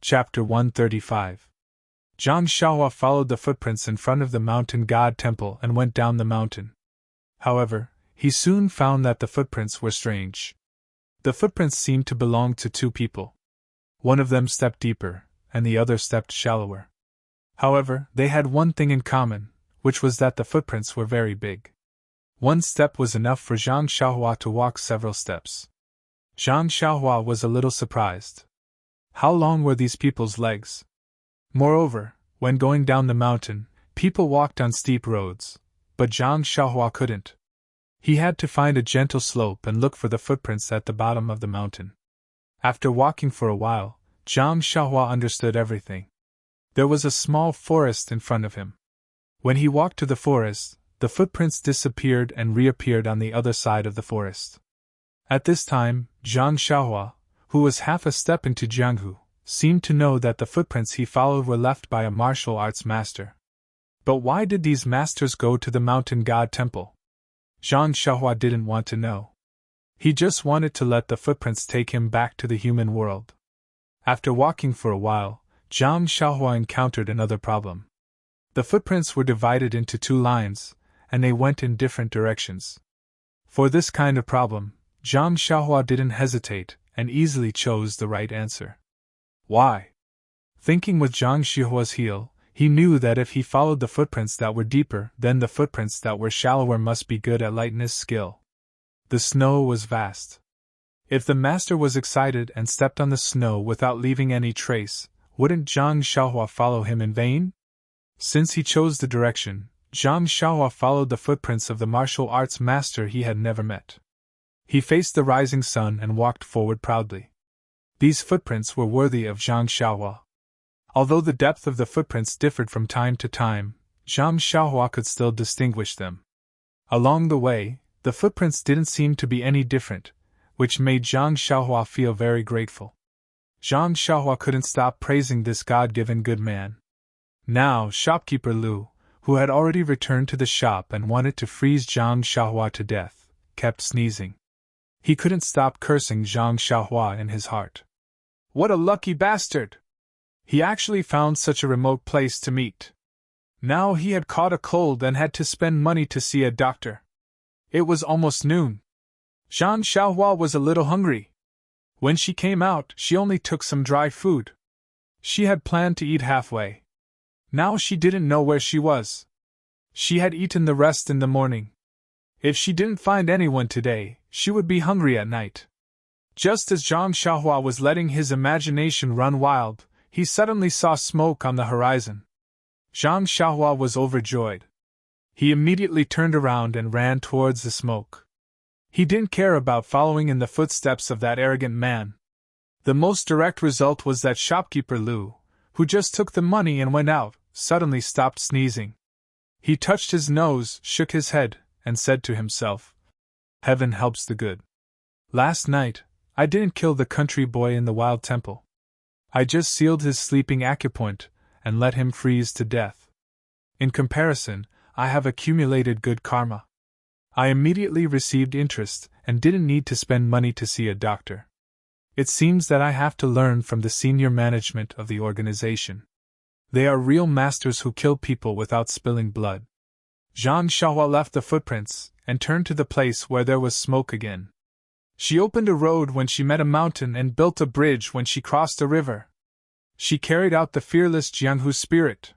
Chapter 135. Zhang Xiaohua followed the footprints in front of the mountain god temple and went down the mountain. However, he soon found that the footprints were strange. The footprints seemed to belong to two people. One of them stepped deeper, and the other stepped shallower. However, they had one thing in common, which was that the footprints were very big. One step was enough for Zhang Xiaohua to walk several steps. Zhang Xiaohua was a little surprised. How long were these people's legs? Moreover, when going down the mountain, people walked on steep roads, but Zhang Xiaohua couldn't. He had to find a gentle slope and look for the footprints at the bottom of the mountain. After walking for a while, Zhang Xiaohua understood everything. There was a small forest in front of him. When he walked to the forest, the footprints disappeared and reappeared on the other side of the forest. At this time, Zhang Xiaohua, who was half a step into Jianghu, seemed to know that the footprints he followed were left by a martial arts master. But why did these masters go to the mountain god temple? Zhang Xiaohua didn't want to know. He just wanted to let the footprints take him back to the human world. After walking for a while, Zhang Xiaohua encountered another problem. The footprints were divided into two lines, and they went in different directions. For this kind of problem, Zhang Xiaohua didn't hesitate and easily chose the right answer. Why? Thinking with Zhang Xiaohua's heel, he knew that if he followed the footprints that were deeper, then the footprints that were shallower must be good at lightness skill. The snow was vast. If the master was excited and stepped on the snow without leaving any trace, wouldn't Zhang Xiaohua follow him in vain? Since he chose the direction, Zhang Xiaohua followed the footprints of the martial arts master he had never met. He faced the rising sun and walked forward proudly. These footprints were worthy of Zhang Xiaohua. Although the depth of the footprints differed from time to time, Zhang Xiaohua could still distinguish them. Along the way, the footprints didn't seem to be any different, which made Zhang Xiaohua feel very grateful. Zhang Xiaohua couldn't stop praising this God-given good man. Now, shopkeeper Lu, who had already returned to the shop and wanted to freeze Zhang Xiaohua to death, kept sneezing. He couldn't stop cursing Zhang Xiaohua in his heart. What a lucky bastard! He actually found such a remote place to meet. Now he had caught a cold and had to spend money to see a doctor. It was almost noon. Zhang Xiaohua was a little hungry. When she came out, she only took some dry food. She had planned to eat halfway. Now she didn't know where she was. She had eaten the rest in the morning. If she didn't find anyone today, she would be hungry at night. Just as Zhang Xiaohua was letting his imagination run wild, he suddenly saw smoke on the horizon. Zhang Xiaohua was overjoyed. He immediately turned around and ran towards the smoke. He didn't care about following in the footsteps of that arrogant man. The most direct result was that shopkeeper Lu, who just took the money and went out, suddenly stopped sneezing. He touched his nose, shook his head, and said to himself, "Heaven helps the good. Last night, I didn't kill the country boy in the wild temple. I just sealed his sleeping acupoint and let him freeze to death. In comparison, I have accumulated good karma. I immediately received interest and didn't need to spend money to see a doctor. It seems that I have to learn from the senior management of the organization. They are real masters who kill people without spilling blood." Zhang Xiaohua left the footprints and turned to the place where there was smoke again. She opened a road when she met a mountain and built a bridge when she crossed a river. She carried out the fearless Jianghu spirit.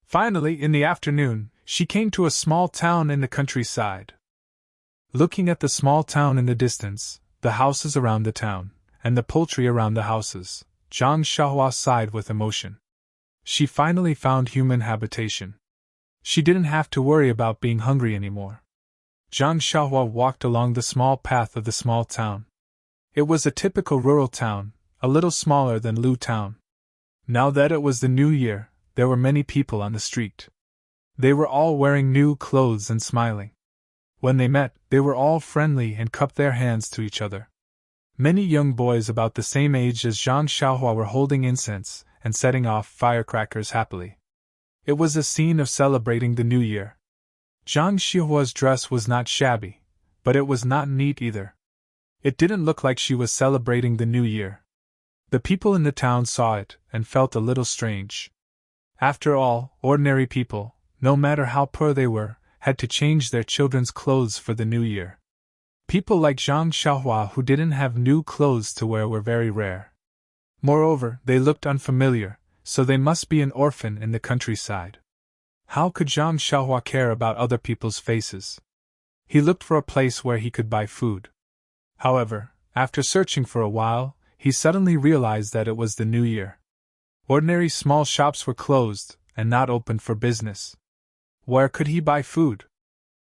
Finally, in the afternoon, she came to a small town in the countryside. Looking at the small town in the distance, the houses around the town, and the poultry around the houses, Zhang Xiaohua sighed with emotion. She finally found human habitation. She didn't have to worry about being hungry anymore. Zhang Xiaohua walked along the small path of the small town. It was a typical rural town, a little smaller than Lu Town. Now that it was the new year, there were many people on the street. They were all wearing new clothes and smiling. When they met, they were all friendly and cupped their hands to each other. Many young boys about the same age as Zhang Xiaohua were holding incense and setting off firecrackers happily. It was a scene of celebrating the new year. Zhang Xiaohua's dress was not shabby, but it was not neat either. It didn't look like she was celebrating the new year. The people in the town saw it and felt a little strange. After all, ordinary people, no matter how poor they were, had to change their children's clothes for the new year. People like Zhang Xiaohua who didn't have new clothes to wear were very rare. Moreover, they looked unfamiliar, so they must be an orphan in the countryside. How could Zhang Xiaohua care about other people's faces? He looked for a place where he could buy food. However, after searching for a while, he suddenly realized that it was the new year. Ordinary small shops were closed and not open for business. Where could he buy food?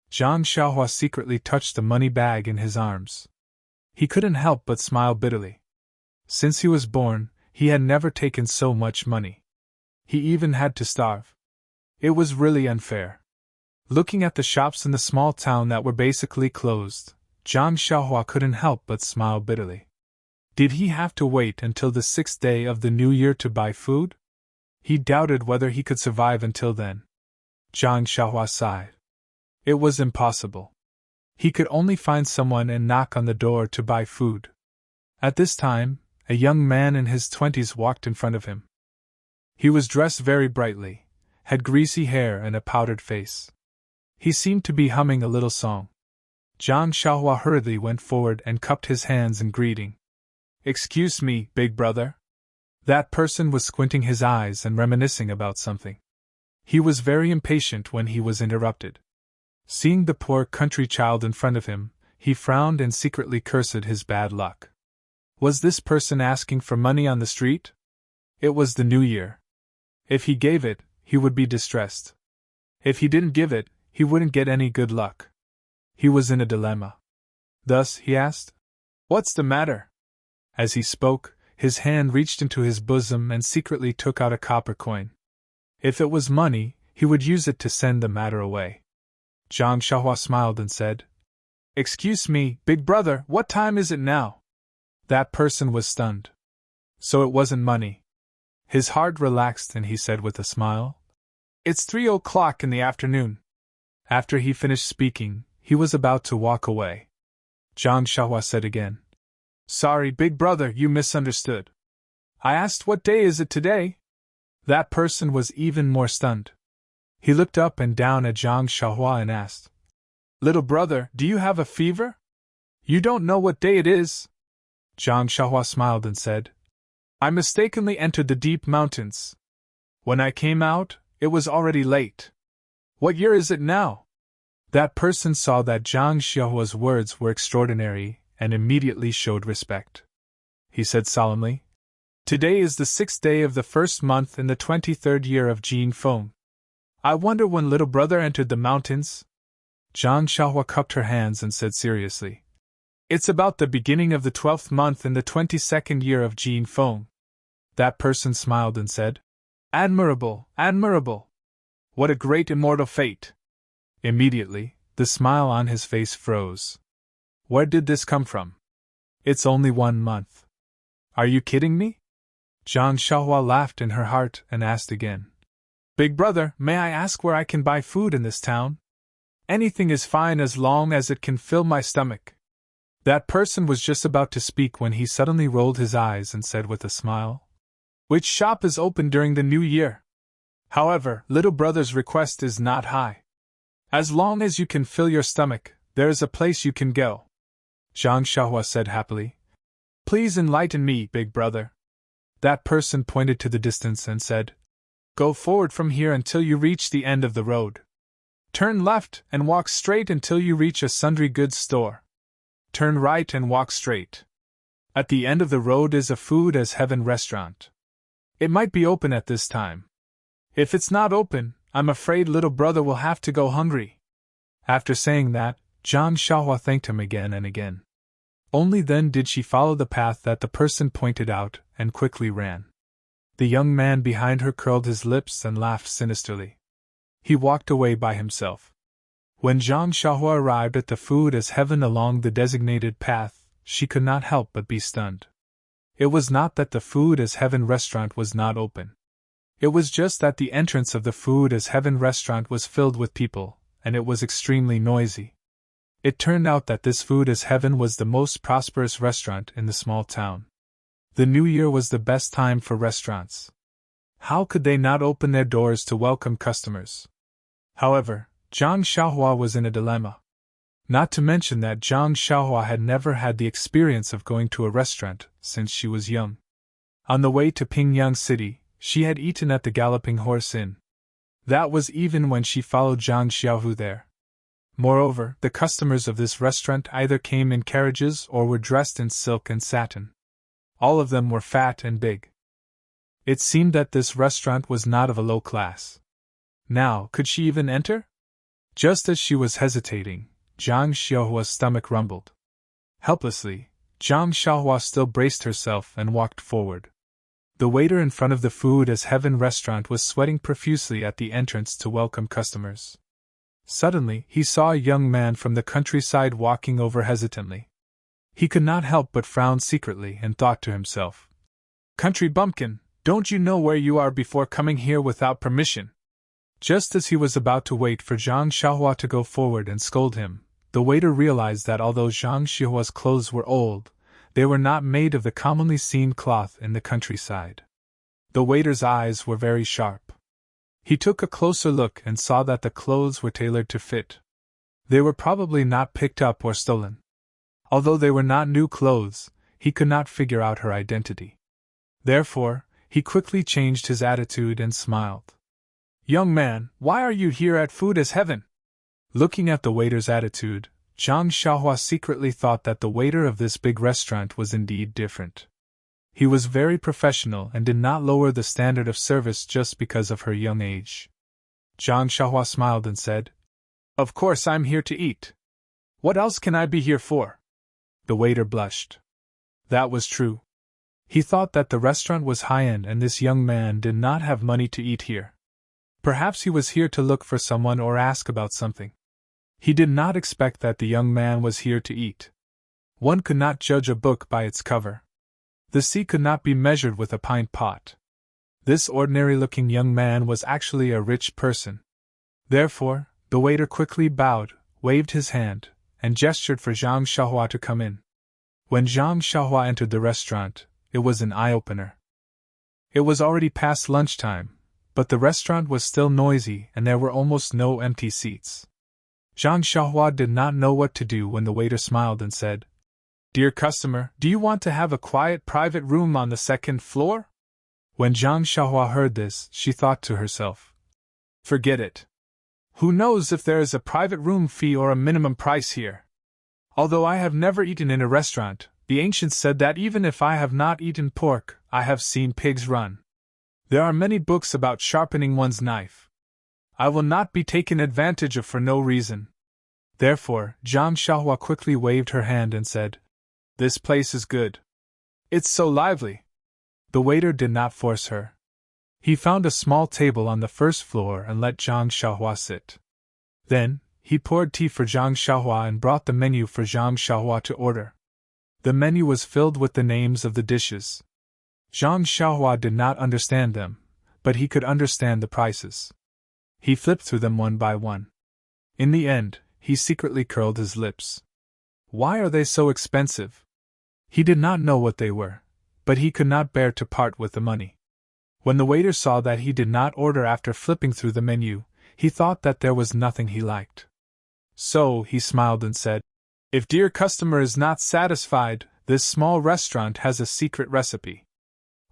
Zhang Xiaohua secretly touched the money bag in his arms. He couldn't help but smile bitterly. Since he was born, he had never taken so much money. He even had to starve. It was really unfair. Looking at the shops in the small town that were basically closed, Zhang Xiaohua couldn't help but smile bitterly. Did he have to wait until the 6th day of the new year to buy food? He doubted whether he could survive until then. Zhang Xiaohua sighed. It was impossible. He could only find someone and knock on the door to buy food. At this time, a young man in his 20s walked in front of him. He was dressed very brightly, had greasy hair and a powdered face. He seemed to be humming a little song. Zhang Xiaohua hurriedly went forward and cupped his hands in greeting. "Excuse me, big brother?" That person was squinting his eyes and reminiscing about something. He was very impatient when he was interrupted. Seeing the poor country child in front of him, he frowned and secretly cursed his bad luck. Was this person asking for money on the street? It was the new year. If he gave it, he would be distressed. If he didn't give it, he wouldn't get any good luck. He was in a dilemma. Thus, he asked, "What's the matter?" As he spoke, his hand reached into his bosom and secretly took out a copper coin. If it was money, he would use it to send the matter away. Zhang Xiaohua smiled and said, "Excuse me, big brother, what time is it now?" That person was stunned. So it wasn't money. His heart relaxed and he said with a smile, "It's 3 o'clock in the afternoon." After he finished speaking, he was about to walk away. Zhang Xiaohua said again, "Sorry, big brother, you misunderstood. I asked what day is it today?" That person was even more stunned. He looked up and down at Zhang Xiaohua and asked, "Little brother, do you have a fever? You don't know what day it is?" Zhang Xiaohua smiled and said, "I mistakenly entered the deep mountains. When I came out, it was already late. What year is it now?" That person saw that Zhang Xiaohua's words were extraordinary and immediately showed respect. He said solemnly, "Today is the 6th day of the 1st month in the 23rd year of Jin Feng. I wonder when little brother entered the mountains?" Zhang Xiaohua cupped her hands and said seriously, "It's about the beginning of the 12th month in the 22nd year of Jin Feng." That person smiled and said, "Admirable, admirable! What a great immortal fate!" Immediately, the smile on his face froze. Where did this come from? It's only 1 month. Are you kidding me? Zhang Xiaohua laughed in her heart and asked again, "Big brother, may I ask where I can buy food in this town? Anything is fine as long as it can fill my stomach." That person was just about to speak when he suddenly rolled his eyes and said with a smile, "Which shop is open during the new year? However, little brother's request is not high. As long as you can fill your stomach, there is a place you can go." Zhang Xiaohua said happily, "Please enlighten me, big brother." That person pointed to the distance and said, "Go forward from here until you reach the end of the road. Turn left and walk straight until you reach a sundry goods store. Turn right and walk straight. At the end of the road is a food as heaven restaurant. It might be open at this time. If it's not open, I'm afraid little brother will have to go hungry." After saying that, Zhang Xiaohua thanked him again and again. Only then did she follow the path that the person pointed out and quickly ran. The young man behind her curled his lips and laughed sinisterly. He walked away by himself. When Zhang Xiaohua arrived at the food as heaven along the designated path, she could not help but be stunned. It was not that the food as heaven restaurant was not open. It was just that the entrance of the food as heaven restaurant was filled with people, and it was extremely noisy. It turned out that this food as heaven was the most prosperous restaurant in the small town. The new year was the best time for restaurants. How could they not open their doors to welcome customers? However, Zhang Xiaohua was in a dilemma. Not to mention that Zhang Xiaohua had never had the experience of going to a restaurant since she was young. On the way to Pingyang City, she had eaten at the Galloping Horse Inn. That was even when she followed Zhang Xiaohu there. Moreover, the customers of this restaurant either came in carriages or were dressed in silk and satin. All of them were fat and big. It seemed that this restaurant was not of a low class. Now, could she even enter? Just as she was hesitating, Zhang Xiaohua's stomach rumbled. Helplessly, Zhang Xiaohua still braced herself and walked forward. The waiter in front of the Food as Heaven restaurant was sweating profusely at the entrance to welcome customers. Suddenly, he saw a young man from the countryside walking over hesitantly. He could not help but frown secretly and thought to himself, "Country bumpkin, don't you know where you are before coming here without permission?" Just as he was about to wait for Zhang Xiaohua to go forward and scold him, the waiter realized that although Zhang Xiaohua's clothes were old, they were not made of the commonly seen cloth in the countryside. The waiter's eyes were very sharp. He took a closer look and saw that the clothes were tailored to fit. They were probably not picked up or stolen. Although they were not new clothes, he could not figure out her identity. Therefore, he quickly changed his attitude and smiled. "Young man, why are you here at Food as Heaven?" Looking at the waiter's attitude, Zhang Xiaohua secretly thought that the waiter of this big restaurant was indeed different. He was very professional and did not lower the standard of service just because of her young age. Zhang Xiaohua smiled and said, "Of course I'm here to eat. What else can I be here for?" The waiter blushed. That was true. He thought that the restaurant was high-end and this young man did not have money to eat here. Perhaps he was here to look for someone or ask about something. He did not expect that the young man was here to eat. One could not judge a book by its cover. The sea could not be measured with a pint pot. This ordinary-looking young man was actually a rich person. Therefore, the waiter quickly bowed, waved his hand, and gestured for Zhang Xiaohua to come in. When Zhang Xiaohua entered the restaurant, it was an eye-opener. It was already past lunchtime, but the restaurant was still noisy and there were almost no empty seats. Zhang Xiaohua did not know what to do when the waiter smiled and said, "Dear customer, do you want to have a quiet private room on the second floor?" When Zhang Xiaohua heard this, she thought to herself, "Forget it. Who knows if there is a private room fee or a minimum price here? Although I have never eaten in a restaurant, the ancients said that even if I have not eaten pork, I have seen pigs run. There are many books about sharpening one's knife. I will not be taken advantage of for no reason." Therefore, Zhang Xiaohua quickly waved her hand and said, "This place is good. It's so lively." The waiter did not force her. He found a small table on the first floor and let Zhang Xiaohua sit. Then, he poured tea for Zhang Xiaohua and brought the menu for Zhang Xiaohua to order. The menu was filled with the names of the dishes. Zhang Xiaohua did not understand them, but he could understand the prices. He flipped through them one by one. In the end, he secretly curled his lips. Why are they so expensive? He did not know what they were, but he could not bear to part with the money. When the waiter saw that he did not order after flipping through the menu, he thought that there was nothing he liked. So, he smiled and said, "If dear customer is not satisfied, this small restaurant has a secret recipe.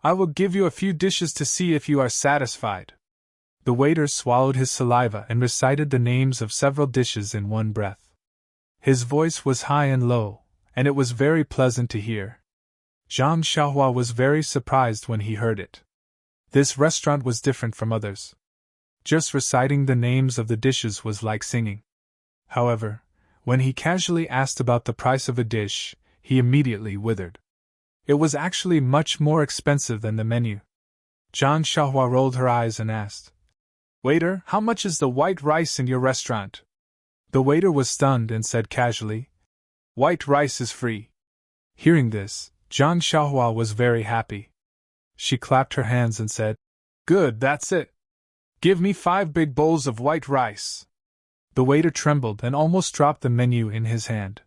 I will give you a few dishes to see if you are satisfied." The waiter swallowed his saliva and recited the names of several dishes in one breath. His voice was high and low, and it was very pleasant to hear. Zhang Xiaohua was very surprised when he heard it. This restaurant was different from others. Just reciting the names of the dishes was like singing. However, when he casually asked about the price of a dish, he immediately withered. It was actually much more expensive than the menu. Zhang Xiaohua rolled her eyes and asked, "Waiter, how much is the white rice in your restaurant?" The waiter was stunned and said casually, "White rice is free." Hearing this, Zhang Xiaohua was very happy. She clapped her hands and said, "Good, that's it. Give me 5 big bowls of white rice." The waiter trembled and almost dropped the menu in his hand.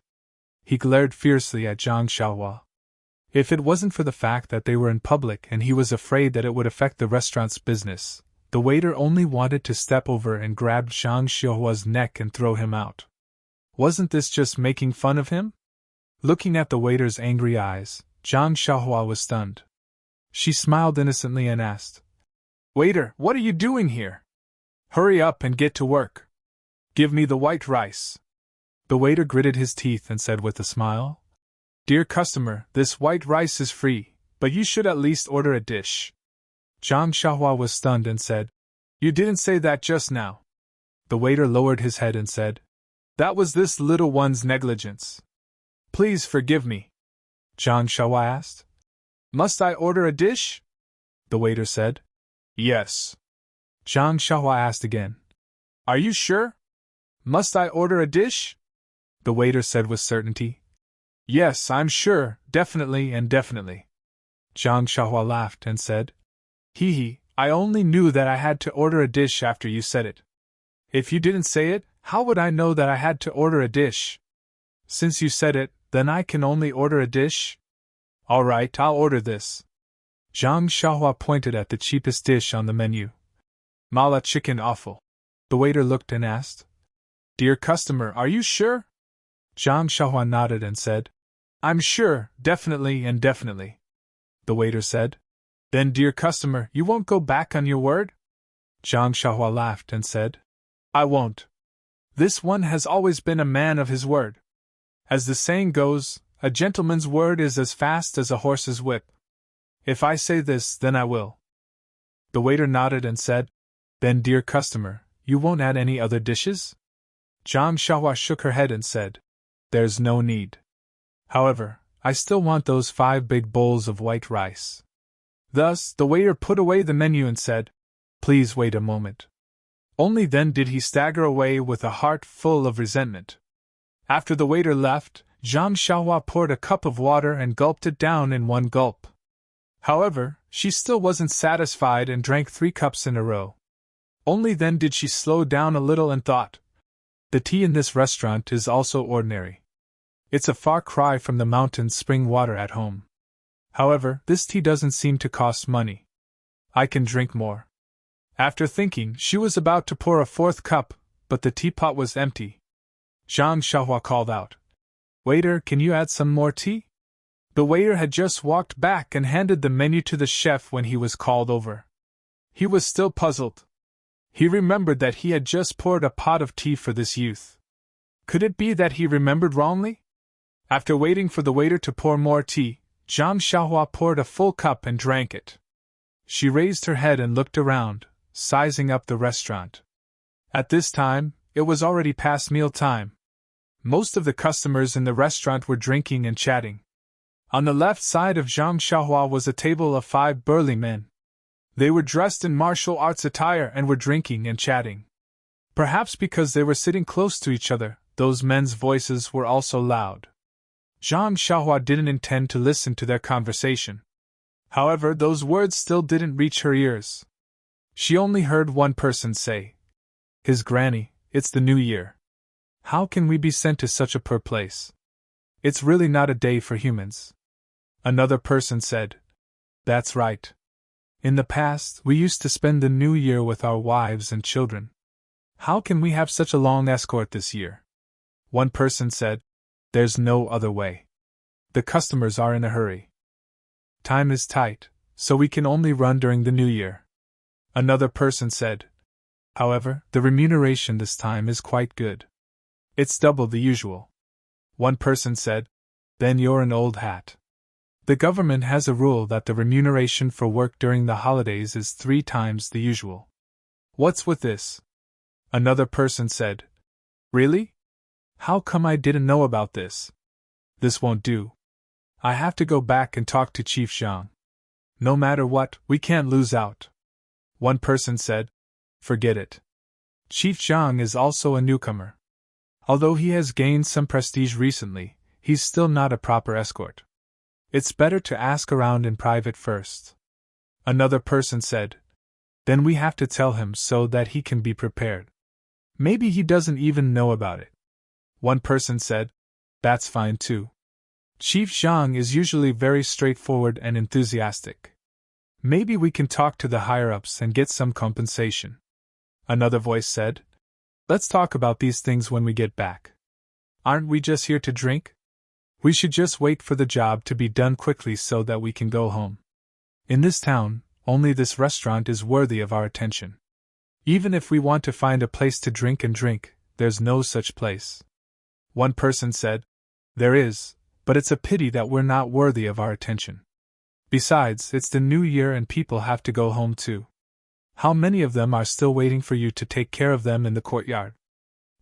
He glared fiercely at Zhang Xiaohua. If it wasn't for the fact that they were in public and he was afraid that it would affect the restaurant's business, the waiter only wanted to step over and grab Zhang Xiaohua's neck and throw him out. Wasn't this just making fun of him? Looking at the waiter's angry eyes, Zhang Xiaohua was stunned. She smiled innocently and asked, "Waiter, what are you doing here? Hurry up and get to work. Give me the white rice." The waiter gritted his teeth and said with a smile, "Dear customer, this white rice is free, but you should at least order a dish." Zhang Xiaohua was stunned and said, "You didn't say that just now." The waiter lowered his head and said, "That was this little one's negligence. Please forgive me." Zhang Xiaohua asked, "Must I order a dish?" The waiter said, "Yes." Zhang Xiaohua asked again, "Are you sure? Must I order a dish?" The waiter said with certainty, "Yes, I'm sure, definitely and definitely." Zhang Xiaohua laughed and said, "Hee, I only knew that I had to order a dish after you said it. If you didn't say it, how would I know that I had to order a dish? Since you said it, then I can only order a dish? All right, I'll order this." Zhang Xiaohua pointed at the cheapest dish on the menu. "Mala chicken offal." The waiter looked and asked, "Dear customer, are you sure?" Zhang Xiaohua nodded and said, "I'm sure, definitely and definitely." The waiter said, "Then, dear customer, you won't go back on your word?" Zhang Xiaohua laughed and said, "I won't. This one has always been a man of his word. As the saying goes, a gentleman's word is as fast as a horse's whip. If I say this, then I will." The waiter nodded and said, "Then, dear customer, you won't add any other dishes?" Zhang Xiaohua shook her head and said, "There's no need. However, I still want those 5 big bowls of white rice." Thus, the waiter put away the menu and said, "Please wait a moment." Only then did he stagger away with a heart full of resentment. After the waiter left, Zhang Xiaohua poured a cup of water and gulped it down in one gulp. However, she still wasn't satisfied and drank 3 cups in a row. Only then did she slow down a little and thought, "The tea in this restaurant is also ordinary. It's a far cry from the mountain spring water at home. However, this tea doesn't seem to cost money. I can drink more." After thinking, she was about to pour a 4th cup, but the teapot was empty. Zhang Xiaohua called out, "Waiter, can you add some more tea?" The waiter had just walked back and handed the menu to the chef when he was called over. He was still puzzled. He remembered that he had just poured a pot of tea for this youth. Could it be that he remembered wrongly? After waiting for the waiter to pour more tea, Zhang Xiaohua poured a full cup and drank it. She raised her head and looked around, sizing up the restaurant. At this time, it was already past meal time. Most of the customers in the restaurant were drinking and chatting. On the left side of Zhang Xiaohua was a table of 5 burly men. They were dressed in martial arts attire and were drinking and chatting. Perhaps because they were sitting close to each other, those men's voices were also loud. Zhang Xiaohua didn't intend to listen to their conversation. However, those words still didn't reach her ears. She only heard one person say, "His granny, it's the new year. How can we be sent to such a poor place? It's really not a day for humans." Another person said, "That's right. In the past, we used to spend the new year with our wives and children. How can we have such a long escort this year?" One person said, "There's no other way. The customers are in a hurry. Time is tight, so we can only run during the new year." Another person said, "However, the remuneration this time is quite good. It's double the usual." One person said, "Then you're an old hat. The government has a rule that the remuneration for work during the holidays is 3 times the usual. What's with this?" Another person said, "Really? How come I didn't know about this? This won't do. I have to go back and talk to Chief Zhang. No matter what, we can't lose out." One person said, "Forget it. Chief Zhang is also a newcomer. Although he has gained some prestige recently, he's still not a proper escort. It's better to ask around in private first." Another person said, "Then we have to tell him so that he can be prepared. Maybe he doesn't even know about it." One person said, "That's fine too. Chief Zhang is usually very straightforward and enthusiastic. Maybe we can talk to the higher-ups and get some compensation. Another voice said. Let's talk about these things when we get back. Aren't we just here to drink? We should just wait for the job to be done quickly so that we can go home. In this town, only this restaurant is worthy of our attention. Even if we want to find a place to drink, there's no such place. One person said. There is, but it's a pity that we're not worthy of our attention. Besides, it's the new year and people have to go home too. How many of them are still waiting for you to take care of them in the courtyard?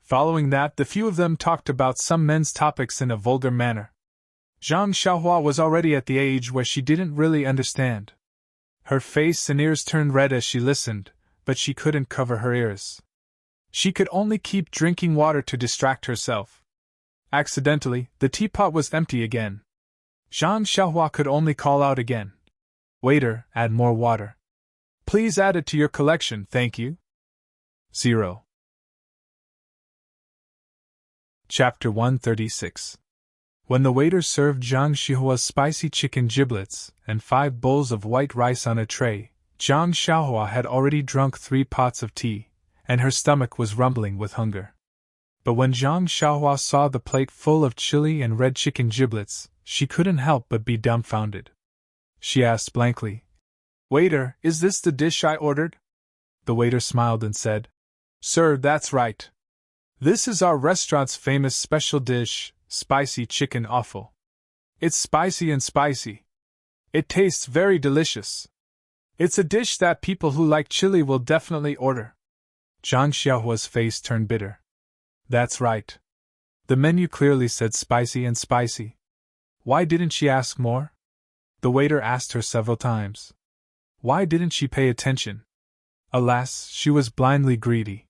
Following that, the few of them talked about some men's topics in a vulgar manner. Zhang Xiaohua was already at the age where she didn't really understand. Her face and ears turned red as she listened, but she couldn't cover her ears. She could only keep drinking water to distract herself. Accidentally, the teapot was empty again. Zhang Xiaohua could only call out again. Waiter, add more water. Please add it to your collection, thank you. 0. Chapter 136. When the waiter served Zhang Xiaohua's spicy chicken giblets and 5 bowls of white rice on a tray, Zhang Xiaohua had already drunk 3 pots of tea, and her stomach was rumbling with hunger. But when Zhang Xiaohua saw the plate full of chili and red chicken giblets, she couldn't help but be dumbfounded. She asked blankly, Waiter, is this the dish I ordered? The waiter smiled and said, Sir, that's right. This is our restaurant's famous special dish, spicy chicken offal. It's spicy and spicy. It tastes very delicious. It's a dish that people who like chili will definitely order. Zhang Xiaohua's face turned bitter. That's right. The menu clearly said spicy and spicy. Why didn't she ask more? The waiter asked her several times. Why didn't she pay attention? Alas, she was blindly greedy.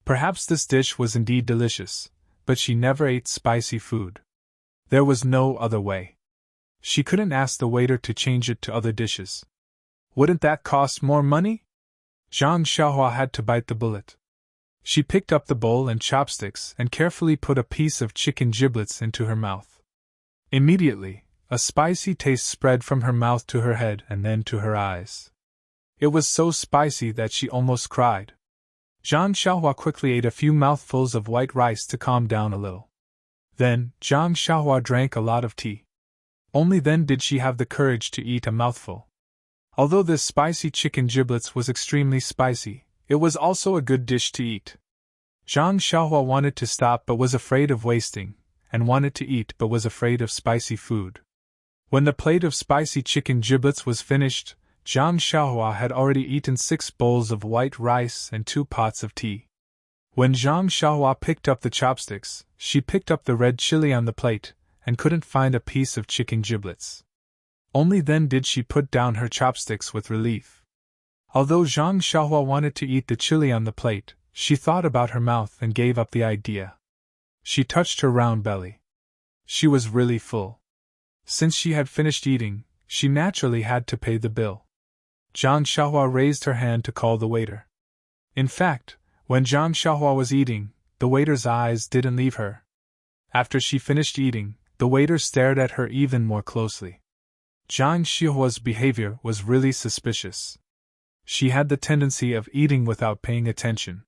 Perhaps this dish was indeed delicious, but she never ate spicy food. There was no other way. She couldn't ask the waiter to change it to other dishes. Wouldn't that cost more money? Zhang Xiaohua had to bite the bullet. She picked up the bowl and chopsticks and carefully put a piece of chicken giblets into her mouth. Immediately, a spicy taste spread from her mouth to her head and then to her eyes. It was so spicy that she almost cried. Zhang Xiaohua quickly ate a few mouthfuls of white rice to calm down a little. Then, Zhang Xiaohua drank a lot of tea. Only then did she have the courage to eat a mouthful. Although this spicy chicken giblets was extremely spicy, it was also a good dish to eat. Zhang Xiaohua wanted to stop but was afraid of wasting, and wanted to eat but was afraid of spicy food. When the plate of spicy chicken giblets was finished, Zhang Xiaohua had already eaten 6 bowls of white rice and 2 pots of tea. When Zhang Xiaohua picked up the chopsticks, she picked up the red chili on the plate, and couldn't find a piece of chicken giblets. Only then did she put down her chopsticks with relief. Although Zhang Xiaohua wanted to eat the chili on the plate, she thought about her mouth and gave up the idea. She touched her round belly. She was really full. Since she had finished eating, she naturally had to pay the bill. Zhang Xiaohua raised her hand to call the waiter. In fact, when Zhang Xiaohua was eating, the waiter's eyes didn't leave her. After she finished eating, the waiter stared at her even more closely. Zhang Xiaohua's behavior was really suspicious. She had the tendency of eating without paying attention.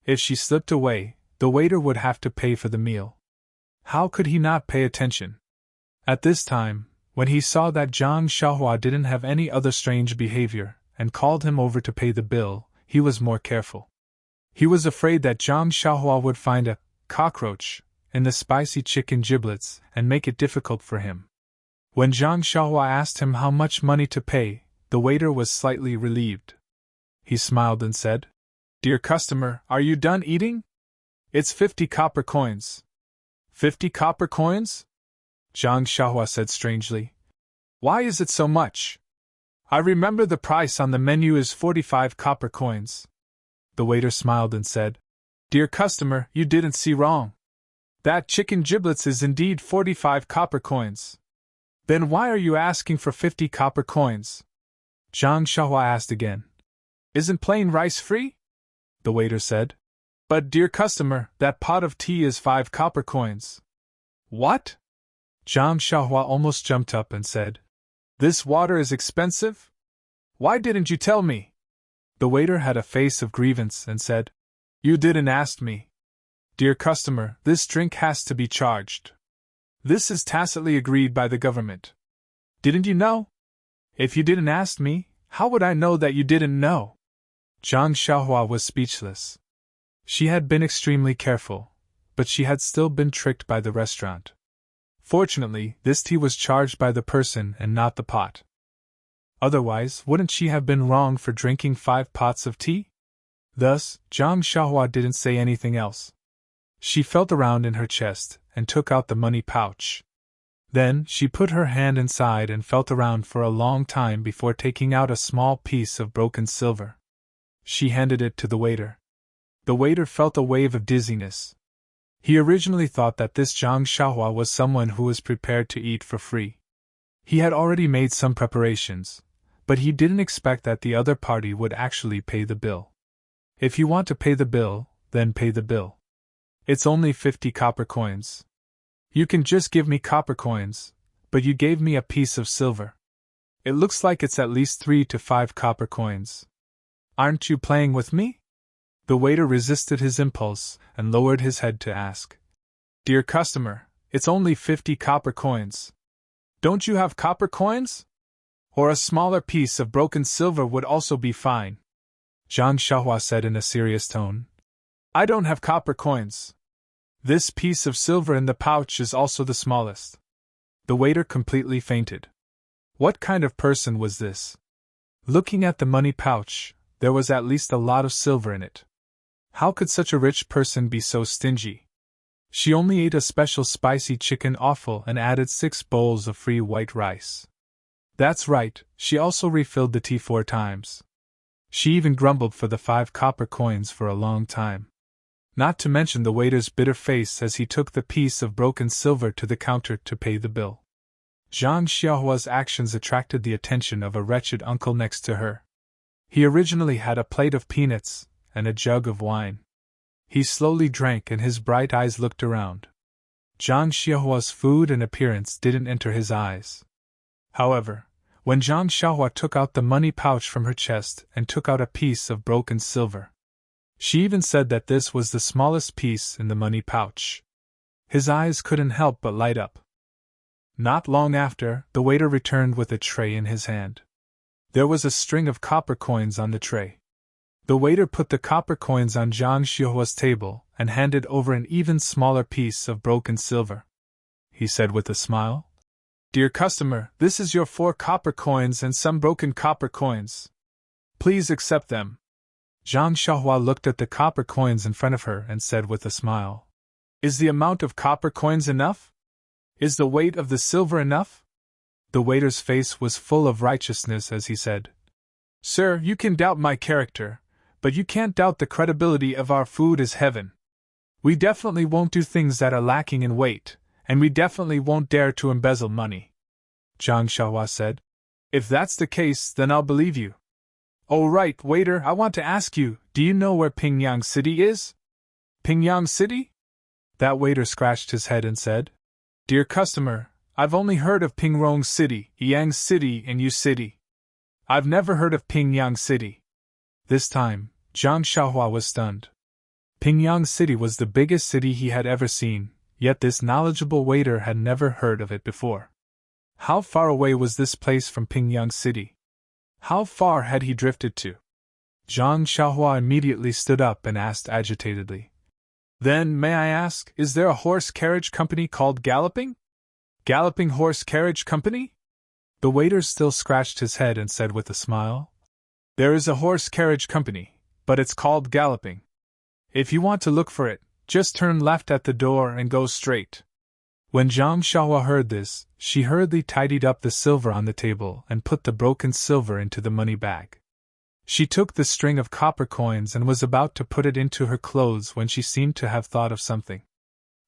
If she slipped away, the waiter would have to pay for the meal. How could he not pay attention? At this time, when he saw that Zhang Xiaohua didn't have any other strange behavior, and called him over to pay the bill, he was more careful. He was afraid that Zhang Xiaohua would find a cockroach in the spicy chicken giblets and make it difficult for him. When Zhang Xiaohua asked him how much money to pay, the waiter was slightly relieved. He smiled and said, "Dear customer, are you done eating? It's 50 copper coins. 50 copper coins?" Zhang Xiaohua said strangely. "Why is it so much? I remember the price on the menu is 45 copper coins." The waiter smiled and said, "Dear customer, you didn't see wrong. That chicken giblets is indeed 45 copper coins. Then why are you asking for 50 copper coins?" Zhang Xiaohua asked again. "Isn't plain rice free?" The waiter said. "But dear customer, that pot of tea is 5 copper coins." "What? Zhang Xiaohua almost jumped up and said, "This water is expensive? Why didn't you tell me?" The waiter had a face of grievance and said, "You didn't ask me. Dear customer, this drink has to be charged. This is tacitly agreed by the government. Didn't you know? If you didn't ask me, how would I know that you didn't know?" Zhang Xiaohua was speechless. She had been extremely careful, but she had still been tricked by the restaurant. Fortunately, this tea was charged by the person and not the pot. Otherwise, wouldn't she have been wrong for drinking 5 pots of tea? Thus, Zhang Xiaohua didn't say anything else. She felt around in her chest and took out the money pouch. Then, she put her hand inside and felt around for a long time before taking out a small piece of broken silver. She handed it to the waiter. The waiter felt a wave of dizziness. He originally thought that this Zhang Xiaohua was someone who was prepared to eat for free. He had already made some preparations, but he didn't expect that the other party would actually pay the bill. If you want to pay the bill, then pay the bill. It's only 50 copper coins. You can just give me copper coins, but you gave me a piece of silver. It looks like it's at least 3 to 5 copper coins. Aren't you playing with me? The waiter resisted his impulse and lowered his head to ask, "Dear customer, it's only 50 copper coins. Don't you have copper coins? Or a smaller piece of broken silver would also be fine." Zhang Xiaohua said in a serious tone, "I don't have copper coins. This piece of silver in the pouch is also the smallest." The waiter completely fainted. What kind of person was this? Looking at the money pouch, there was at least a lot of silver in it. How could such a rich person be so stingy? She only ate a special spicy chicken offal and added 6 bowls of free white rice. That's right, she also refilled the tea 4 times. She even grumbled for the 5 copper coins for a long time. Not to mention the waiter's bitter face as he took the piece of broken silver to the counter to pay the bill. Zhang Xiaohua's actions attracted the attention of a wretched uncle next to her. He originally had a plate of peanuts and a jug of wine. He slowly drank and his bright eyes looked around. Zhang Xiaohua's food and appearance didn't enter his eyes. However, when Zhang Xiaohua took out the money pouch from her chest and took out a piece of broken silver, she even said that this was the smallest piece in the money pouch. His eyes couldn't help but light up. Not long after, the waiter returned with a tray in his hand. There was a string of copper coins on the tray. The waiter put the copper coins on Zhang Xiaohua's table and handed over an even smaller piece of broken silver. He said with a smile, "Dear customer, this is your 4 copper coins and some broken copper coins. Please accept them." Zhang Xiaohua looked at the copper coins in front of her and said with a smile, "Is the amount of copper coins enough? Is the weight of the silver enough?" The waiter's face was full of righteousness as he said, "Sir, you can doubt my character, but you can't doubt the credibility of our food as heaven. We definitely won't do things that are lacking in weight, and we definitely won't dare to embezzle money." Zhang Xiaohua said, "If that's the case, then I'll believe you. Oh right, waiter, I want to ask you, do you know where Pingyang City is?" "Pingyang City?" That waiter scratched his head and said, "Dear customer, I've only heard of Pingrong City, Yang City, and Yu City. I've never heard of Pingyang City." This time, Zhang Xiaohua was stunned. Pingyang City was the biggest city he had ever seen, yet this knowledgeable waiter had never heard of it before. How far away was this place from Pingyang City? How far had he drifted to? Zhang Xiaohua immediately stood up and asked agitatedly, "Then, may I ask, is there a horse carriage company called Galloping? Galloping Horse Carriage Company?" The waiter still scratched his head and said with a smile, "There is a horse carriage company, but it's called Galloping. If you want to look for it, just turn left at the door and go straight." When Zhang Xiaohua heard this, she hurriedly tidied up the silver on the table and put the broken silver into the money bag. She took the string of copper coins and was about to put it into her clothes when she seemed to have thought of something.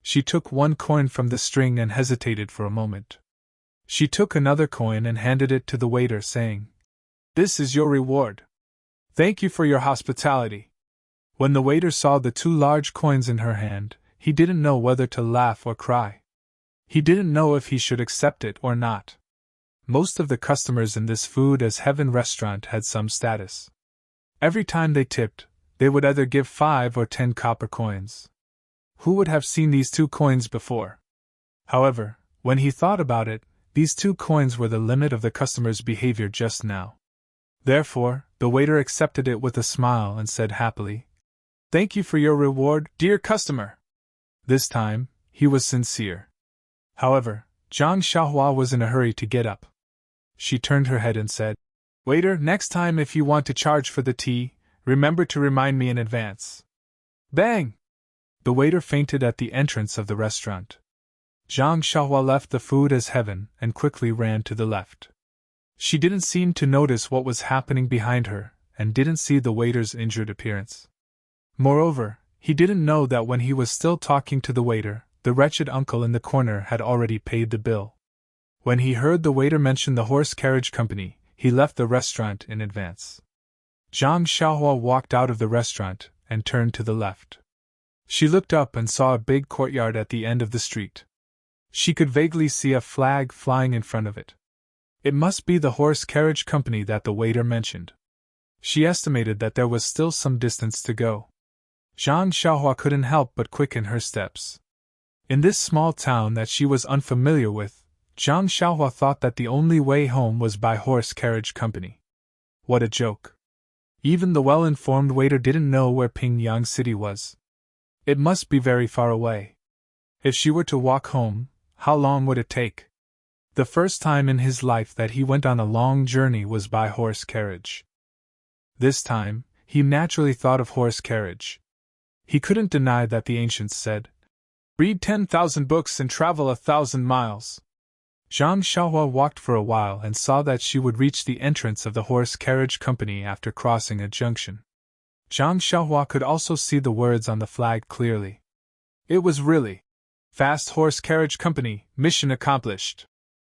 She took 1 coin from the string and hesitated for a moment. She took another coin and handed it to the waiter, saying, "This is your reward. Thank you for your hospitality." When the waiter saw the 2 large coins in her hand, he didn't know whether to laugh or cry. He didn't know if he should accept it or not. Most of the customers in this food as heaven restaurant had some status. Every time they tipped, they would either give 5 or 10 copper coins. Who would have seen these 2 coins before? However, when he thought about it, these 2 coins were the limit of the customer's behavior just now. Therefore, the waiter accepted it with a smile and said happily, "Thank you for your reward, dear customer." This time, he was sincere. However, Zhang Xiaohua was in a hurry to get up. She turned her head and said, "Waiter, next time if you want to charge for the tea, remember to remind me in advance." Bang! The waiter fainted at the entrance of the restaurant. Zhang Xiaohua left the food as heaven and quickly ran to the left. She didn't seem to notice what was happening behind her, and didn't see the waiter's injured appearance. Moreover, he didn't know that when he was still talking to the waiter, the wretched uncle in the corner had already paid the bill. When he heard the waiter mention the horse carriage company, he left the restaurant in advance. Zhang Xiaohua walked out of the restaurant and turned to the left. She looked up and saw a big courtyard at the end of the street. She could vaguely see a flag flying in front of it. It must be the horse carriage company that the waiter mentioned. She estimated that there was still some distance to go. Zhang Xiaohua couldn't help but quicken her steps. In this small town that she was unfamiliar with, Zhang Xiaohua thought that the only way home was by horse carriage company. What a joke. Even the well-informed waiter didn't know where Pingyang City was. It must be very far away. If she were to walk home, how long would it take? The first time in his life that he went on a long journey was by horse carriage. This time, he naturally thought of horse carriage. He couldn't deny that the ancients said, "Read 10,000 books and travel 1,000 miles." Zhang Xiaohua walked for a while and saw that she would reach the entrance of the horse carriage company after crossing a junction. Zhang Xiaohua could also see the words on the flag clearly. It was really Fast Horse Carriage Company, mission accomplished.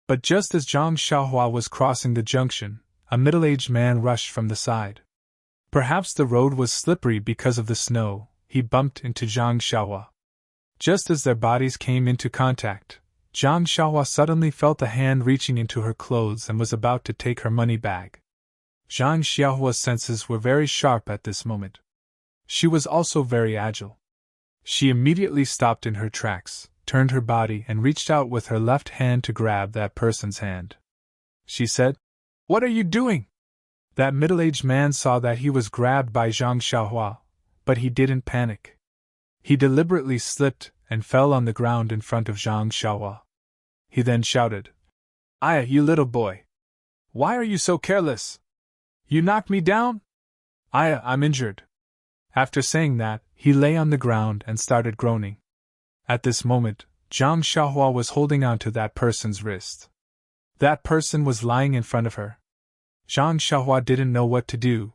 But just as Zhang Xiaohua was crossing the junction, a middle-aged man rushed from the side. Perhaps the road was slippery because of the snow. He bumped into Zhang Xiaohua. Just as their bodies came into contact, Zhang Xiaohua suddenly felt a hand reaching into her clothes and was about to take her money bag. Zhang Xiaohua's senses were very sharp at this moment. She was also very agile. She immediately stopped in her tracks, turned her body and reached out with her left hand to grab that person's hand. She said, "What are you doing?" That middle-aged man saw that he was grabbed by Zhang Xiaohua, but he didn't panic. He deliberately slipped and fell on the ground in front of Zhang Xiaohua. He then shouted, "Aya, you little boy! Why are you so careless? You knocked me down? Aya, I'm injured." After saying that, he lay on the ground and started groaning. At this moment, Zhang Xiaohua was holding on to that person's wrist. That person was lying in front of her. Zhang Xiaohua didn't know what to do.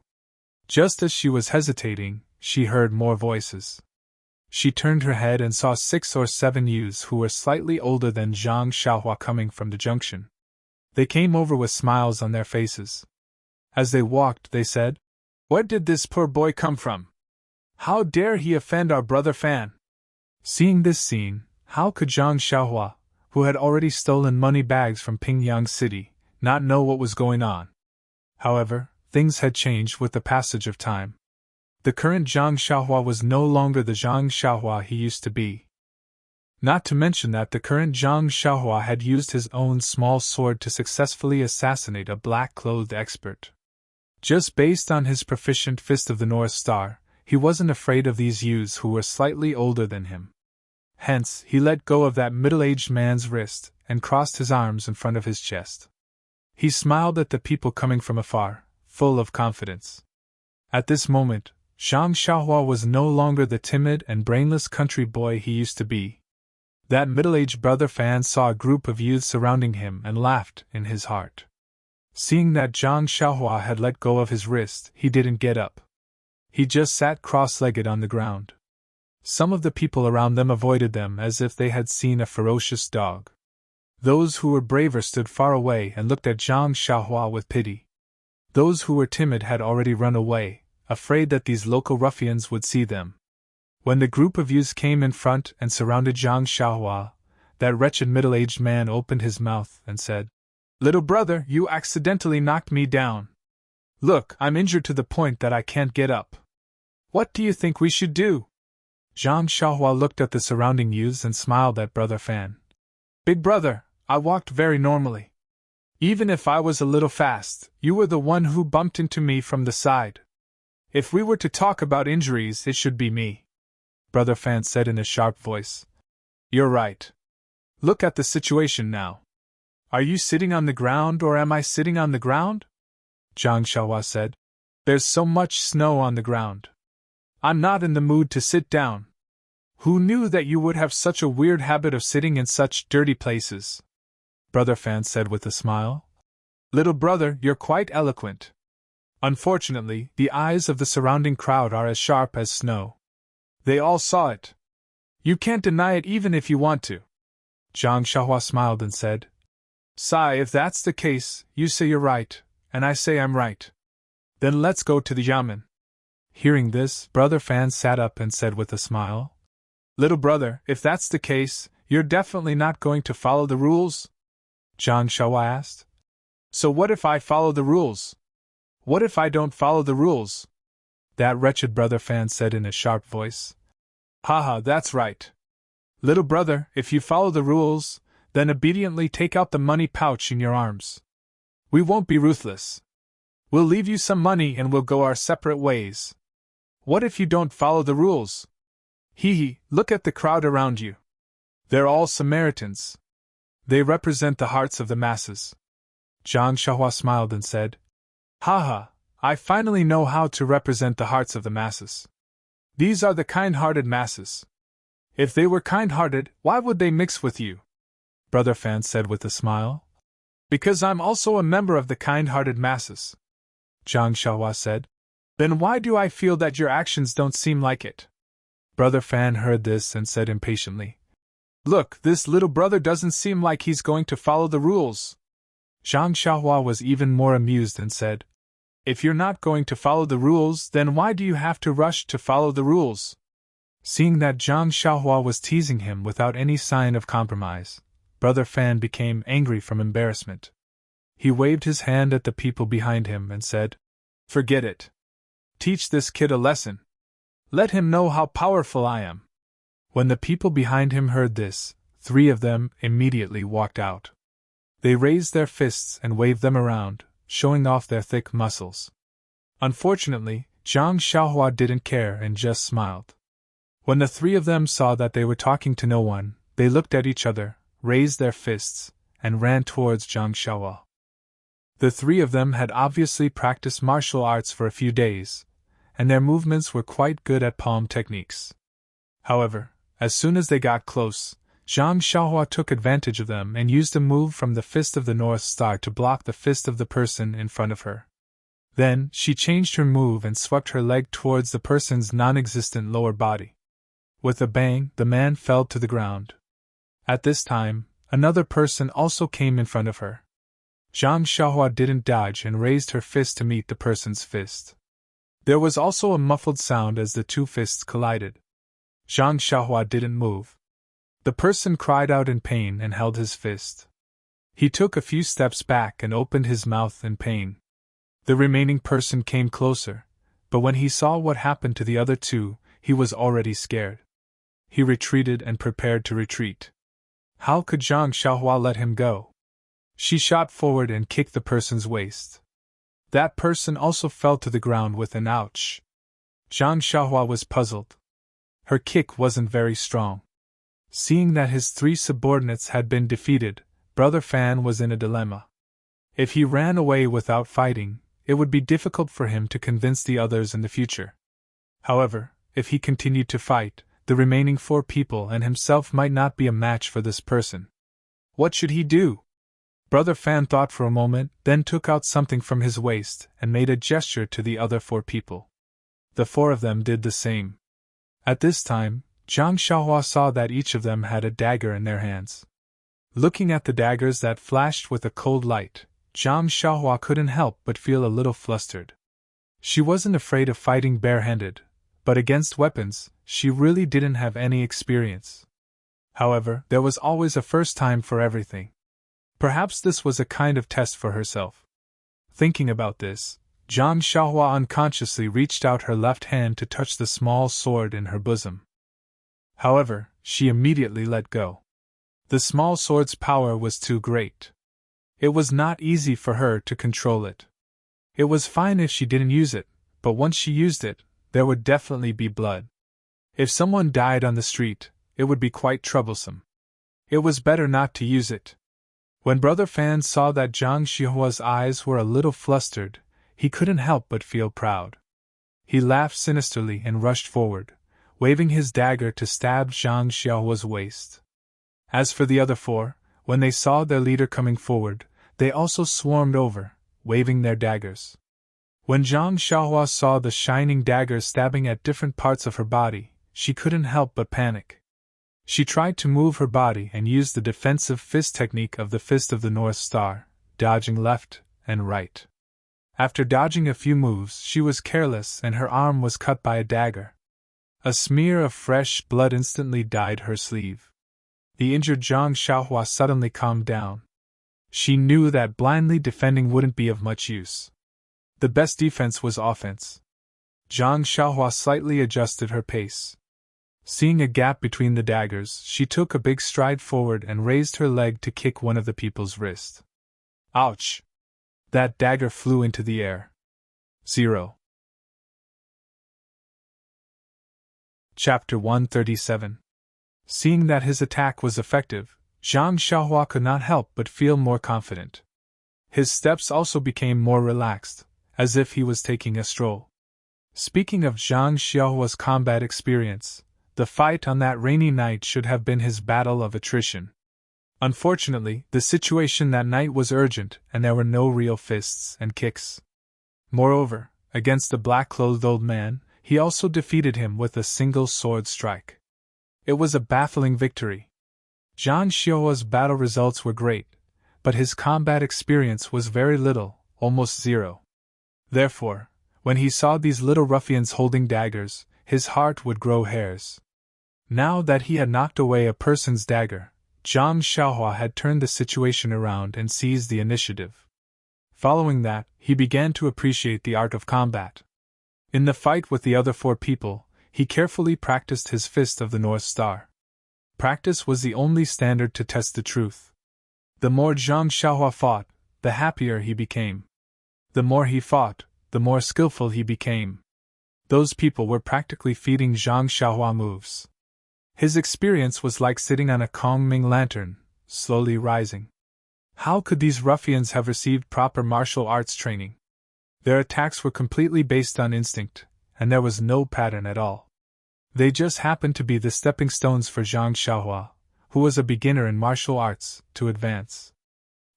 Just as she was hesitating, she heard more voices. She turned her head and saw 6 or 7 youths who were slightly older than Zhang Xiaohua coming from the junction. They came over with smiles on their faces. As they walked, they said, "Where did this poor boy come from? How dare he offend our brother Fan?" Seeing this scene, how could Zhang Xiaohua, who had already stolen money bags from Pingyang City, not know what was going on? However, things had changed with the passage of time. The current Zhang Xiaohua was no longer the Zhang Xiaohua he used to be. Not to mention that the current Zhang Xiaohua had used his own small sword to successfully assassinate a black-clothed expert. Just based on his proficient Fist of the North Star, he wasn't afraid of these youths who were slightly older than him. Hence, he let go of that middle-aged man's wrist and crossed his arms in front of his chest. He smiled at the people coming from afar, full of confidence. At this moment, Zhang Xiaohua was no longer the timid and brainless country boy he used to be. That middle-aged brother Fan saw a group of youths surrounding him and laughed in his heart. Seeing that Zhang Xiaohua had let go of his wrist, he didn't get up. He just sat cross-legged on the ground. Some of the people around them avoided them as if they had seen a ferocious dog. Those who were braver stood far away and looked at Zhang Xiaohua with pity. Those who were timid had already run away, afraid that these local ruffians would see them. When the group of youths came in front and surrounded Zhang Xiaohua, That wretched middle-aged man opened his mouth and said, "Little brother, you accidentally knocked me down. Look, I'm injured to the point that I can't get up. What do you think we should do?" Zhang Xiaohua looked at the surrounding youths and smiled at Brother Fan. "Big brother, I walked very normally. Even if I was a little fast, you were the one who bumped into me from the side. If we were to talk about injuries, it should be me," Brother Fan said in a sharp voice. "You're right. Look at the situation now. Are you sitting on the ground or am I sitting on the ground?" Zhang Xiaohua said. "There's so much snow on the ground. I'm not in the mood to sit down. Who knew that you would have such a weird habit of sitting in such dirty places?" Brother Fan said with a smile. "Little brother, you're quite eloquent. Unfortunately, the eyes of the surrounding crowd are as sharp as snow. They all saw it. You can't deny it even if you want to." Zhang Xiaohua smiled and said, "Sai, if that's the case, you say you're right, and I say I'm right. Then let's go to the yamen." Hearing this, Brother Fan sat up and said with a smile, "Little brother, if that's the case, you're definitely not going to follow the rules?" Zhang Xiaohua asked. "So what if I follow the rules? What if I don't follow the rules?" That wretched Brother Fan said in a sharp voice. "Haha, that's right. Little brother, if you follow the rules, then obediently take out the money pouch in your arms. We won't be ruthless. We'll leave you some money and we'll go our separate ways. What if you don't follow the rules? Hee, look at the crowd around you. They're all Samaritans. They represent the hearts of the masses." Zhang Xiaohua smiled and said, "Haha, I finally know how to represent the hearts of the masses. These are the kind-hearted masses. If they were kind-hearted, why would they mix with you?" Brother Fan said with a smile. "Because I'm also a member of the kind-hearted masses," Zhang Xiaohua said. "Then why do I feel that your actions don't seem like it?" Brother Fan heard this and said impatiently, "Look, this little brother doesn't seem like he's going to follow the rules." Zhang Xiaohua was even more amused and said, "If you're not going to follow the rules, then why do you have to rush to follow the rules?" Seeing that Zhang Xiaohua was teasing him without any sign of compromise, Brother Fan became angry from embarrassment. He waved his hand at the people behind him and said, "Forget it. Teach this kid a lesson. Let him know how powerful I am." When the people behind him heard this, 3 of them immediately walked out. They raised their fists and waved them around, showing off their thick muscles. Unfortunately, Zhang Xiaohua didn't care and just smiled. When the 3 of them saw that they were talking to no one, they looked at each other, raised their fists, and ran towards Zhang Xiaohua. The 3 of them had obviously practiced martial arts for a few days, and their movements were quite good at palm techniques. However, as soon as they got close, Zhang Xiaohua took advantage of them and used a move from the Fist of the North Star to block the fist of the person in front of her. Then, she changed her move and swept her leg towards the person's non-existent lower body. With a bang, the man fell to the ground. At this time, another person also came in front of her. Zhang Xiaohua didn't dodge and raised her fist to meet the person's fist. There was also a muffled sound as the 2 fists collided. Zhang Xiaohua didn't move. The person cried out in pain and held his fist. He took a few steps back and opened his mouth in pain. The remaining person came closer, but when he saw what happened to the other 2, he was already scared. He retreated and prepared to retreat. How could Zhang Xiaohua let him go? She shot forward and kicked the person's waist. That person also fell to the ground with an ouch. Zhang Xiaohua was puzzled. Her kick wasn't very strong. Seeing that his 3 subordinates had been defeated, Brother Fan was in a dilemma. If he ran away without fighting, it would be difficult for him to convince the others in the future. However, if he continued to fight, the remaining 4 people and himself might not be a match for this person. What should he do? Brother Fan thought for a moment, then took out something from his waist and made a gesture to the other 4 people. The 4 of them did the same. At this time, Zhang Xiaohua saw that each of them had a dagger in their hands. Looking at the daggers that flashed with a cold light, Zhang Xiaohua couldn't help but feel a little flustered. She wasn't afraid of fighting barehanded, but against weapons, she really didn't have any experience. However, there was always a first time for everything. Perhaps this was a kind of test for herself. Thinking about this, Zhang Xiaohua unconsciously reached out her left hand to touch the small sword in her bosom. However, she immediately let go. The small sword's power was too great. It was not easy for her to control it. It was fine if she didn't use it, but once she used it, there would definitely be blood. If someone died on the street, it would be quite troublesome. It was better not to use it. When Brother Fan saw that Zhang Xiaohua's eyes were a little flustered, he couldn't help but feel proud. He laughed sinisterly and rushed forward, waving his dagger to stab Zhang Xiaohua's waist. As for the other four, when they saw their leader coming forward, they also swarmed over, waving their daggers. When Zhang Xiaohua saw the shining daggers stabbing at different parts of her body, she couldn't help but panic. She tried to move her body and used the defensive fist technique of the Fist of the North Star, dodging left and right. After dodging a few moves, she was careless and her arm was cut by a dagger. A smear of fresh blood instantly dyed her sleeve. The injured Zhang Xiaohua suddenly calmed down. She knew that blindly defending wouldn't be of much use. The best defense was offense. Zhang Xiaohua slightly adjusted her pace. Seeing a gap between the daggers, she took a big stride forward and raised her leg to kick one of the people's wrist. Ouch! That dagger flew into the air. 0. Chapter 137. Seeing that his attack was effective, Zhang Xiaohua could not help but feel more confident. His steps also became more relaxed, as if he was taking a stroll. Speaking of Zhang Xiaohua's combat experience, the fight on that rainy night should have been his battle of attrition. Unfortunately, the situation that night was urgent and there were no real fists and kicks. Moreover, against the black-clothed old man, he also defeated him with a single sword strike. It was a baffling victory. Zhang Xiaohua's battle results were great, but his combat experience was very little, almost 0. Therefore, when he saw these little ruffians holding daggers, his heart would grow hairs. Now that he had knocked away a person's dagger, Zhang Xiaohua had turned the situation around and seized the initiative. Following that, he began to appreciate the art of combat. In the fight with the other 4 people, he carefully practiced his Fist of the North Star. Practice was the only standard to test the truth. The more Zhang Xiaohua fought, the happier he became. The more he fought, the more skillful he became. Those people were practically feeding Zhang Xiaohua moves. His experience was like sitting on a calming lantern, slowly rising. How could these ruffians have received proper martial arts training? Their attacks were completely based on instinct, and there was no pattern at all. They just happened to be the stepping stones for Zhang Xiaohua, who was a beginner in martial arts, to advance.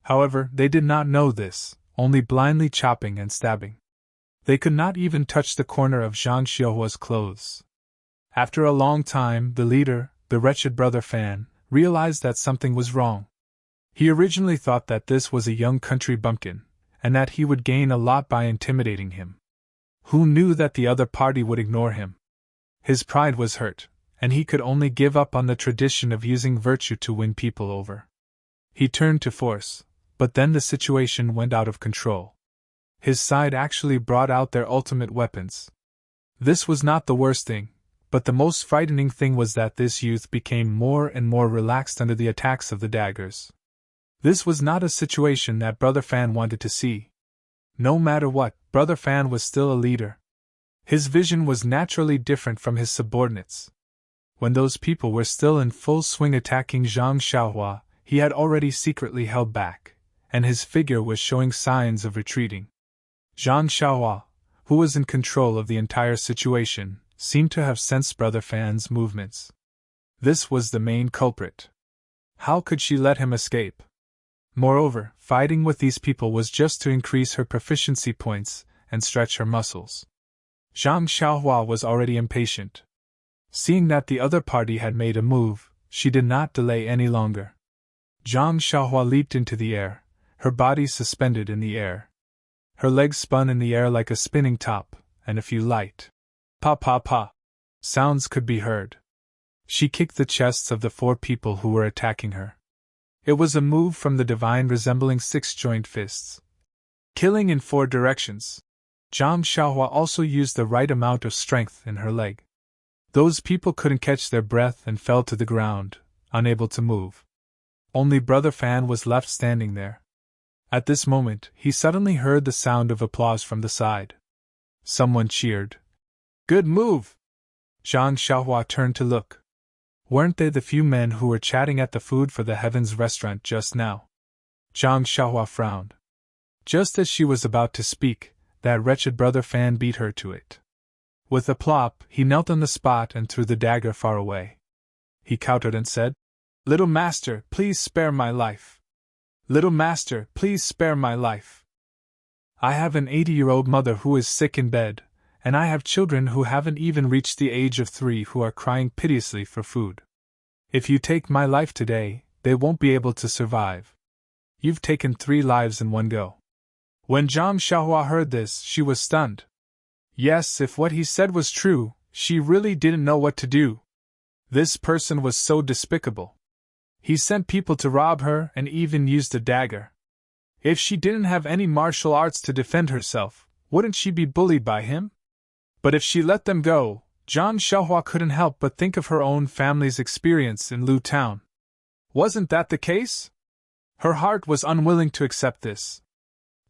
However, they did not know this, only blindly chopping and stabbing. They could not even touch the corner of Zhang Xiaohua's clothes. After a long time, the leader, the wretched Brother Fan, realized that something was wrong. He originally thought that this was a young country bumpkin, and that he would gain a lot by intimidating him. Who knew that the other party would ignore him? His pride was hurt, and he could only give up on the tradition of using virtue to win people over. He turned to force, but then the situation went out of control. His side actually brought out their ultimate weapons. This was not the worst thing, but the most frightening thing was that this youth became more and more relaxed under the attacks of the daggers. This was not a situation that Brother Fan wanted to see. No matter what, Brother Fan was still a leader. His vision was naturally different from his subordinates. When those people were still in full swing attacking Zhang Xiaohua, he had already secretly held back, and his figure was showing signs of retreating. Zhang Xiaohua, who was in control of the entire situation, seemed to have sensed Brother Fan's movements. This was the main culprit. How could she let him escape? Moreover, fighting with these people was just to increase her proficiency points and stretch her muscles. Zhang Xiaohua was already impatient. Seeing that the other party had made a move, she did not delay any longer. Zhang Xiaohua leaped into the air, her body suspended in the air. Her legs spun in the air like a spinning top, and a few light pa-pa-pa sounds could be heard. She kicked the chests of the 4 people who were attacking her. It was a move from the divine resembling 6 joint fists, killing in 4 directions. Zhang Xiaohua also used the right amount of strength in her leg. Those people couldn't catch their breath and fell to the ground, unable to move. Only Brother Fan was left standing there. At this moment, he suddenly heard the sound of applause from the side. Someone cheered. "Good move!" Zhang Xiaohua turned to look. Weren't they the few men who were chatting at the Food for the Heavens restaurant just now? Zhang Xiaohua frowned. Just as she was about to speak, that wretched Brother Fan beat her to it. With a plop, he knelt on the spot and threw the dagger far away. He countered and said, "Little master, please spare my life. Little master, please spare my life. I have an 80-year-old mother who is sick in bed, and I have children who haven't even reached the age of 3 who are crying piteously for food. If you take my life today, they won't be able to survive. You've taken 3 lives in one go." When Zhang Xiaohua heard this, she was stunned. Yes, if what he said was true, she really didn't know what to do. This person was so despicable. He sent people to rob her and even used a dagger. If she didn't have any martial arts to defend herself, wouldn't she be bullied by him? But if she let them go, Zhang Xiaohua couldn't help but think of her own family's experience in Lu Town. Wasn't that the case? Her heart was unwilling to accept this.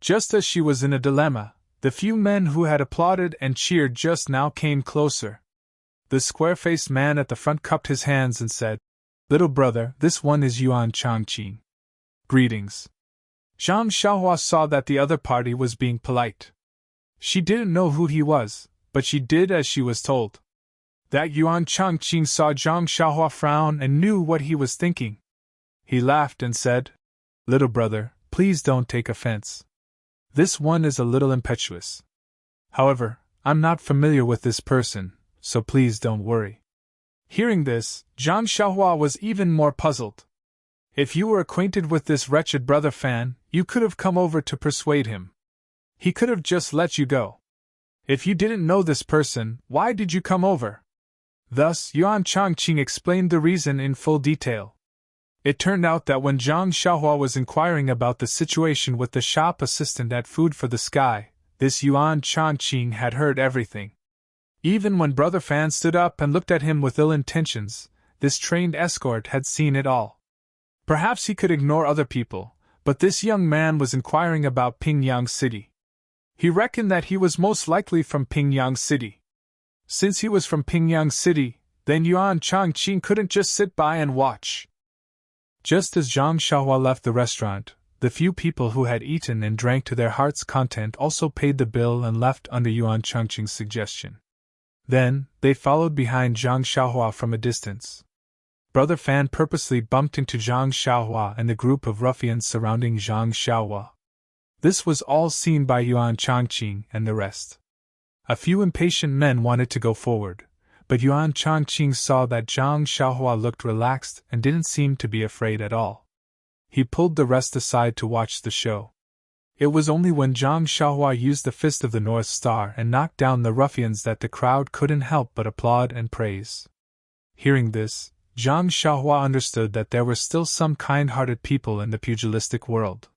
Just as she was in a dilemma, the few men who had applauded and cheered just now came closer. The square-faced man at the front cupped his hands and said, "Little brother, this one is Yuan Changqing. Greetings." Zhang Xiaohua saw that the other party was being polite. She didn't know who he was, but she did as she was told. That Yuan Changqing saw Zhang Xiaohua frown and knew what he was thinking. He laughed and said, "Little brother, please don't take offense. This one is a little impetuous. However, I'm not familiar with this person, so please don't worry." Hearing this, Zhang Xiaohua was even more puzzled. If you were acquainted with this wretched Brother Fan, you could have come over to persuade him. He could have just let you go. If you didn't know this person, why did you come over? Thus, Yuan Changqing explained the reason in full detail. It turned out that when Zhang Xiaohua was inquiring about the situation with the shop assistant at Food for the Sky, this Yuan Changqing had heard everything. Even when Brother Fan stood up and looked at him with ill intentions, this trained escort had seen it all. Perhaps he could ignore other people, but this young man was inquiring about Pingyang City. He reckoned that he was most likely from Pingyang City. Since he was from Pingyang City, then Yuan Changqing couldn't just sit by and watch. Just as Zhang Xiaohua left the restaurant, the few people who had eaten and drank to their heart's content also paid the bill and left under Yuan Changqing's suggestion. Then, they followed behind Zhang Xiaohua from a distance. Brother Fan purposely bumped into Zhang Xiaohua and the group of ruffians surrounding Zhang Xiaohua. This was all seen by Yuan Changqing and the rest. A few impatient men wanted to go forward, but Yuan Changqing saw that Zhang Xiaohua looked relaxed and didn't seem to be afraid at all. He pulled the rest aside to watch the show. It was only when Zhang Xiaohua used the Fist of the North Star and knocked down the ruffians that the crowd couldn't help but applaud and praise. Hearing this, Zhang Xiaohua understood that there were still some kind-hearted people in the pugilistic world.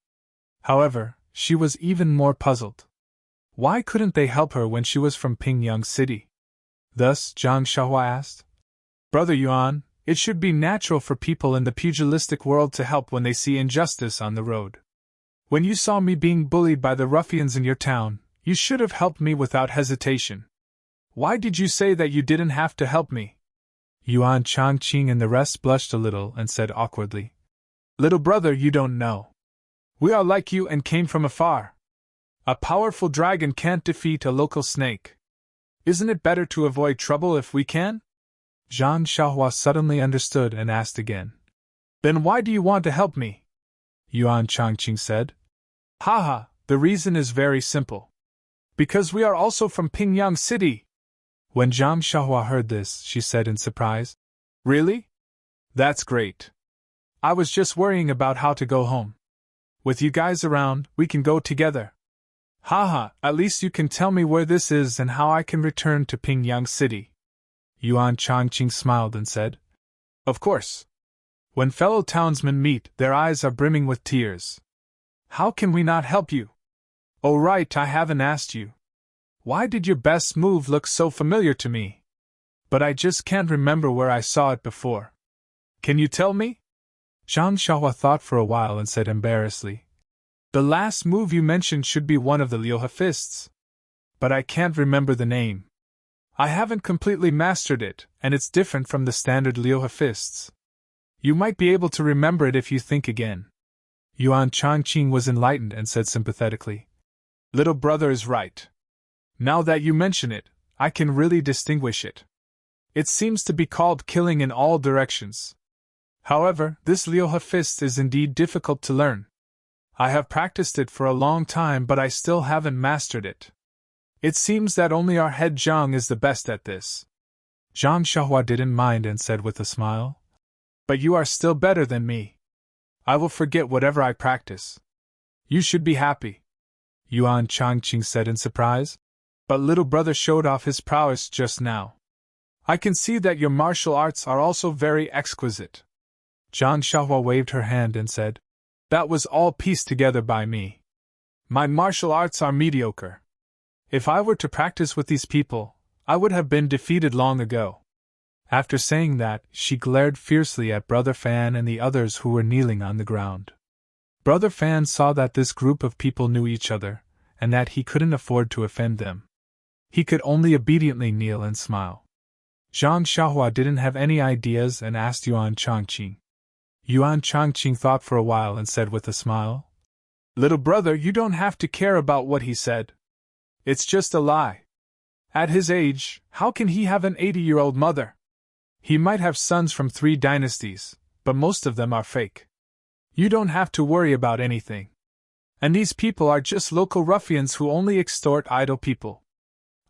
However, she was even more puzzled. Why couldn't they help her when she was from Pingyang City? Thus, Zhang Xiaohua asked, "Brother Yuan, it should be natural for people in the pugilistic world to help when they see injustice on the road. When you saw me being bullied by the ruffians in your town, you should have helped me without hesitation. Why did you say that you didn't have to help me?" Yuan Changqing and the rest blushed a little and said awkwardly, "Little brother, you don't know. We are like you and came from afar. A powerful dragon can't defeat a local snake. Isn't it better to avoid trouble if we can?" Zhang Xiaohua suddenly understood and asked again, "Then why do you want to help me?" Yuan Changqing said, "Haha, the reason is very simple. Because we are also from Pingyang City." When Zhang Xiaohua heard this, she said in surprise, "Really? That's great. I was just worrying about how to go home. With you guys around, we can go together. Haha, at least you can tell me where this is and how I can return to Pingyang City." Yuan Changqing smiled and said, Of course. When fellow townsmen meet, their eyes are brimming with tears. How can we not help you? Oh right, I haven't asked you. Why did your best move look so familiar to me? But I just can't remember where I saw it before. Can you tell me? Zhang Xiaohua thought for a while and said embarrassedly, The last move you mentioned should be one of the Liuhe fists. But I can't remember the name. I haven't completely mastered it, and it's different from the standard Liuhe fists. You might be able to remember it if you think again. Yuan Changqing was enlightened and said sympathetically, Little brother is right. Now that you mention it, I can really distinguish it. It seems to be called killing in all directions. However, this Liuhe fist is indeed difficult to learn. I have practiced it for a long time, but I still haven't mastered it. It seems that only our head Zhang is the best at this. Zhang Xiaohua didn't mind and said with a smile, But you are still better than me. I will forget whatever I practice. You should be happy. Yuan Changqing said in surprise. But little brother showed off his prowess just now. I can see that your martial arts are also very exquisite. Zhang Xiaohua waved her hand and said, That was all pieced together by me. My martial arts are mediocre. If I were to practice with these people, I would have been defeated long ago. After saying that, she glared fiercely at Brother Fan and the others who were kneeling on the ground. Brother Fan saw that this group of people knew each other, and that he couldn't afford to offend them. He could only obediently kneel and smile. Zhang Xiaohua didn't have any ideas and asked Yuan Changqing. Yuan Changqing thought for a while and said with a smile, Little brother, you don't have to care about what he said. It's just a lie. At his age, how can he have an 80-year-old mother? He might have sons from 3 dynasties, but most of them are fake. You don't have to worry about anything. And these people are just local ruffians who only extort idle people.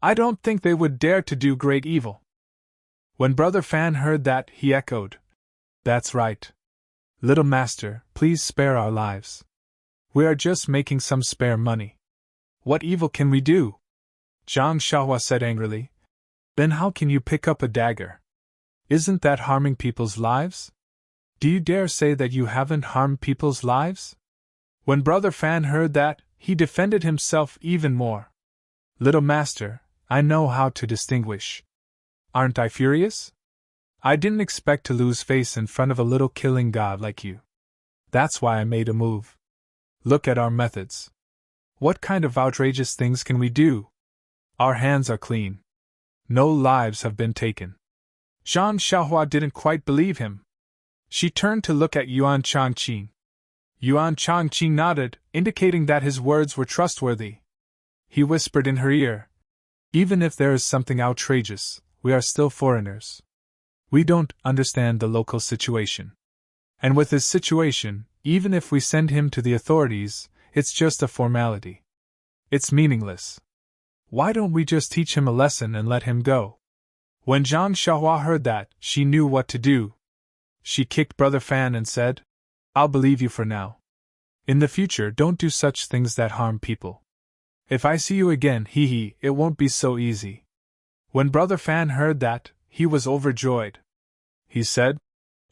I don't think they would dare to do great evil. When Brother Fan heard that, he echoed, That's right. Little master, please spare our lives. We are just making some spare money. What evil can we do? Zhang Xiaohua said angrily. Then how can you pick up a dagger? Isn't that harming people's lives? Do you dare say that you haven't harmed people's lives? When Brother Fan heard that, he defended himself even more. Little master, I know how to distinguish. Aren't I furious? I didn't expect to lose face in front of a little killing god like you. That's why I made a move. Look at our methods. What kind of outrageous things can we do? Our hands are clean. No lives have been taken. Zhang Xiaohua didn't quite believe him. She turned to look at Yuan Changqing. Yuan Changqing nodded, indicating that his words were trustworthy. He whispered in her ear, Even if there is something outrageous, we are still foreigners. We don't understand the local situation. And with his situation, even if we send him to the authorities, it's just a formality. It's meaningless. Why don't we just teach him a lesson and let him go? When Zhang Xiaohua heard that, she knew what to do. She kicked Brother Fan and said, I'll believe you for now. In the future, don't do such things that harm people. If I see you again, it won't be so easy. When Brother Fan heard that, he was overjoyed. He said,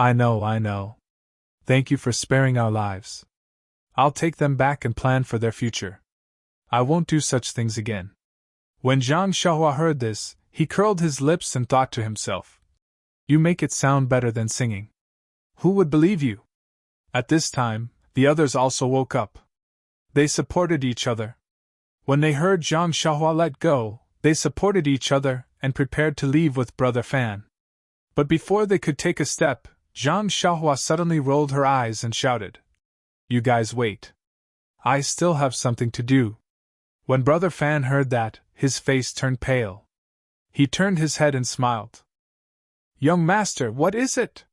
I know. Thank you for sparing our lives. I'll take them back and plan for their future. I won't do such things again. When Zhang Xiaohua heard this, he curled his lips and thought to himself, You make it sound better than singing. Who would believe you? At this time, the others also woke up. They supported each other. When they heard Zhang Xiaohua let go, they supported each other and prepared to leave with Brother Fan. But before they could take a step, Zhang Xiaohua suddenly rolled her eyes and shouted, You guys wait. I still have something to do. When Brother Fan heard that, his face turned pale. He turned his head and smiled. Young master, what is it?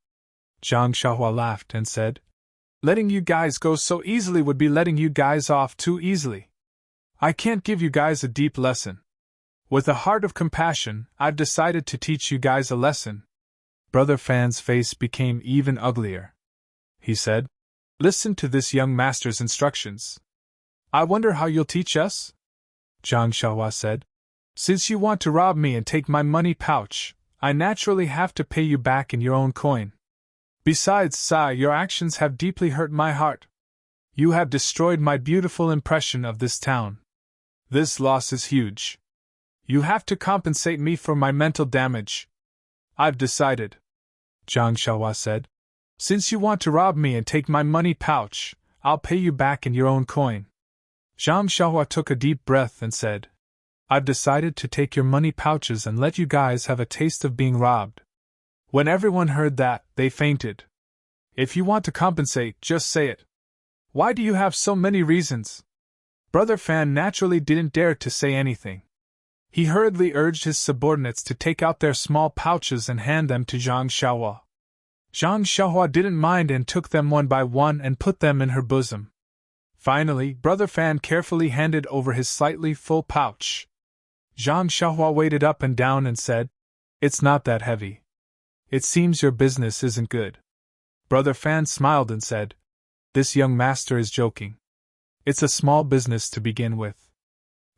Zhang Xiaohua laughed and said, Letting you guys go so easily would be letting you guys off too easily. I can't give you guys a deep lesson. With a heart of compassion, I've decided to teach you guys a lesson. Brother Fan's face became even uglier. He said, Listen to this young master's instructions. I wonder how you'll teach us? Zhang Xiaohua said, Since you want to rob me and take my money pouch, I naturally have to pay you back in your own coin. Besides, Sai, your actions have deeply hurt my heart. You have destroyed my beautiful impression of this town. This loss is huge. You have to compensate me for my mental damage. I've decided, Zhang Xiaohua said. Since you want to rob me and take my money pouch, I'll pay you back in your own coin. Zhang Xiaohua took a deep breath and said, I've decided to take your money pouches and let you guys have a taste of being robbed. When everyone heard that, they fainted. If you want to compensate, just say it. Why do you have so many reasons? Brother Fan naturally didn't dare to say anything. He hurriedly urged his subordinates to take out their small pouches and hand them to Zhang Xiaohua. Zhang Xiaohua didn't mind and took them one by one and put them in her bosom. Finally, Brother Fan carefully handed over his slightly full pouch. Zhang Xiaohua weighed it up and down and said, It's not that heavy. It seems your business isn't good. Brother Fan smiled and said, This young master is joking. It's a small business to begin with.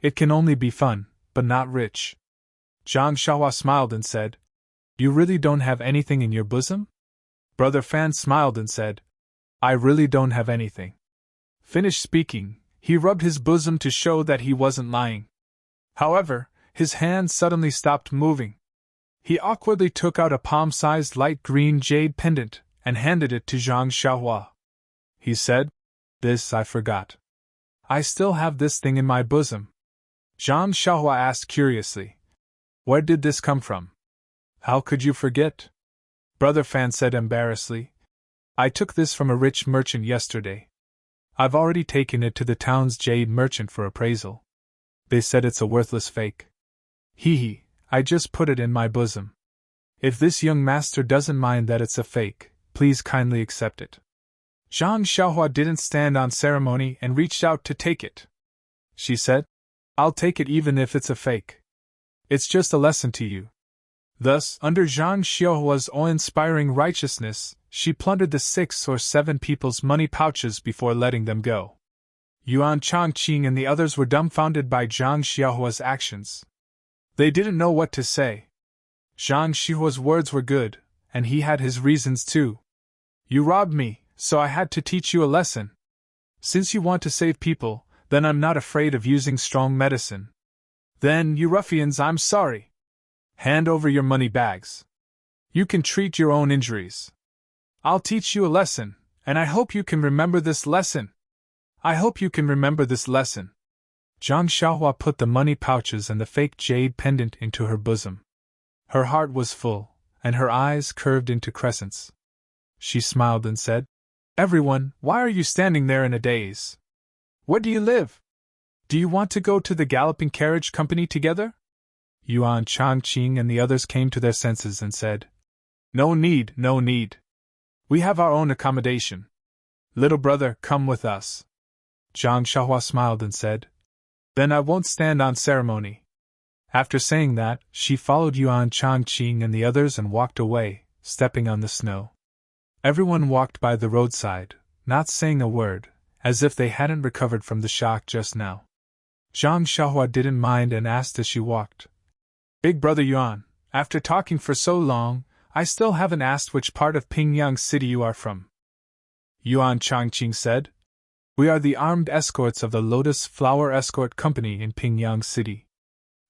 It can only be fun, but not rich. Zhang Xiaohua smiled and said, You really don't have anything in your bosom? Brother Fan smiled and said, I really don't have anything. Finished speaking, he rubbed his bosom to show that he wasn't lying. However, his hand suddenly stopped moving. He awkwardly took out a palm-sized light green jade pendant and handed it to Zhang Xiaohua. He said, This I forgot. I still have this thing in my bosom. Zhang Xiaohua asked curiously, Where did this come from? How could you forget? Brother Fan said embarrassedly, I took this from a rich merchant yesterday. I've already taken it to the town's jade merchant for appraisal. They said it's a worthless fake. Hee, I just put it in my bosom. If this young master doesn't mind that it's a fake, please kindly accept it. Zhang Xiaohua didn't stand on ceremony and reached out to take it. She said, I'll take it even if it's a fake. It's just a lesson to you. Thus, under Zhang Xiaohua's awe-inspiring righteousness, she plundered the 6 or 7 people's money pouches before letting them go. Yuan Chongqing and the others were dumbfounded by Zhang Xiaohua's actions. They didn't know what to say. Zhang Xiaohua's words were good, and he had his reasons too. You robbed me, so I had to teach you a lesson. Since you want to save people, then I'm not afraid of using strong medicine. Then, you ruffians, I'm sorry. Hand over your money bags. You can treat your own injuries. I'll teach you a lesson, and I hope you can remember this lesson. I hope you can remember this lesson. Zhang Xiaohua put the money pouches and the fake jade pendant into her bosom. Her heart was full, and her eyes curved into crescents. She smiled and said, Everyone, why are you standing there in a daze? Where do you live? Do you want to go to the galloping carriage company together? Yuan Chongqing and the others came to their senses and said, No need, no need. We have our own accommodation. Little brother, come with us. Zhang Xiaohua smiled and said, Then I won't stand on ceremony. After saying that, she followed Yuan Chongqing and the others and walked away, stepping on the snow. Everyone walked by the roadside, not saying a word, as if they hadn't recovered from the shock just now. Zhang Xiaohua didn't mind and asked as she walked, Big brother Yuan, after talking for so long, I still haven't asked which part of Pingyang City you are from. Yuan Chongqing said, We are the armed escorts of the Lotus Flower Escort Company in Pingyang City.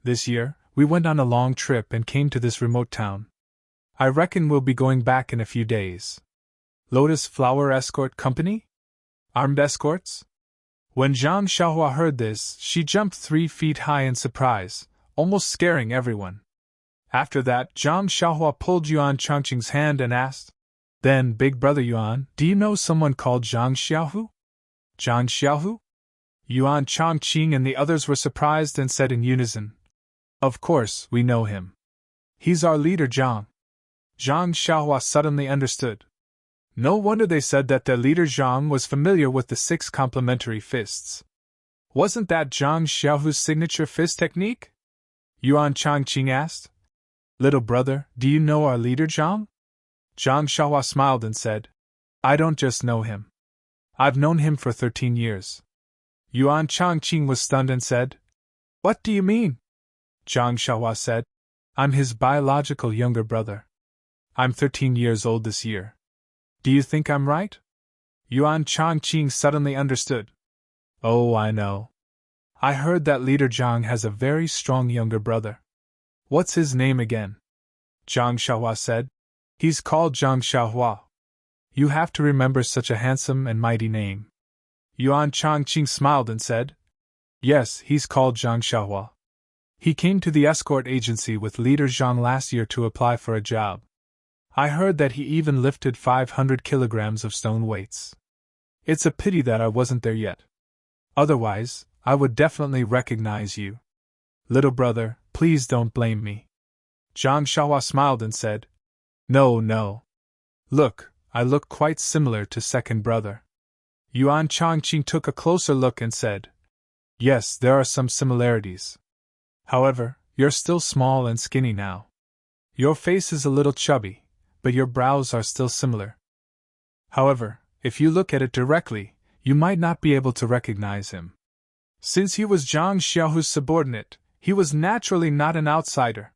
This year, we went on a long trip and came to this remote town. I reckon we'll be going back in a few days. Lotus Flower Escort Company? Armed escorts? When Zhang Xiaohua heard this, she jumped 3 feet high in surprise, almost scaring everyone. After that, Zhang Xiaohua pulled Yuan Chongqing's hand and asked, Then, big brother Yuan, do you know someone called Zhang Xiaohu? Zhang Xiaohu? Yuan Chongqing and the others were surprised and said in unison, Of course, we know him. He's our leader Zhang. Zhang Xiaohua suddenly understood. No wonder they said that their leader Zhang was familiar with the 6 complementary fists. Wasn't that Zhang Xiaohu's signature fist technique? Yuan Chongqing asked. Little brother, do you know our leader Zhang? Zhang Xiaohua smiled and said, I don't just know him. I've known him for 13 years. Yuan Chongqing was stunned and said, What do you mean? Zhang Xiaohua said, I'm his biological younger brother. I'm 13 years old this year. Do you think I'm right? Yuan Changqing suddenly understood. Oh, I know. I heard that leader Zhang has a very strong younger brother. What's his name again? Zhang Xiaohua said. He's called Zhang Xiaohua. You have to remember such a handsome and mighty name. Yuan Changqing smiled and said, Yes, he's called Zhang Xiaohua. He came to the escort agency with leader Zhang last year to apply for a job. I heard that he even lifted 500 kilograms of stone weights. It's a pity that I wasn't there yet. Otherwise, I would definitely recognize you. Little brother, please don't blame me. Zhang Xiaohua smiled and said, No. Look, I look quite similar to second brother. Yuan Changqing took a closer look and said, Yes, there are some similarities. However, you're still small and skinny now. Your face is a little chubby, but your brows are still similar. However, if you look at it directly, you might not be able to recognize him. Since he was Zhang Xiaohu's subordinate, he was naturally not an outsider.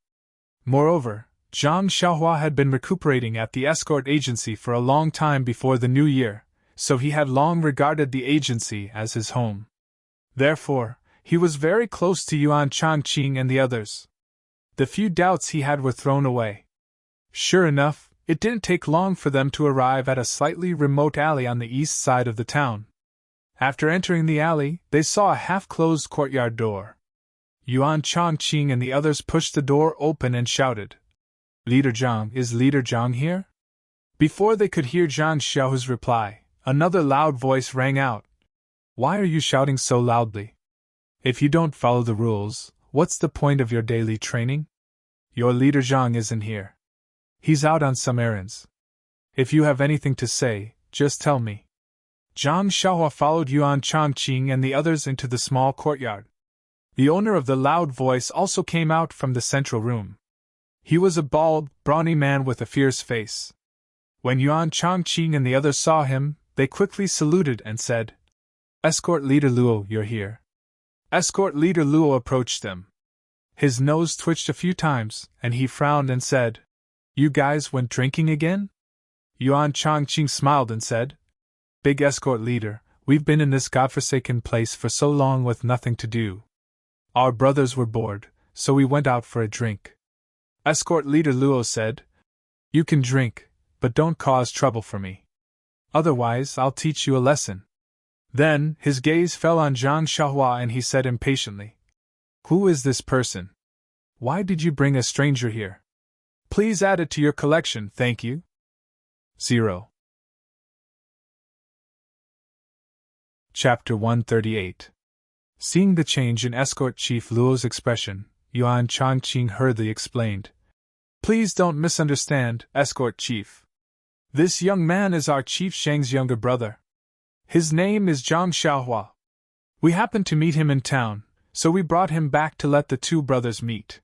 Moreover, Zhang Xiaohua had been recuperating at the escort agency for a long time before the new year, so he had long regarded the agency as his home. Therefore, he was very close to Yuan Changqing and the others. The few doubts he had were thrown away. Sure enough, it didn't take long for them to arrive at a slightly remote alley on the east side of the town. After entering the alley, they saw a half-closed courtyard door. Yuan Changqing and the others pushed the door open and shouted, Leader Zhang, is Leader Zhang here? Before they could hear Zhang Xiaohu's reply, another loud voice rang out. Why are you shouting so loudly? If you don't follow the rules, what's the point of your daily training? Your leader Zhang isn't here. He's out on some errands. If you have anything to say, just tell me. Zhang Xiaohua followed Yuan Changqing and the others into the small courtyard. The owner of the loud voice also came out from the central room. He was a bald, brawny man with a fierce face. When Yuan Changqing and the others saw him, they quickly saluted and said, Escort Leader Luo, you're here. Escort Leader Luo approached them. His nose twitched a few times, and he frowned and said, You guys went drinking again? Yuan Changqing smiled and said, Big escort leader, we've been in this godforsaken place for so long with nothing to do. Our brothers were bored, so we went out for a drink. Escort leader Luo said, You can drink, but don't cause trouble for me. Otherwise, I'll teach you a lesson. Then, his gaze fell on Zhang Xiaohua and he said impatiently, Who is this person? Why did you bring a stranger here? Please add it to your collection, thank you. 0. Chapter 138. Seeing the change in Escort Chief Luo's expression, Yuan Changqing hurriedly explained, Please don't misunderstand, Escort Chief. This young man is our Chief Sheng's younger brother. His name is Zhang Xiaohua. We happened to meet him in town, so we brought him back to let the two brothers meet.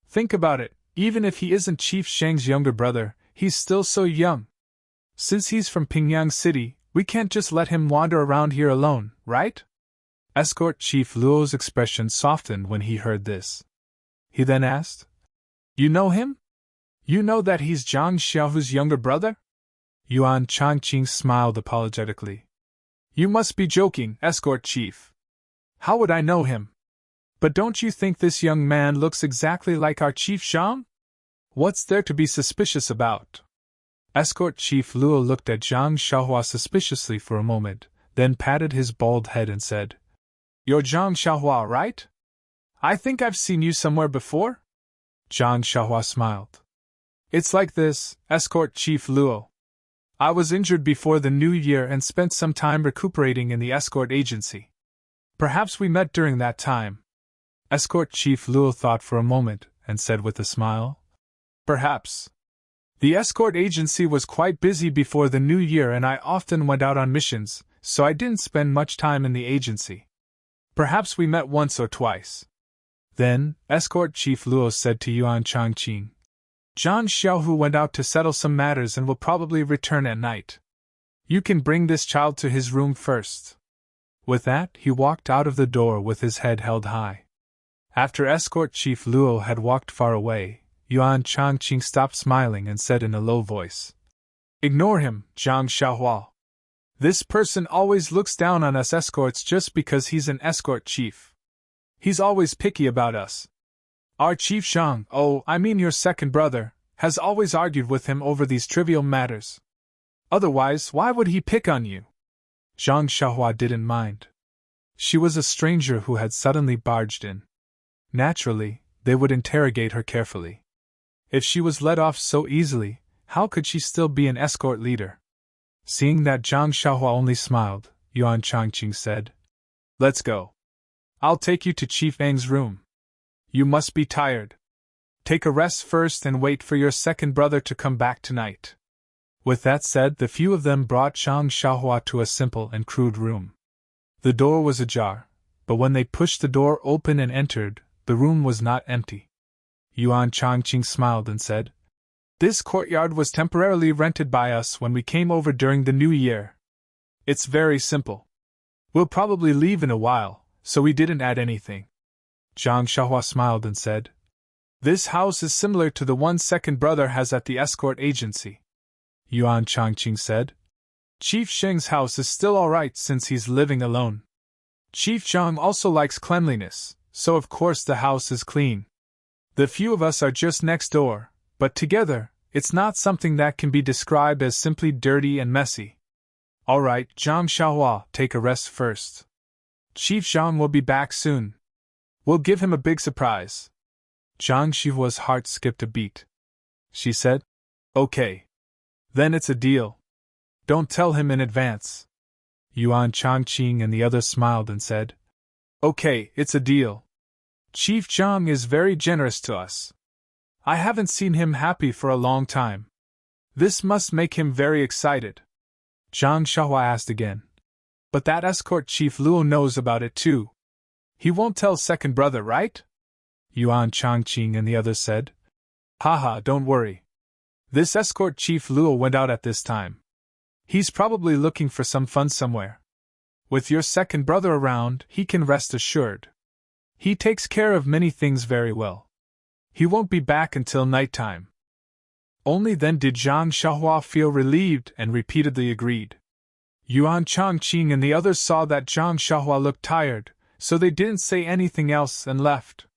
Think about it, even if he isn't Chief Sheng's younger brother, he's still so young. Since he's from Pingyang City, we can't just let him wander around here alone, right? Escort Chief Luo's expression softened when he heard this. He then asked, You know him? You know that he's Zhang Xiaohu's younger brother? Yuan Changqing smiled apologetically. You must be joking, Escort Chief. How would I know him? But don't you think this young man looks exactly like our Chief Zhang? What's there to be suspicious about? Escort Chief Luo looked at Zhang Xiaohua suspiciously for a moment, then patted his bald head and said, You're Zhang Xiaohua, right? I think I've seen you somewhere before? Zhang Xiaohua smiled. It's like this, Escort Chief Luo. I was injured before the new year and spent some time recuperating in the escort agency. Perhaps we met during that time. Escort Chief Luo thought for a moment and said with a smile, Perhaps. The escort agency was quite busy before the new year and I often went out on missions, so I didn't spend much time in the agency. Perhaps we met once or twice. Then, Escort Chief Luo said to Yuan Changqing, Zhang Xiaohu went out to settle some matters and will probably return at night. You can bring this child to his room first. With that, he walked out of the door with his head held high. After Escort Chief Luo had walked far away, Yuan Changqing stopped smiling and said in a low voice, Ignore him, Zhang Xiaohua. This person always looks down on us escorts just because he's an escort chief. He's always picky about us. Our chief Zhang, your second brother, has always argued with him over these trivial matters. Otherwise, why would he pick on you? Zhang Xiaohua didn't mind. She was a stranger who had suddenly barged in. Naturally, they would interrogate her carefully. If she was let off so easily, how could she still be an escort leader? Seeing that Zhang Xiaohua only smiled, Yuan Changqing said, "Let's go. I'll take you to Chief Eng's room. You must be tired. Take a rest first and wait for your second brother to come back tonight." With that said, the few of them brought Zhang Xiaohua to a simple and crude room. The door was ajar, but when they pushed the door open and entered, the room was not empty. Yuan Changqing smiled and said, "This courtyard was temporarily rented by us when we came over during the New Year. It's very simple. We'll probably leave in a while, so we didn't add anything." Zhang Xiaohua smiled and said, "This house is similar to the one second brother has at the escort agency." Yuan Changqing said, "Chief Sheng's house is still alright since he's living alone. Chief Zhang also likes cleanliness, so of course the house is clean. The few of us are just next door, but together, it's not something that can be described as simply dirty and messy. Alright, Zhang Xiaohua, take a rest first. Chief Zhang will be back soon. We'll give him a big surprise." Zhang Xiaohua's heart skipped a beat. She said, "Okay. Then it's a deal. Don't tell him in advance." Yuan Changqing and the others smiled and said, "Okay, it's a deal. Chief Zhang is very generous to us. I haven't seen him happy for a long time. This must make him very excited." Zhang Xiaohua asked again, "But that escort chief Luo knows about it too. He won't tell second brother, right?" Yuan Changqing and the others said, "Haha, don't worry. This escort chief Luo went out at this time. He's probably looking for some fun somewhere. With your second brother around, he can rest assured. He takes care of many things very well. He won't be back until nighttime." Only then did Zhang Xiaohua feel relieved and repeatedly agreed. Yuan Changqing and the others saw that Zhang Xiaohua looked tired, so they didn't say anything else and left.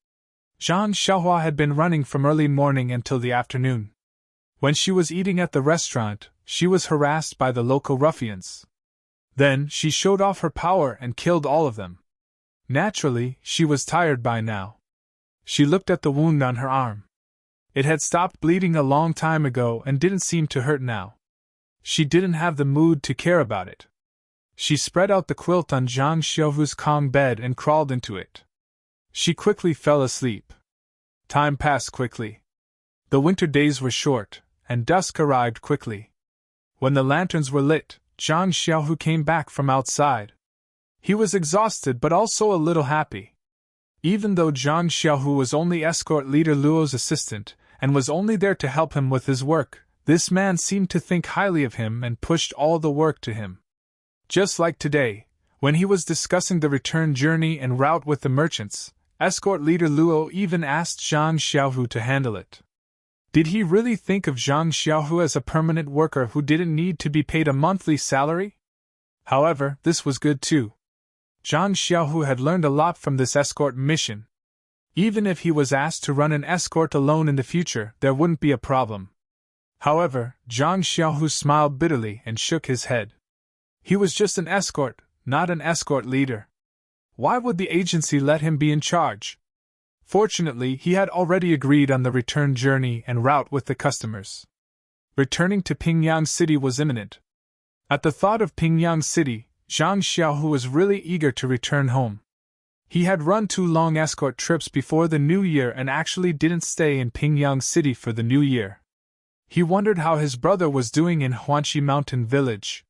Zhang Xiaohua had been running from early morning until the afternoon. When she was eating at the restaurant, she was harassed by the local ruffians. Then she showed off her power and killed all of them. Naturally, she was tired by now. She looked at the wound on her arm. It had stopped bleeding a long time ago and didn't seem to hurt now. She didn't have the mood to care about it. She spread out the quilt on Zhang Xiaohu's Kong bed and crawled into it. She quickly fell asleep. Time passed quickly. The winter days were short, and dusk arrived quickly. When the lanterns were lit, Zhang Xiaohu came back from outside. He was exhausted but also a little happy. Even though Zhang Xiaohu was only escort leader Luo's assistant, and was only there to help him with his work, this man seemed to think highly of him and pushed all the work to him. Just like today, when he was discussing the return journey en route with the merchants, escort leader Luo even asked Zhang Xiaohu to handle it. Did he really think of Zhang Xiaohu as a permanent worker who didn't need to be paid a monthly salary? However, this was good too. Zhang Xiaohu had learned a lot from this escort mission. Even if he was asked to run an escort alone in the future, there wouldn't be a problem. However, Zhang Xiaohu smiled bitterly and shook his head. He was just an escort, not an escort leader. Why would the agency let him be in charge? Fortunately, he had already agreed on the return journey and route with the customers. Returning to Pingyang City was imminent. At the thought of Pingyang City, Zhang Xiaohu was really eager to return home. He had run 2 long escort trips before the New Year and actually didn't stay in Pingyang City for the New Year. He wondered how his brother was doing in Huanqi Mountain Village.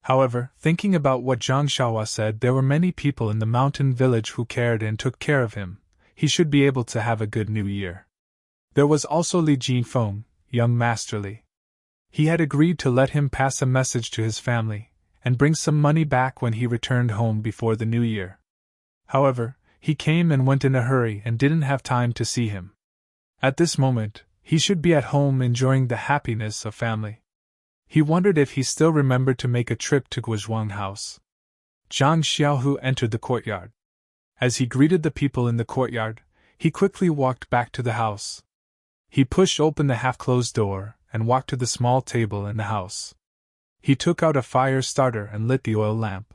However, thinking about what Zhang Xiaohua said, there were many people in the mountain village who cared and took care of him. He should be able to have a good New Year. There was also Li Jinfeng, young masterly. He had agreed to let him pass a message to his family, and bring some money back when he returned home before the New Year. However, he came and went in a hurry and didn't have time to see him. At this moment, he should be at home enjoying the happiness of family. He wondered if he still remembered to make a trip to Guizhuang House. Zhang Xiaohu entered the courtyard. As he greeted the people in the courtyard, he quickly walked back to the house. He pushed open the half-closed door and walked to the small table in the house. He took out a fire starter and lit the oil lamp.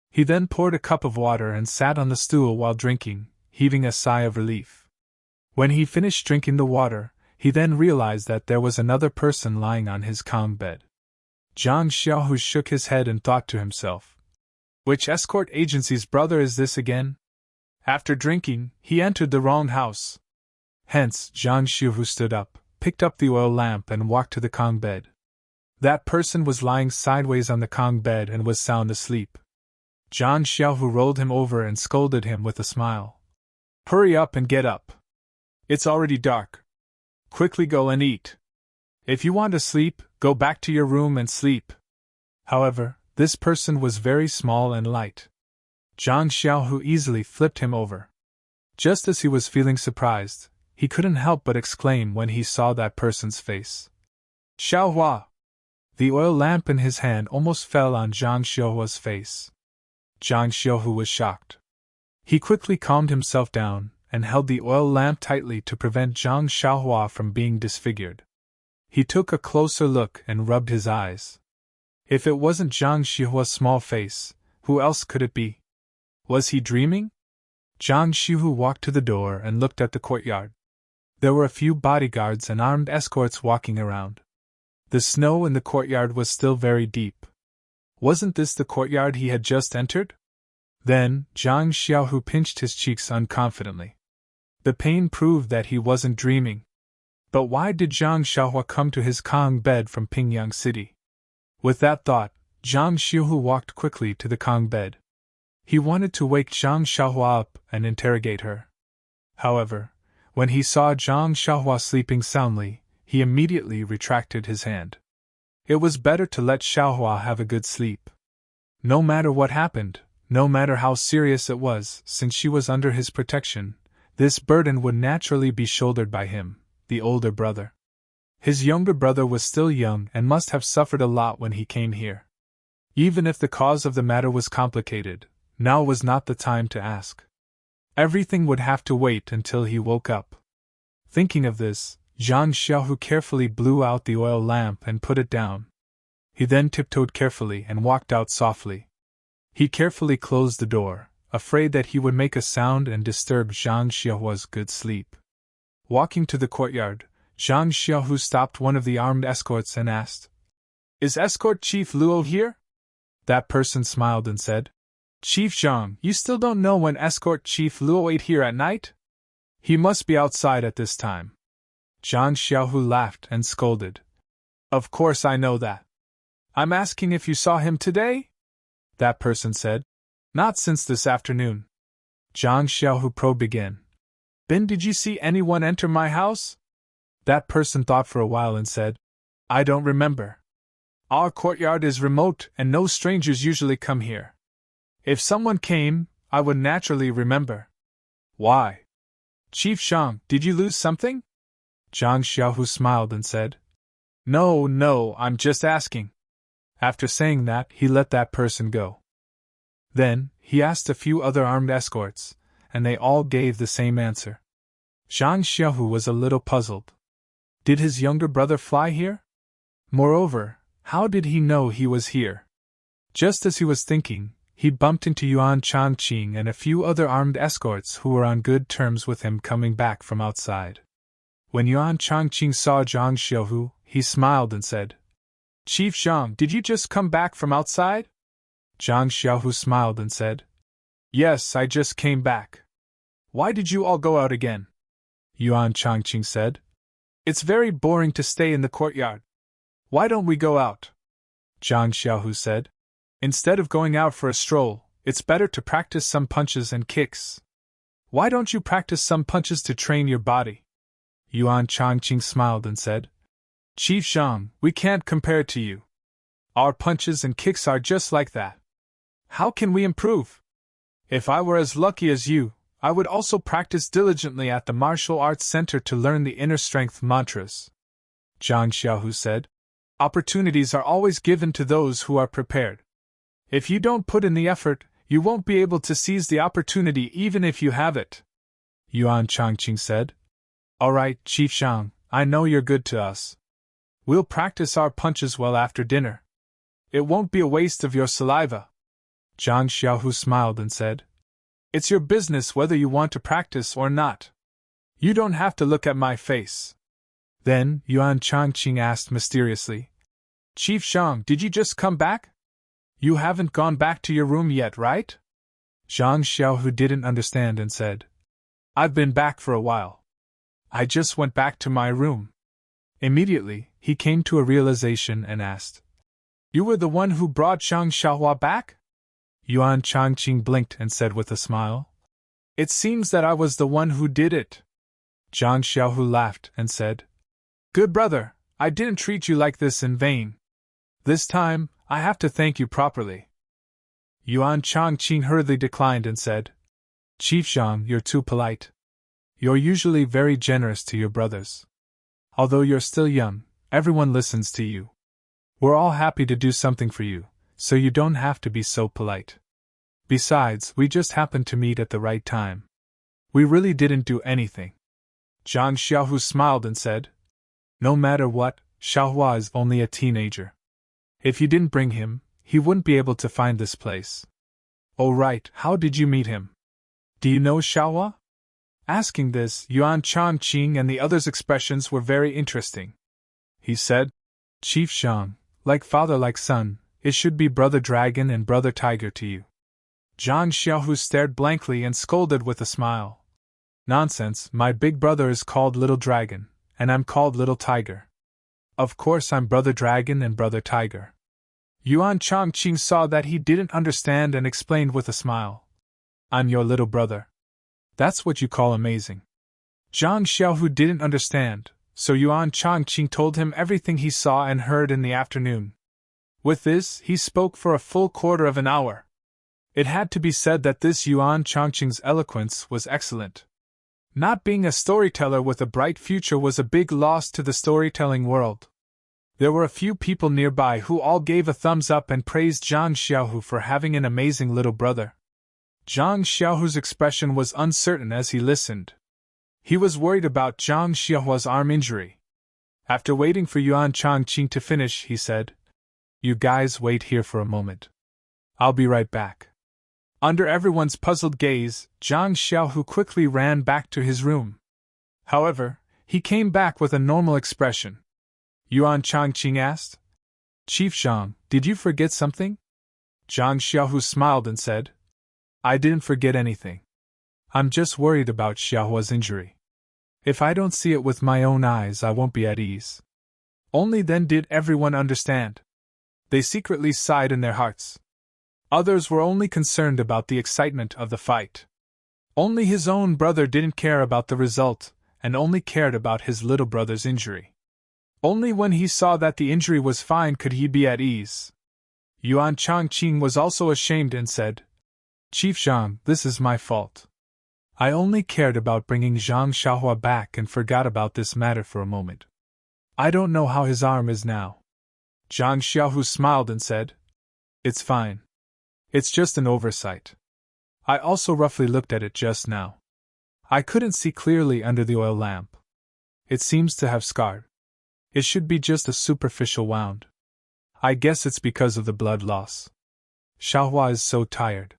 He then poured a cup of water and sat on the stool while drinking, heaving a sigh of relief. When he finished drinking the water, he then realized that there was another person lying on his Kong bed. Zhang Xiaohu shook his head and thought to himself, "Which escort agency's brother is this again?" After drinking, he entered the wrong house. Hence, Zhang Xiaohu stood up, picked up the oil lamp and walked to the Kong bed. That person was lying sideways on the Kong bed and was sound asleep. Zhang Xiaohu rolled him over and scolded him with a smile. "Hurry up and get up. It's already dark. Quickly go and eat. If you want to sleep, go back to your room and sleep." However, this person was very small and light. Zhang Xiaohu easily flipped him over. Just as he was feeling surprised, he couldn't help but exclaim when he saw that person's face. "Xiaohua!" The oil lamp in his hand almost fell on Zhang Xiaohua's face. Zhang Xiaohu was shocked. He quickly calmed himself down and held the oil lamp tightly to prevent Zhang Xiaohua from being disfigured. He took a closer look and rubbed his eyes. If it wasn't Zhang Xiaohua's small face, who else could it be? Was he dreaming? Zhang Xiaohu walked to the door and looked at the courtyard. There were a few bodyguards and armed escorts walking around. The snow in the courtyard was still very deep. Wasn't this the courtyard he had just entered? Then, Zhang Xiaohu pinched his cheeks unconfidently. The pain proved that he wasn't dreaming. But why did Zhang Xiaohua come to his Kong bed from Pingyang City? With that thought, Zhang Xiaohu walked quickly to the Kong bed. He wanted to wake Zhang Xiaohua up and interrogate her. However, when he saw Zhang Xiaohua sleeping soundly, he immediately retracted his hand. It was better to let Xiaohua have a good sleep. No matter what happened, no matter how serious it was, since she was under his protection, this burden would naturally be shouldered by him, the older brother. His younger brother was still young and must have suffered a lot when he came here. Even if the cause of the matter was complicated, now was not the time to ask. Everything would have to wait until he woke up. Thinking of this, Zhang Xiaohu carefully blew out the oil lamp and put it down. He then tiptoed carefully and walked out softly. He carefully closed the door, afraid that he would make a sound and disturb Zhang Xiaohua's good sleep. Walking to the courtyard, Zhang Xiaohu stopped one of the armed escorts and asked, "Is Escort Chief Luo here?" That person smiled and said, "Chief Zhang, you still don't know when Escort Chief Luo ate here at night? He must be outside at this time." Zhang Xiaohu laughed and scolded, "Of course I know that. I'm asking if you saw him today?" That person said, "Not since this afternoon." Zhang Xiaohu probed again. "Then did you see anyone enter my house?" That person thought for a while and said, "I don't remember. Our courtyard is remote and no strangers usually come here. If someone came, I would naturally remember." "Why? Chief Zhang, did you lose something?" Zhang Xiaohu smiled and said, No, I'm just asking." After saying that, he let that person go. Then, he asked a few other armed escorts, and they all gave the same answer. Zhang Xiaohu was a little puzzled. Did his younger brother fly here? Moreover, how did he know he was here? Just as he was thinking, he bumped into Yuan Changqing and a few other armed escorts who were on good terms with him coming back from outside. When Yuan Changqing saw Zhang Xiaohu, he smiled and said, "Chief Zhang, did you just come back from outside?" Zhang Xiaohu smiled and said, "Yes, I just came back." "Why did you all go out again?" Yuan Changqing said. "It's very boring to stay in the courtyard. Why don't we go out?" Zhang Xiaohu said. "Instead of going out for a stroll, it's better to practice some punches and kicks." "Why don't you practice some punches to train your body?" Yuan Changqing smiled and said, "Chief Zhang, we can't compare to you. Our punches and kicks are just like that. How can we improve? If I were as lucky as you, I would also practice diligently at the martial arts center to learn the inner strength mantras." Zhang Xiaohu said, opportunities are always given to those who are prepared. If you don't put in the effort, you won't be able to seize the opportunity even if you have it. Yuan Changqing said. All right, Chief Zhang, I know you're good to us. We'll practice our punches well after dinner. It won't be a waste of your saliva. Zhang Xiaohu smiled and said, It's your business whether you want to practice or not. You don't have to look at my face. Then, Yuan Changqing asked mysteriously, Chief Zhang, did you just come back? You haven't gone back to your room yet, right? Zhang Xiaohu didn't understand and said, I've been back for a while. I just went back to my room. Immediately, he came to a realization and asked, You were the one who brought Zhang Xiaohua back? Yuan Changqing blinked and said with a smile, It seems that I was the one who did it. Zhang Xiaohu laughed and said, Good brother, I didn't treat you like this in vain. This time, I have to thank you properly. Yuan Changqing hurriedly declined and said, Chief Zhang, you're too polite. You're usually very generous to your brothers. Although you're still young, everyone listens to you. We're all happy to do something for you, so you don't have to be so polite. Besides, we just happened to meet at the right time. We really didn't do anything. Zhang Xiaohu smiled and said, No matter what, Xiaohua is only a teenager. If you didn't bring him, he wouldn't be able to find this place. Oh right, how did you meet him? Do you know Xiaohua? Asking this, Yuan Changqing and the others' expressions were very interesting. He said, Chief Zhang, like father like son, it should be Brother Dragon and Brother Tiger to you. Zhang Xiaohu stared blankly and scolded with a smile. Nonsense, my big brother is called Little Dragon, and I'm called Little Tiger. Of course I'm Brother Dragon and Brother Tiger. Yuan Changqing saw that he didn't understand and explained with a smile. I'm your little brother. That's what you call amazing. Zhang Xiaohu didn't understand, so Yuan Changqing told him everything he saw and heard in the afternoon. With this, he spoke for a full quarter of an hour. It had to be said that this Yuan Changqing's eloquence was excellent. Not being a storyteller with a bright future was a big loss to the storytelling world. There were a few people nearby who all gave a thumbs up and praised Zhang Xiaohu for having an amazing little brother. Zhang Xiaohu's expression was uncertain as he listened. He was worried about Zhang Xiaohua's arm injury. After waiting for Yuan Changqing to finish, he said, You guys wait here for a moment. I'll be right back. Under everyone's puzzled gaze, Zhang Xiaohu quickly ran back to his room. However, he came back with a normal expression. Yuan Changqing asked, Chief Zhang, did you forget something? Zhang Xiaohu smiled and said, I didn't forget anything. I'm just worried about Xiaohua's injury. If I don't see it with my own eyes, I won't be at ease. Only then did everyone understand. They secretly sighed in their hearts. Others were only concerned about the excitement of the fight. Only his own brother didn't care about the result, and only cared about his little brother's injury. Only when he saw that the injury was fine could he be at ease. Yuan Changqing was also ashamed and said, Chief Zhang, this is my fault. I only cared about bringing Zhang Xiaohua back and forgot about this matter for a moment. I don't know how his arm is now. Zhang Xiaohu smiled and said, It's fine. It's just an oversight. I also roughly looked at it just now. I couldn't see clearly under the oil lamp. It seems to have scarred. It should be just a superficial wound. I guess it's because of the blood loss. Xiaohua is so tired.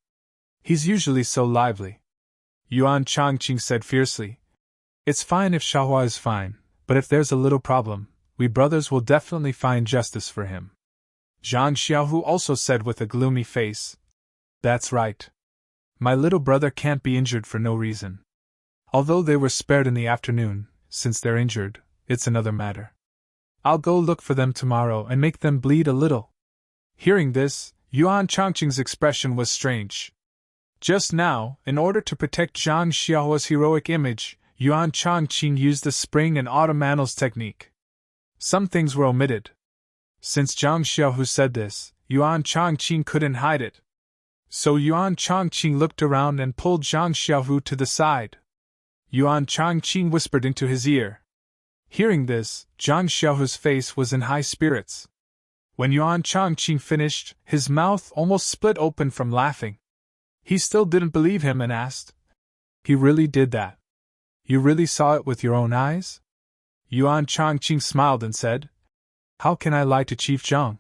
He's usually so lively. Yuan Changqing said fiercely, It's fine if Xiaohua is fine, but if there's a little problem, we brothers will definitely find justice for him. Zhang Xiaohu also said with a gloomy face, That's right. My little brother can't be injured for no reason. Although they were spared in the afternoon, since they're injured, it's another matter. I'll go look for them tomorrow and make them bleed a little. Hearing this, Yuan Changqing's expression was strange. Just now, in order to protect Zhang Xiaohua's heroic image, Yuan Changqing used the spring and autumn annals technique. Some things were omitted. Since Zhang Xiaohu said this, Yuan Changqing couldn't hide it. So Yuan Changqing looked around and pulled Zhang Xiaohu to the side. Yuan Changqing whispered into his ear. Hearing this, Zhang Xiaohu's face was in high spirits. When Yuan Changqing finished, his mouth almost split open from laughing. He still didn't believe him and asked, "He really did that? You really saw it with your own eyes?" Yuan Changqing smiled and said, "How can I lie to Chief Zhang?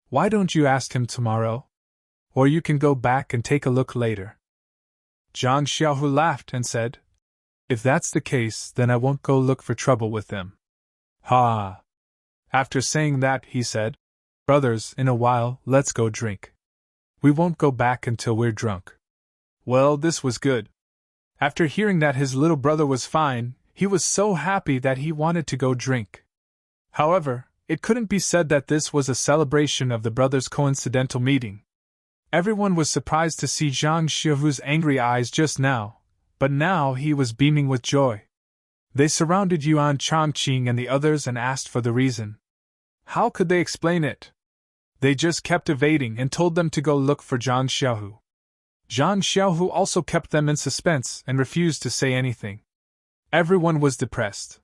Why don't you ask him tomorrow? Or you can go back and take a look later." Zhang Xiaohu laughed and said, "If that's the case, then I won't go look for trouble with them." Ha! After saying that, he said, "Brothers, in a while, let's go drink. We won't go back until we're drunk." Well, this was good. After hearing that his little brother was fine, he was so happy that he wanted to go drink. However, it couldn't be said that this was a celebration of the brothers' coincidental meeting. Everyone was surprised to see Zhang Xiaohu's angry eyes just now, but now he was beaming with joy. They surrounded Yuan Changqing and the others and asked for the reason. How could they explain it? They just kept evading and told them to go look for Zhang Xiaohu. Zhang Xiaohu also kept them in suspense and refused to say anything. Everyone was depressed.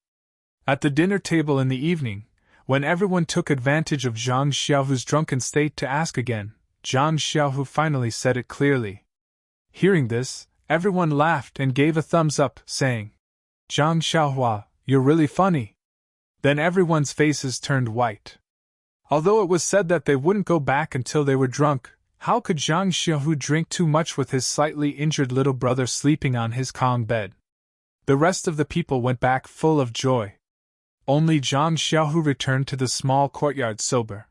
At the dinner table in the evening, when everyone took advantage of Zhang Xiaohu's drunken state to ask again, Zhang Xiaohu finally said it clearly. Hearing this, everyone laughed and gave a thumbs up, saying, "Zhang Xiaohua, you're really funny." Then everyone's faces turned white. Although it was said that they wouldn't go back until they were drunk, how could Zhang Xiaohu drink too much with his slightly injured little brother sleeping on his Kong bed? The rest of the people went back full of joy. Only Zhang Xiaohu returned to the small courtyard sober.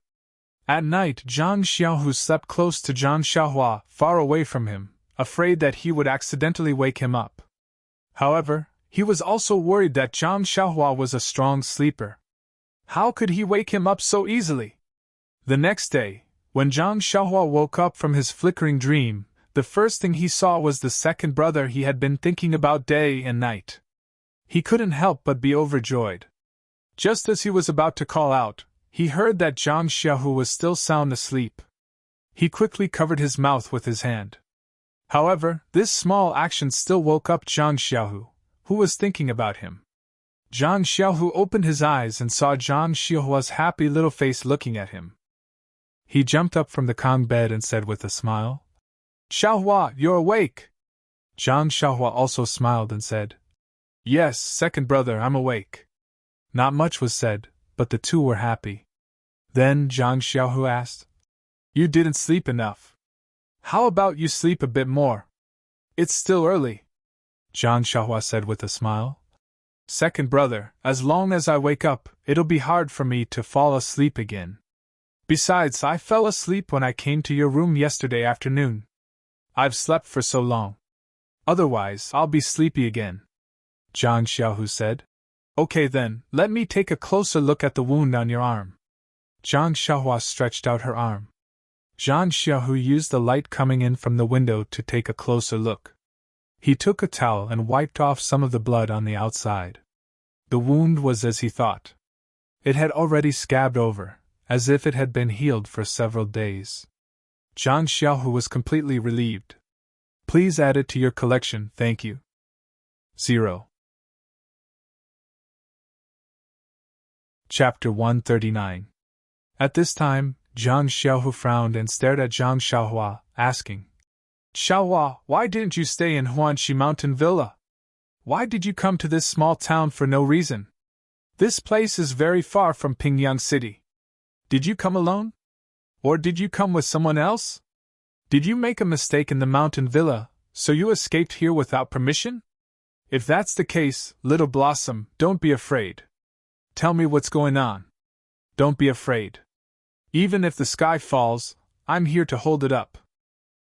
At night, Zhang Xiaohu slept close to Zhang Xiaohua, far away from him, afraid that he would accidentally wake him up. However, he was also worried that Zhang Xiaohua was a strong sleeper. How could he wake him up so easily? The next day, when Zhang Xiaohua woke up from his flickering dream, the first thing he saw was the second brother he had been thinking about day and night. He couldn't help but be overjoyed. Just as he was about to call out, he heard that Zhang Xiaohu was still sound asleep. He quickly covered his mouth with his hand. However, this small action still woke up Zhang Xiaohu, who was thinking about him. Zhang Xiaohu opened his eyes and saw Zhang Xiaohua's happy little face looking at him. He jumped up from the Kong bed and said with a smile, "Xiaohua, you're awake!" Zhang Xiaohua also smiled and said, "Yes, second brother, I'm awake." Not much was said, but the two were happy. Then Zhang Xiaohu asked, "You didn't sleep enough. How about you sleep a bit more? It's still early." Zhang Xiaohua said with a smile, "Second brother, as long as I wake up, it'll be hard for me to fall asleep again. Besides, I fell asleep when I came to your room yesterday afternoon. I've slept for so long. Otherwise, I'll be sleepy again." Zhang Xiaohu said, "Okay then, let me take a closer look at the wound on your arm." Zhang Xiaohua stretched out her arm. Zhang Xiaohu used the light coming in from the window to take a closer look. He took a towel and wiped off some of the blood on the outside. The wound was as he thought. It had already scabbed over, as if it had been healed for several days. Zhang Xiaohu was completely relieved. "Please add it to your collection, thank you." 0. Chapter 139. At this time, Zhang Xiaohu frowned and stared at Zhang Xiaohua, asking, "Xiaohua, why didn't you stay in Huanxi Mountain Villa? Why did you come to this small town for no reason? This place is very far from Pingyang City. Did you come alone? Or did you come with someone else? Did you make a mistake in the mountain villa, so you escaped here without permission? If that's the case, Little Blossom, don't be afraid. Tell me what's going on. Don't be afraid. Even if the sky falls, I'm here to hold it up.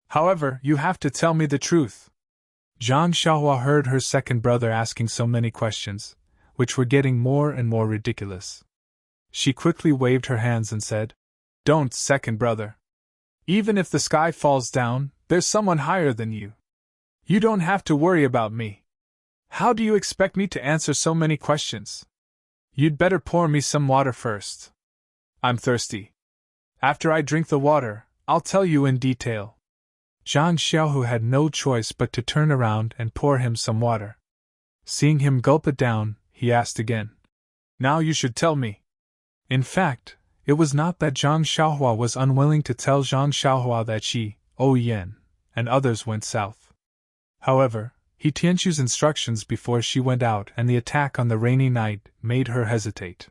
However, you have to tell me the truth." Zhang Xiaohua heard her second brother asking so many questions, which were getting more and more ridiculous. She quickly waved her hands and said, "Don't, second brother. Even if the sky falls down, there's someone higher than you. You don't have to worry about me. How do you expect me to answer so many questions? You'd better pour me some water first. I'm thirsty. After I drink the water, I'll tell you in detail." Zhang Xiaohu had no choice but to turn around and pour him some water. Seeing him gulp it down, he asked again, "Now you should tell me. In fact, It was not that Zhang Xiaohua was unwilling to tell Zhang Xiaohua that she, Yan, and others went south. However, Tianchu's instructions before she went out and the attack on the rainy night made her hesitate.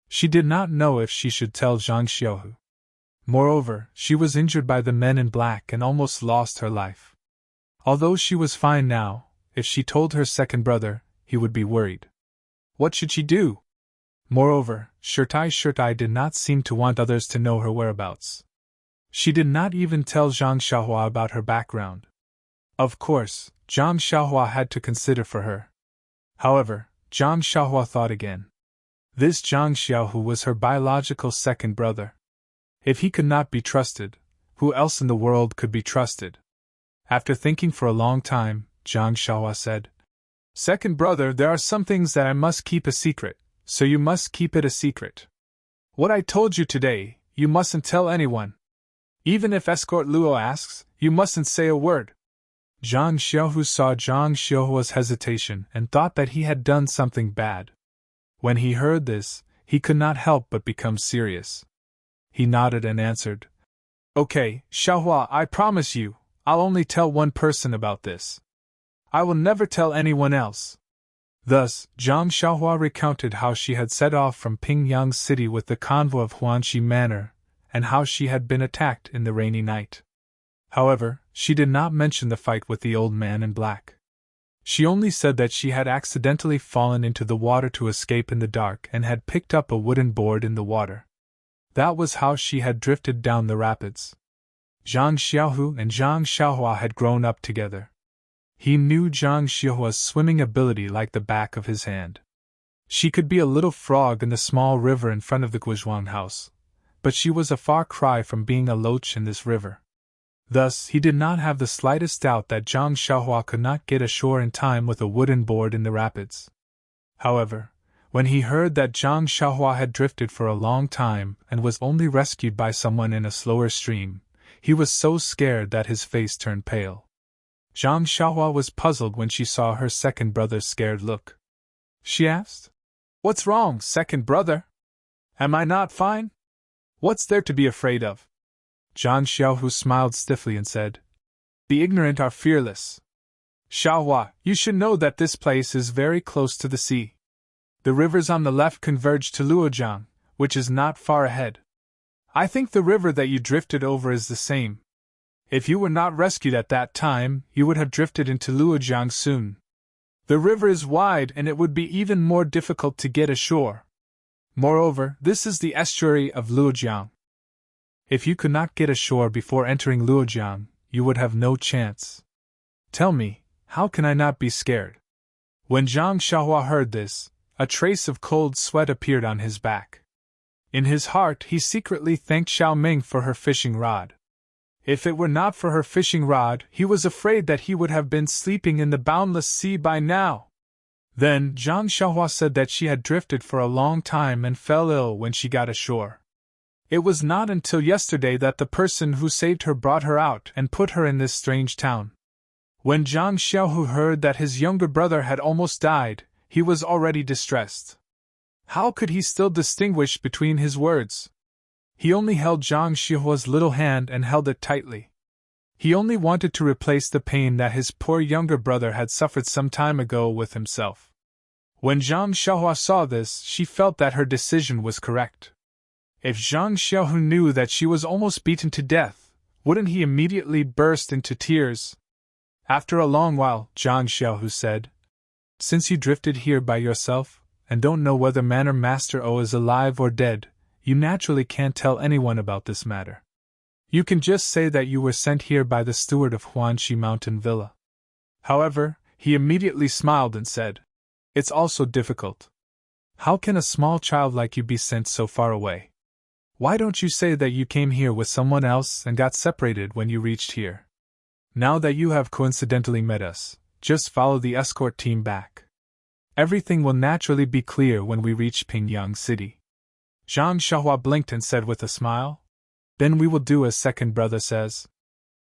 She did not know if she should tell Zhang Xiaohu. Moreover, she was injured by the men in black and almost lost her life. Although she was fine now, if she told her second brother, he would be worried. What should she do? Moreover, Shirtai did not seem to want others to know her whereabouts. She did not even tell Zhang Xiaohua about her background. Of course, Zhang Xiaohua had to consider for her. However, Zhang Xiaohua thought again. This Zhang Xiaohu was her biological second brother. If he could not be trusted, who else in the world could be trusted? After thinking for a long time, Zhang Xiaohua said, "Second brother, there are some things that I must keep a secret, so you must keep it a secret. What I told you today, you mustn't tell anyone. Even if escort Luo asks, you mustn't say a word." Zhang Xiaohu saw Zhang Xiaohua's hesitation and thought that he had done something bad. When he heard this, he could not help but become serious. He nodded and answered, "Okay, Xiaohua, I promise you, I'll only tell one person about this. I will never tell anyone else." Thus, Zhang Xiaohua recounted how she had set off from Pingyang City with the convoy of Huanxi Manor, and how she had been attacked in the rainy night. However, she did not mention the fight with the old man in black. She only said that she had accidentally fallen into the water to escape in the dark and had picked up a wooden board in the water. That was how she had drifted down the rapids. Zhang Xiaohu and Zhang Xiaohua had grown up together. He knew Zhang Xiaohua's swimming ability like the back of his hand. She could be a little frog in the small river in front of the Guizhuang house, but she was a far cry from being a loach in this river. Thus, he did not have the slightest doubt that Zhang Xiaohua could not get ashore in time with a wooden board in the rapids. However, when he heard that Zhang Xiaohua had drifted for a long time and was only rescued by someone in a slower stream, he was so scared that his face turned pale. Zhang Xiaohua was puzzled when she saw her second brother's scared look. She asked, "What's wrong, second brother? Am I not fine? What's there to be afraid of?" Zhang Xiaohu smiled stiffly and said, "The ignorant are fearless. Xiaohua, you should know that this place is very close to the sea. The rivers on the left converge to Luojiang, which is not far ahead. I think the river that you drifted over is the same. If you were not rescued at that time, you would have drifted into Luojiang soon. The river is wide and it would be even more difficult to get ashore. Moreover, this is the estuary of Luojiang. If you could not get ashore before entering Luojiang, you would have no chance. Tell me, how can I not be scared?" When Zhang Xiaohua heard this, a trace of cold sweat appeared on his back. In his heart, he secretly thanked Xiao Ming for her fishing rod. If it were not for her fishing rod, he was afraid that he would have been sleeping in the boundless sea by now. Then, Zhang Xiaohua said that she had drifted for a long time and fell ill when she got ashore. It was not until yesterday that the person who saved her brought her out and put her in this strange town. When Zhang Xiaohu heard that his younger brother had almost died, he was already distressed. How could he still distinguish between his words? He only held Zhang Xiaohua's little hand and held it tightly. He only wanted to replace the pain that his poor younger brother had suffered some time ago with himself. When Zhang Xiaohua saw this, she felt that her decision was correct. If Zhang Xiaohu knew that she was almost beaten to death, wouldn't he immediately burst into tears? After a long while, Zhang Xiaohu said, "Since you drifted here by yourself, and don't know whether Manor Master O is alive or dead, you naturally can't tell anyone about this matter. You can just say that you were sent here by the steward of Huanxi Mountain Villa." However, he immediately smiled and said, "It's also difficult. How can a small child like you be sent so far away? Why don't you say that you came here with someone else and got separated when you reached here? Now that you have coincidentally met us, just follow the escort team back. Everything will naturally be clear when we reach Pingyang City." Zhang Xiaohua blinked and said with a smile, "Then we will do as second brother says.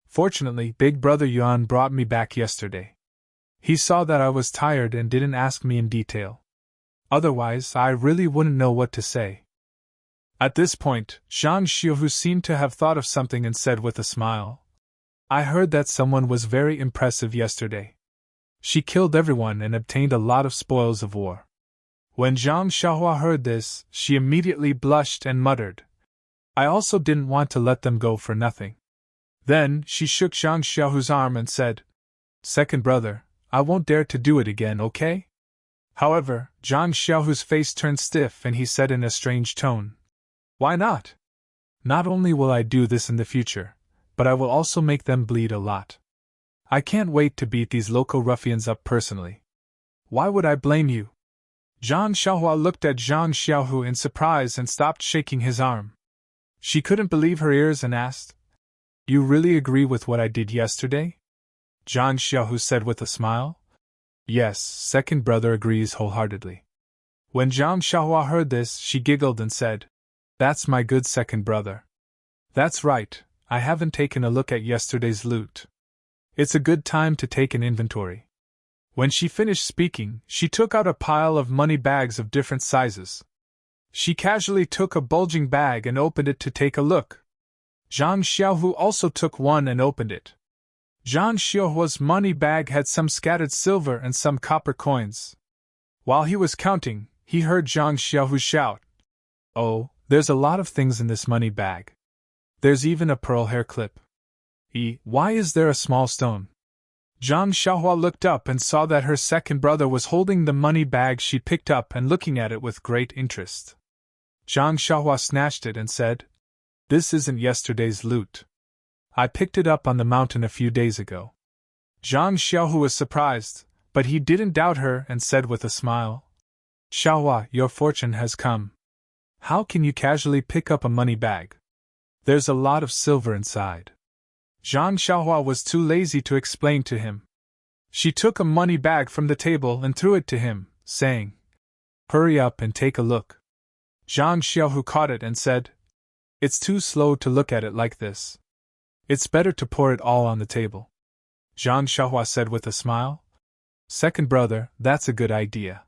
Fortunately, big brother Yuan brought me back yesterday. He saw that I was tired and didn't ask me in detail. Otherwise, I really wouldn't know what to say." At this point, Zhang Xiuhu seemed to have thought of something and said with a smile, I heard that someone was very impressive yesterday. She killed everyone and obtained a lot of spoils of war. When Zhang Xiaohua heard this, she immediately blushed and muttered, I also didn't want to let them go for nothing. Then she shook Zhang Xiaohu's arm and said, Second brother, I won't dare to do it again, okay? However, Zhang Xiaohu's face turned stiff and he said in a strange tone, Why not? Not only will I do this in the future, but I will also make them bleed a lot. I can't wait to beat these local ruffians up personally. Why would I blame you? Zhang Xiaohua looked at Zhang Xiaohu in surprise and stopped shaking his arm. She couldn't believe her ears and asked, You really agree with what I did yesterday? Zhang Xiaohu said with a smile. Yes, second brother agrees wholeheartedly. When Zhang Xiaohua heard this, she giggled and said, That's my good second brother. That's right, I haven't taken a look at yesterday's loot. It's a good time to take an inventory. When she finished speaking, she took out a pile of money bags of different sizes. She casually took a bulging bag and opened it to take a look. Zhang Xiaohu also took one and opened it. Zhang Xiaohua's money bag had some scattered silver and some copper coins. While he was counting, he heard Zhang Xiaohu shout, Oh, there's a lot of things in this money bag. There's even a pearl hair clip. Why is there a small stone? Zhang Xiaohua looked up and saw that her second brother was holding the money bag she picked up and looking at it with great interest. Zhang Xiaohua snatched it and said, This isn't yesterday's loot. I picked it up on the mountain a few days ago. Zhang Xiaohu was surprised, but he didn't doubt her and said with a smile, Xiaohua, your fortune has come. How can you casually pick up a money bag? There's a lot of silver inside. Zhang Xiaohua was too lazy to explain to him. She took a money bag from the table and threw it to him, saying, Hurry up and take a look. Zhang Xiaohu caught it and said, It's too slow to look at it like this. It's better to pour it all on the table. Zhang Xiaohua said with a smile, Second brother, that's a good idea.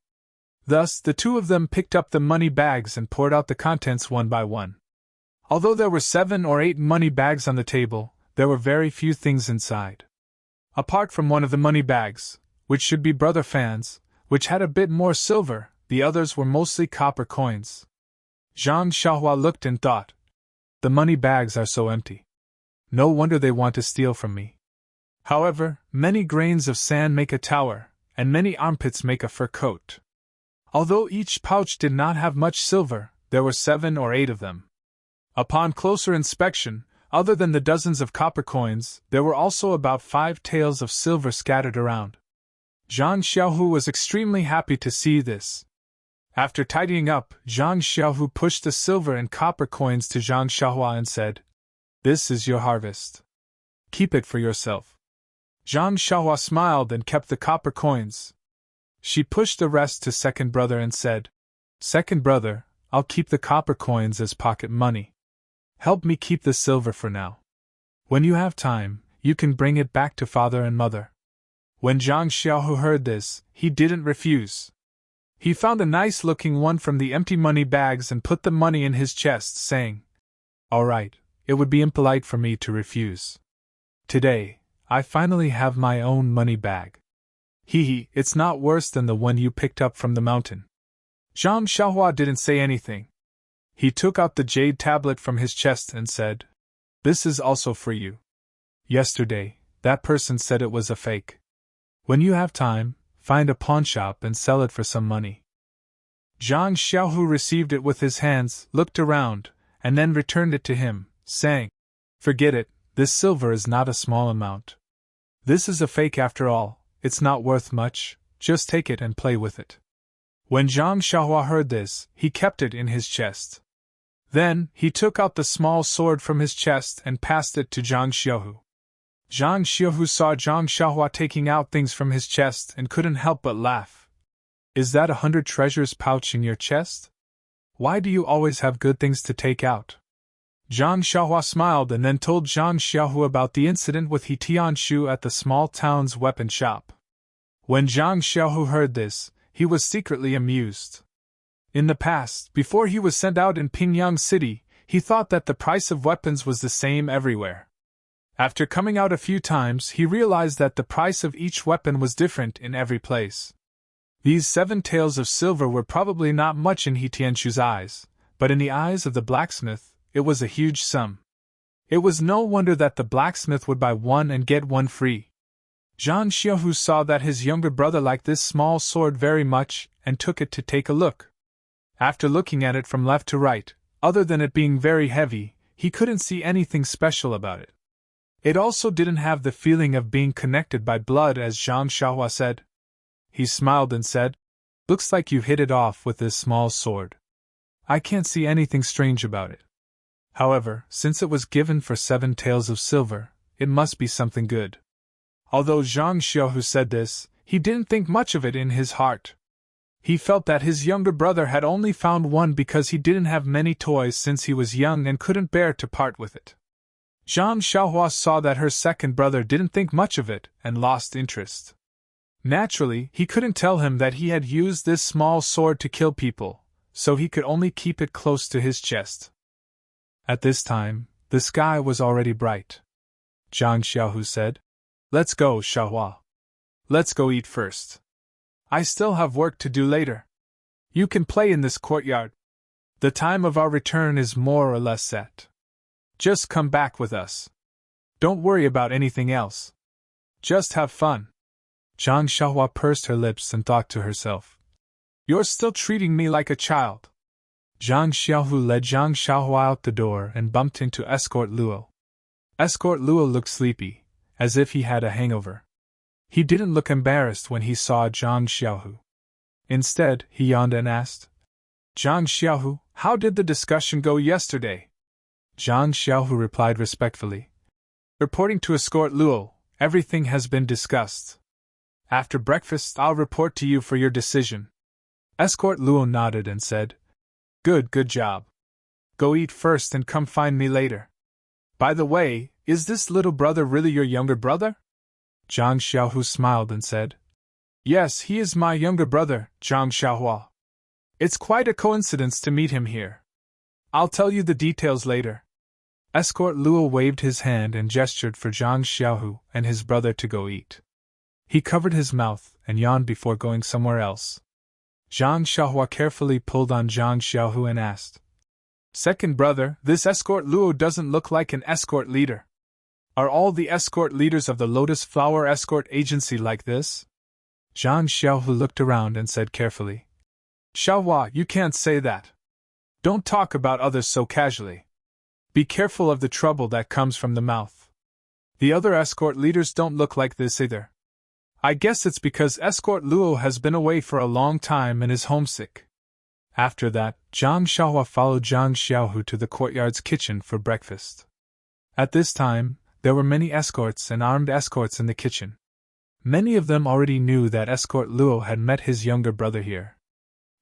Thus, the two of them picked up the money bags and poured out the contents one by one. Although there were 7 or 8 money bags on the table, there were very few things inside. Apart from one of the money bags, which should be Brother Fan's, which had a bit more silver, the others were mostly copper coins. Zhang Xiaohua looked and thought, The money bags are so empty. No wonder they want to steal from me. However, many grains of sand make a tower, and many armpits make a fur coat. Although each pouch did not have much silver, there were 7 or 8 of them. Upon closer inspection, other than the dozens of copper coins, there were also about 5 taels of silver scattered around. Zhang Xiaohu was extremely happy to see this. After tidying up, Zhang Xiaohu pushed the silver and copper coins to Zhang Xiaohua and said, This is your harvest. Keep it for yourself. Zhang Xiaohua smiled and kept the copper coins. She pushed the rest to second brother and said, Second brother, I'll keep the copper coins as pocket money. Help me keep the silver for now. When you have time, you can bring it back to father and mother. When Zhang Xiaohu heard this, he didn't refuse. He found a nice-looking one from the empty money bags and put the money in his chest, saying, All right, it would be impolite for me to refuse. Today, I finally have my own money bag. It's not worse than the one you picked up from the mountain. Zhang Xiaohua didn't say anything. He took out the jade tablet from his chest and said, This is also for you. Yesterday, that person said it was a fake. When you have time, find a pawnshop and sell it for some money. Zhang Xiaohu received it with his hands, looked around, and then returned it to him, saying, Forget it, this silver is not a small amount. This is a fake after all, it's not worth much, just take it and play with it. When Zhang Xiaohua heard this, he kept it in his chest. Then, he took out the small sword from his chest and passed it to Zhang Xiaohu. Zhang Xiaohu saw Zhang Xiaohua taking out things from his chest and couldn't help but laugh. Is that 100 treasures pouch in your chest? Why do you always have good things to take out? Zhang Xiaohua smiled and then told Zhang Xiaohu about the incident with He Tianshu at the small town's weapon shop. When Zhang Xiaohu heard this, he was secretly amused. In the past, before he was sent out in Pingyang City, he thought that the price of weapons was the same everywhere. After coming out a few times, he realized that the price of each weapon was different in every place. These 7 taels of silver were probably not much in He Tianchu's eyes, but in the eyes of the blacksmith, it was a huge sum. It was no wonder that the blacksmith would buy one and get one free. Zhang Xiaohu saw that his younger brother liked this small sword very much and took it to take a look. After looking at it from left to right, other than it being very heavy, he couldn't see anything special about it. It also didn't have the feeling of being connected by blood, as Zhang Xiaohua said. He smiled and said, "Looks like you hit it off with this small sword. I can't see anything strange about it. However, since it was given for 7 taels of silver, it must be something good." Although Zhang Xiaohu said this, he didn't think much of it in his heart. He felt that his younger brother had only found one because he didn't have many toys since he was young and couldn't bear to part with it. Zhang Xiaohua saw that her second brother didn't think much of it and lost interest. Naturally, he couldn't tell him that he had used this small sword to kill people, so he could only keep it close to his chest. At this time, the sky was already bright. Zhang Xiaohu said, "Let's go, Xiaohua. Let's go eat first. I still have work to do later. You can play in this courtyard. The time of our return is more or less set. Just come back with us. Don't worry about anything else. Just have fun." Zhang Xiaohua pursed her lips and thought to herself, "You're still treating me like a child." Zhang Xiaohu led Zhang Xiaohua out the door and bumped into Escort Luo. Escort Luo looked sleepy, as if he had a hangover. He didn't look embarrassed when he saw Zhang Xiaohu. Instead, he yawned and asked, "Zhang Xiaohu, how did the discussion go yesterday?" Zhang Xiaohu replied respectfully, "Reporting to Escort Luo, everything has been discussed. After breakfast, I'll report to you for your decision." Escort Luo nodded and said, Good job. Go eat first and come find me later. By the way, is this little brother really your younger brother?" Zhang Xiaohu smiled and said, "Yes, he is my younger brother, Zhang Xiaohua. It's quite a coincidence to meet him here. I'll tell you the details later." Escort Luo waved his hand and gestured for Zhang Xiaohu and his brother to go eat. He covered his mouth and yawned before going somewhere else. Zhang Xiaohua carefully pulled on Zhang Xiaohu and asked, "Second brother, this Escort Luo doesn't look like an escort leader. Are all the escort leaders of the Lotus Flower Escort Agency like this?" Zhang Xiaohu looked around and said carefully, "Xiaohua, you can't say that. Don't talk about others so casually. Be careful of the trouble that comes from the mouth. The other escort leaders don't look like this either. I guess it's because Escort Luo has been away for a long time and is homesick." After that, Zhang Xiaohua followed Zhang Xiaohu to the courtyard's kitchen for breakfast. At this time, there were many escorts and armed escorts in the kitchen. Many of them already knew that Escort Luo had met his younger brother here.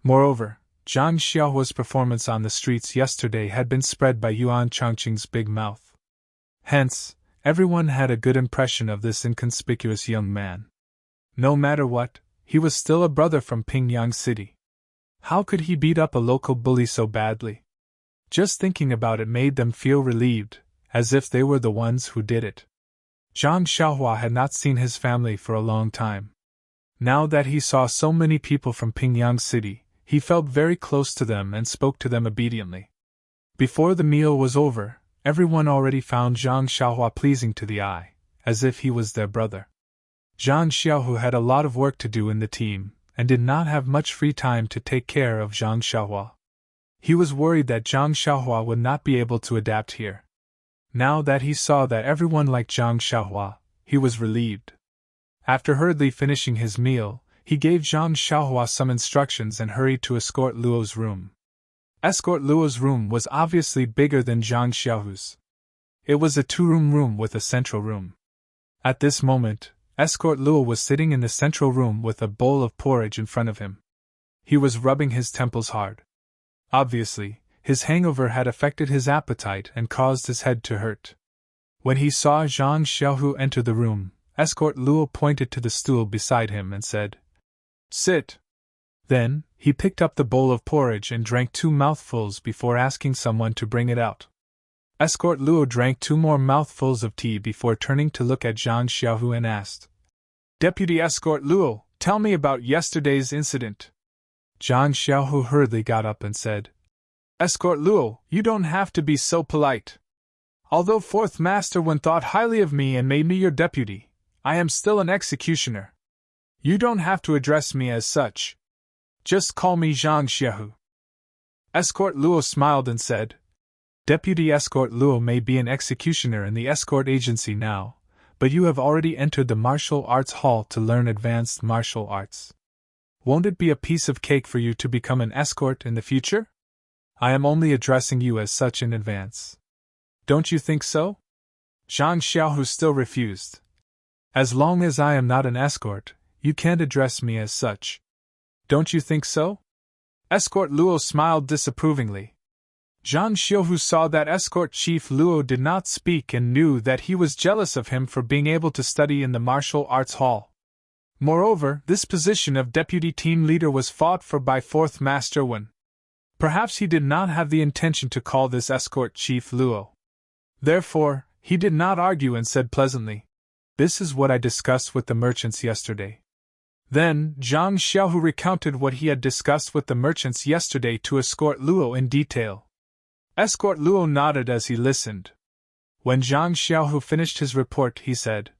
Moreover, Zhang Xiaohua's performance on the streets yesterday had been spread by Yuan Changqing's big mouth. Hence, everyone had a good impression of this inconspicuous young man. No matter what, he was still a brother from Pingyang City. How could he beat up a local bully so badly? Just thinking about it made them feel relieved, as if they were the ones who did it. Zhang Xiaohua had not seen his family for a long time. Now that he saw so many people from Pingyang City, he felt very close to them and spoke to them obediently. Before the meal was over, everyone already found Zhang Xiaohua pleasing to the eye, as if he was their brother. Zhang Xiaohu had a lot of work to do in the team, and did not have much free time to take care of Zhang Xiaohua. He was worried that Zhang Xiaohua would not be able to adapt here. Now that he saw that everyone liked Zhang Xiaohua, he was relieved. After hurriedly finishing his meal, he gave Zhang Xiaohua some instructions and hurried to Escort Luo's room. Escort Luo's room was obviously bigger than Zhang Xiaohu's. It was a 2-room room with a central room. At this moment, Escort Luo was sitting in the central room with a bowl of porridge in front of him. He was rubbing his temples hard. Obviously, his hangover had affected his appetite and caused his head to hurt. When he saw Zhang Xiaohu enter the room, Escort Luo pointed to the stool beside him and said, "Sit." Then, he picked up the bowl of porridge and drank 2 mouthfuls before asking someone to bring it out. Escort Luo drank 2 more mouthfuls of tea before turning to look at Zhang Xiaohu and asked, "Deputy Escort Luo, tell me about yesterday's incident." Zhang Xiaohu hurriedly got up and said, "Escort Luo, you don't have to be so polite. Although Fourth Master Wen thought highly of me and made me your deputy, I am still an executioner. You don't have to address me as such. Just call me Zhang Xiaohu." Escort Luo smiled and said, "Deputy Escort Luo may be an executioner in the escort agency now, but you have already entered the martial arts hall to learn advanced martial arts. Won't it be a piece of cake for you to become an escort in the future? I am only addressing you as such in advance. Don't you think so?" Zhang Xiaohu still refused. "As long as I am not an escort, you can't address me as such. Don't you think so?" Escort Luo smiled disapprovingly. Zhang Xiaohu saw that Escort Chief Luo did not speak and knew that he was jealous of him for being able to study in the martial arts hall. Moreover, this position of deputy team leader was fought for by Fourth Master Wen. Perhaps he did not have the intention to call this Escort Chief Luo. Therefore, he did not argue and said pleasantly, "This is what I discussed with the merchants yesterday." Then, Zhang Xiaohu recounted what he had discussed with the merchants yesterday to Escort Luo in detail. Escort Luo nodded as he listened. When Zhang Xiaohu finished his report, he said,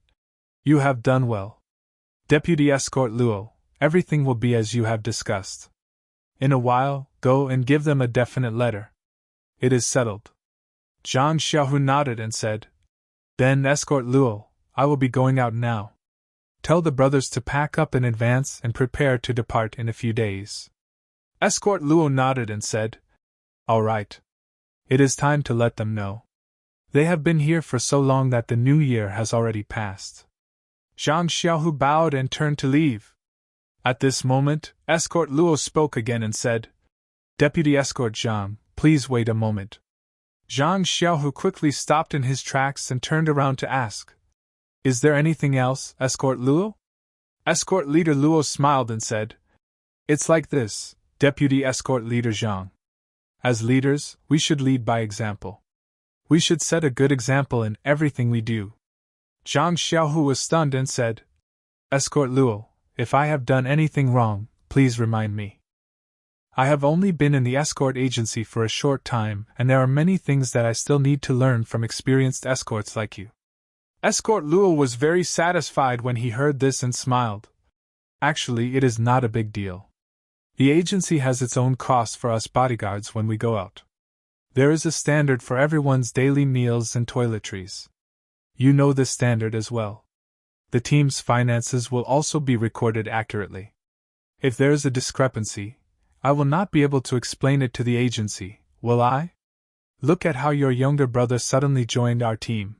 "You have done well. Deputy Escort Luo, everything will be as you have discussed. In a while, go and give them a definite letter. It is settled." Zhang Xiaohu nodded and said, "Then, Escort Luo, I will be going out now. Tell the brothers to pack up in advance and prepare to depart in a few days." Escort Luo nodded and said, "All right. It is time to let them know. They have been here for so long that the new year has already passed." Zhang Xiaohu bowed and turned to leave. At this moment, Escort Luo spoke again and said, "Deputy Escort Zhang, please wait a moment." Zhang Xiaohu quickly stopped in his tracks and turned around to ask, "Is there anything else, Escort Luo?" Escort Leader Luo smiled and said, "It's like this, Deputy Escort Leader Zhang. As leaders, we should lead by example. We should set a good example in everything we do." Zhang Xiaohu was stunned and said, "Escort Luo, if I have done anything wrong, please remind me. I have only been in the escort agency for a short time, and there are many things that I still need to learn from experienced escorts like you." Escort Luo was very satisfied when he heard this and smiled. "Actually, it is not a big deal. The agency has its own costs for us bodyguards when we go out. There is a standard for everyone's daily meals and toiletries. You know this standard as well. The team's finances will also be recorded accurately. If there is a discrepancy, I will not be able to explain it to the agency, will I? Look at how your younger brother suddenly joined our team.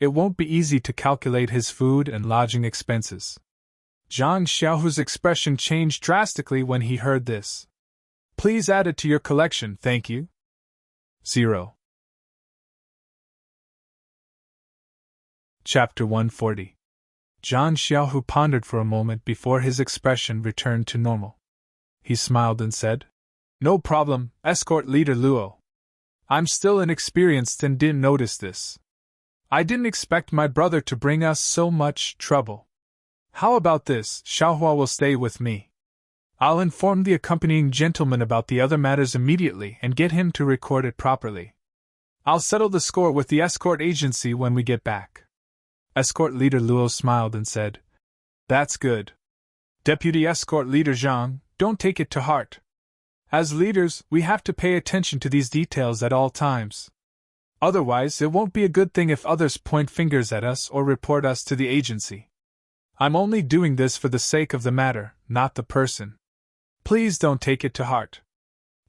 It won't be easy to calculate his food and lodging expenses." Zhang Xiaohu's expression changed drastically when he heard this. "Please add it to your collection, thank you." 0. Chapter 140. Zhang Xiaohu pondered for a moment before his expression returned to normal. He smiled and said, "No problem, Escort Leader Luo. I'm still inexperienced and didn't notice this. I didn't expect my brother to bring us so much trouble. How about this, Xiaohua will stay with me. I'll inform the accompanying gentleman about the other matters immediately and get him to record it properly. I'll settle the score with the escort agency when we get back." Escort Leader Luo smiled and said, "That's good. Deputy Escort Leader Zhang, don't take it to heart. As leaders, we have to pay attention to these details at all times. Otherwise, it won't be a good thing if others point fingers at us or report us to the agency. I'm only doing this for the sake of the matter, not the person. Please don't take it to heart."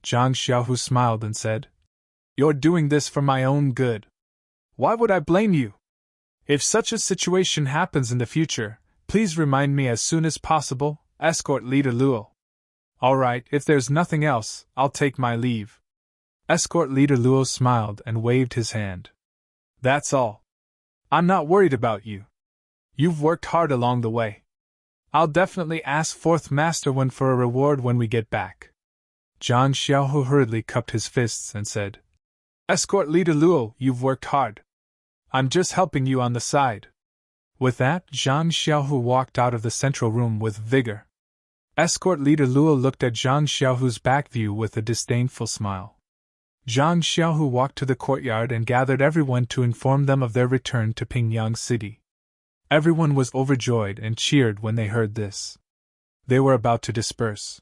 Zhang Xiaohu smiled and said, "You're doing this for my own good. Why would I blame you? If such a situation happens in the future, please remind me as soon as possible, Escort Leader Luo." "All right, if there's nothing else, I'll take my leave." Escort Leader Luo smiled and waved his hand. "That's all. I'm not worried about you. You've worked hard along the way. I'll definitely ask Fourth Master Wen for a reward when we get back. Zhang Xiaohu hurriedly cupped his fists and said, Escort Leader Luo, you've worked hard. I'm just helping you on the side. With that, Zhang Xiaohu walked out of the central room with vigor. Escort Leader Luo looked at Zhang Xiaohu's back view with a disdainful smile. Zhang Xiaohu walked to the courtyard and gathered everyone to inform them of their return to Pingyang City. Everyone was overjoyed and cheered when they heard this. They were about to disperse.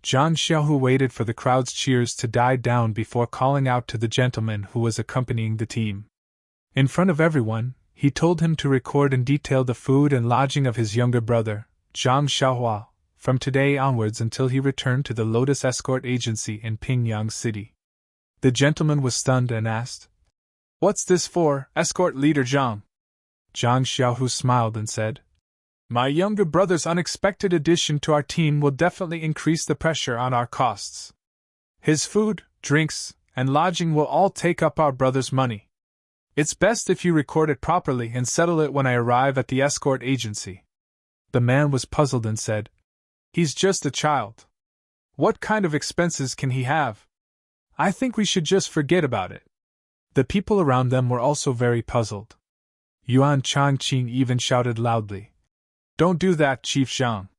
Zhang Xiaohu waited for the crowd's cheers to die down before calling out to the gentleman who was accompanying the team. In front of everyone, he told him to record in detail the food and lodging of his younger brother, Zhang Xiaohua, from today onwards until he returned to the Lotus Escort Agency in Pingyang City. The gentleman was stunned and asked, What's this for, Escort Leader Zhang? Zhang Xiaohu smiled and said, My younger brother's unexpected addition to our team will definitely increase the pressure on our costs. His food, drinks, and lodging will all take up our brother's money. It's best if you record it properly and settle it when I arrive at the escort agency. The man was puzzled and said, He's just a child. What kind of expenses can he have? I think we should just forget about it. The people around them were also very puzzled. Yuan Changqing even shouted loudly, Don't do that, Chief Zhang.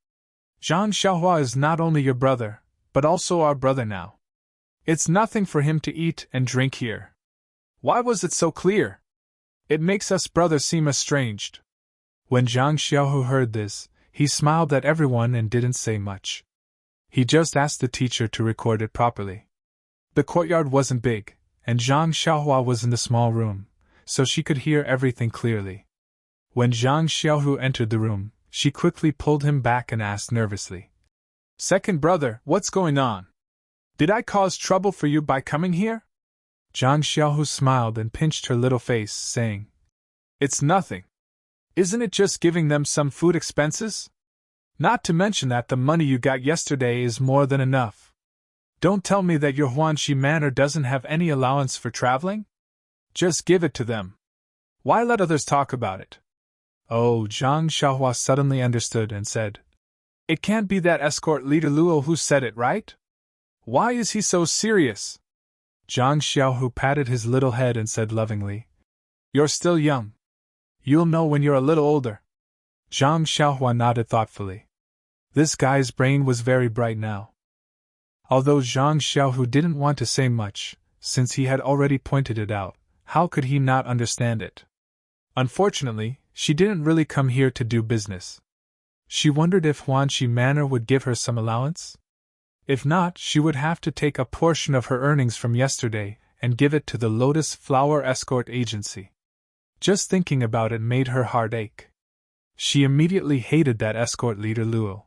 Zhang Xiaohua is not only your brother, but also our brother now. It's nothing for him to eat and drink here. Why was it so clear? It makes us brothers seem estranged. When Zhang Xiaohu heard this, he smiled at everyone and didn't say much. He just asked the teacher to record it properly. The courtyard wasn't big, and Zhang Xiaohua was in the small room, so she could hear everything clearly. When Zhang Xiaohu entered the room, she quickly pulled him back and asked nervously, Second brother, what's going on? Did I cause trouble for you by coming here? Zhang Xiaohu smiled and pinched her little face, saying, It's nothing. Isn't it just giving them some food expenses? Not to mention that the money you got yesterday is more than enough. Don't tell me that your Huanxi manor doesn't have any allowance for traveling? Just give it to them. Why let others talk about it? Oh, Zhang Xiaohua suddenly understood and said, It can't be that escort leader Luo who said it, right? Why is he so serious? Zhang Xiaohu patted his little head and said lovingly, You're still young. You'll know when you're a little older. Zhang Xiaohua nodded thoughtfully. This guy's brain was very bright now. Although Zhang Xiaohu didn't want to say much, since he had already pointed it out, how could he not understand it? Unfortunately, she didn't really come here to do business. She wondered if Huanxi Manor would give her some allowance. If not, she would have to take a portion of her earnings from yesterday and give it to the Lotus Flower Escort Agency. Just thinking about it made her heart ache. She immediately hated that escort leader Luo.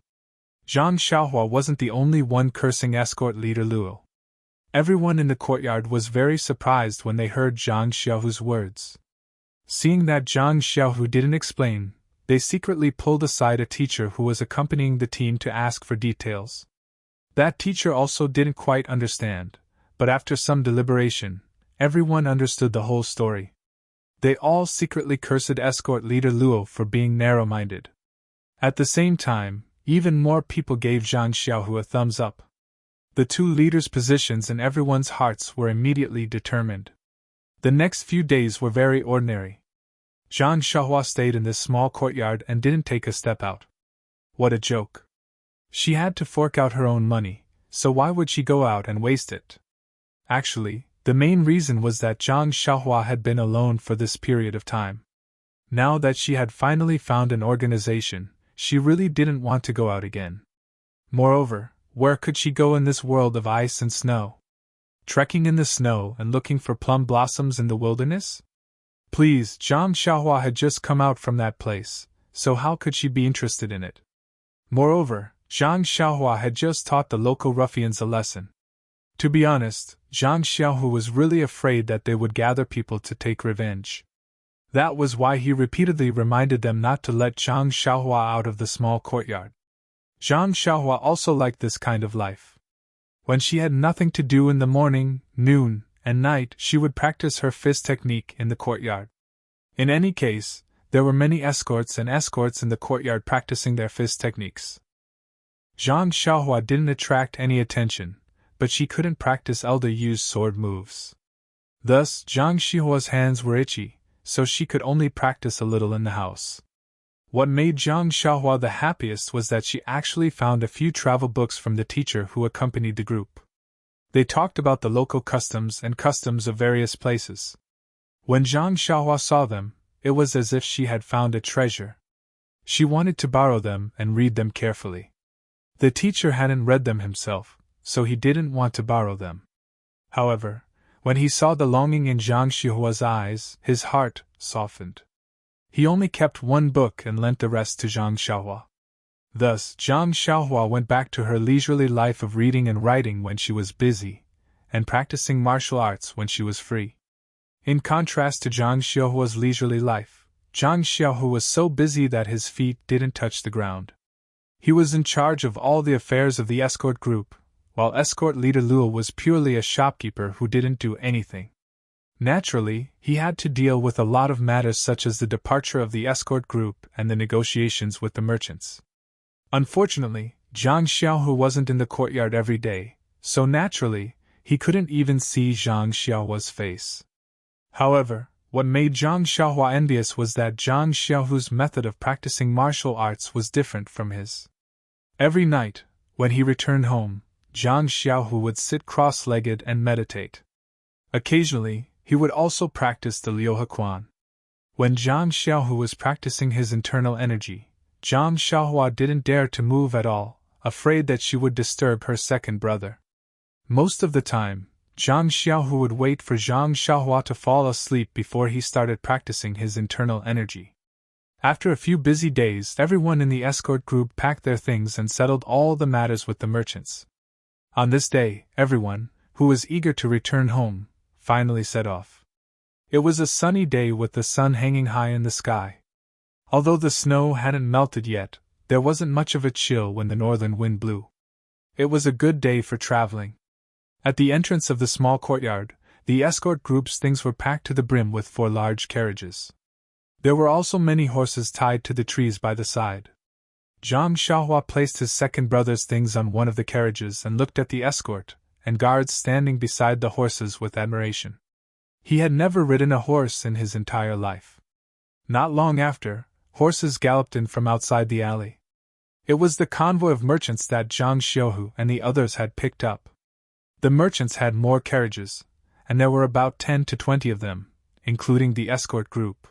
Zhang Xiaohua wasn't the only one cursing escort leader Luo. Everyone in the courtyard was very surprised when they heard Zhang Xiaohu's words. Seeing that Zhang Xiaohu didn't explain, they secretly pulled aside a teacher who was accompanying the team to ask for details. That teacher also didn't quite understand, but after some deliberation, everyone understood the whole story. They all secretly cursed escort leader Luo for being narrow-minded. At the same time, even more people gave Zhang Xiaohu a thumbs up. The two leaders' positions in everyone's hearts were immediately determined. The next few days were very ordinary. Zhang Xiaohua stayed in this small courtyard and didn't take a step out. What a joke. She had to fork out her own money, so why would she go out and waste it? Actually, the main reason was that Zhang Xiaohua had been alone for this period of time. Now that she had finally found an organization, she really didn't want to go out again. Moreover, where could she go in this world of ice and snow? Trekking in the snow and looking for plum blossoms in the wilderness? Please, Zhang Xiaohua had just come out from that place, so how could she be interested in it? Moreover, Zhang Xiaohua had just taught the local ruffians a lesson. To be honest, Zhang Xiaohu was really afraid that they would gather people to take revenge. That was why he repeatedly reminded them not to let Zhang Xiaohua out of the small courtyard. Zhang Xiaohua also liked this kind of life. When she had nothing to do in the morning, noon, and night, she would practice her fist technique in the courtyard. In any case, There were many escorts and escorts in the courtyard practicing their fist techniques. Zhang Xiaohua didn't attract any attention, but she couldn't practice elder Yu's sword moves. Thus, Zhang Xiaohua's hands were itchy, so she could only practice a little in the house. What made Zhang Xiaohua the happiest was that she actually found a few travel books from the teacher who accompanied the group. They talked about the local customs and customs of various places. When Zhang Xiaohua saw them, it was as if she had found a treasure. She wanted to borrow them and read them carefully. The teacher hadn't read them himself, so he didn't want to borrow them. However, when he saw the longing in Zhang Xiaohua's eyes, his heart softened. He only kept one book and lent the rest to Zhang Xiaohua. Thus, Zhang Xiaohua went back to her leisurely life of reading and writing when she was busy, and practicing martial arts when she was free. In contrast to Zhang Xiaohua's leisurely life, Zhang Xiaohu was so busy that his feet didn't touch the ground. He was in charge of all the affairs of the escort group, while escort leader Luo was purely a shopkeeper who didn't do anything. Naturally, he had to deal with a lot of matters such as the departure of the escort group and the negotiations with the merchants. Unfortunately, Zhang Xiaohu wasn't in the courtyard every day, so naturally, he couldn't even see Zhang Xiaohua's face. However, what made Zhang Xiaohua envious was that Zhang Xiaohu's method of practicing martial arts was different from his. Every night, when he returned home, Zhang Xiaohu would sit cross-legged and meditate. Occasionally, he would also practice the Liu Quan. When Zhang Xiaohu was practicing his internal energy, Zhang Xiaohua didn't dare to move at all, afraid that she would disturb her second brother. Most of the time, Zhang Xiaohu would wait for Zhang Xiaohua to fall asleep before he started practicing his internal energy. After a few busy days, everyone in the escort group packed their things and settled all the matters with the merchants. On this day, everyone, who was eager to return home, finally set off. It was a sunny day with the sun hanging high in the sky. Although the snow hadn't melted yet, there wasn't much of a chill when the northern wind blew. It was a good day for traveling. At the entrance of the small courtyard, the escort group's things were packed to the brim with 4 large carriages. There were also many horses tied to the trees by the side. Zhang Xiaohua placed his second brother's things on one of the carriages and looked at the escort and guards standing beside the horses with admiration. He had never ridden a horse in his entire life. Not long after, horses galloped in from outside the alley. It was the convoy of merchants that Zhang Xiaohu and the others had picked up. The merchants had more carriages, and there were about 10 to 20 of them, including the escort group.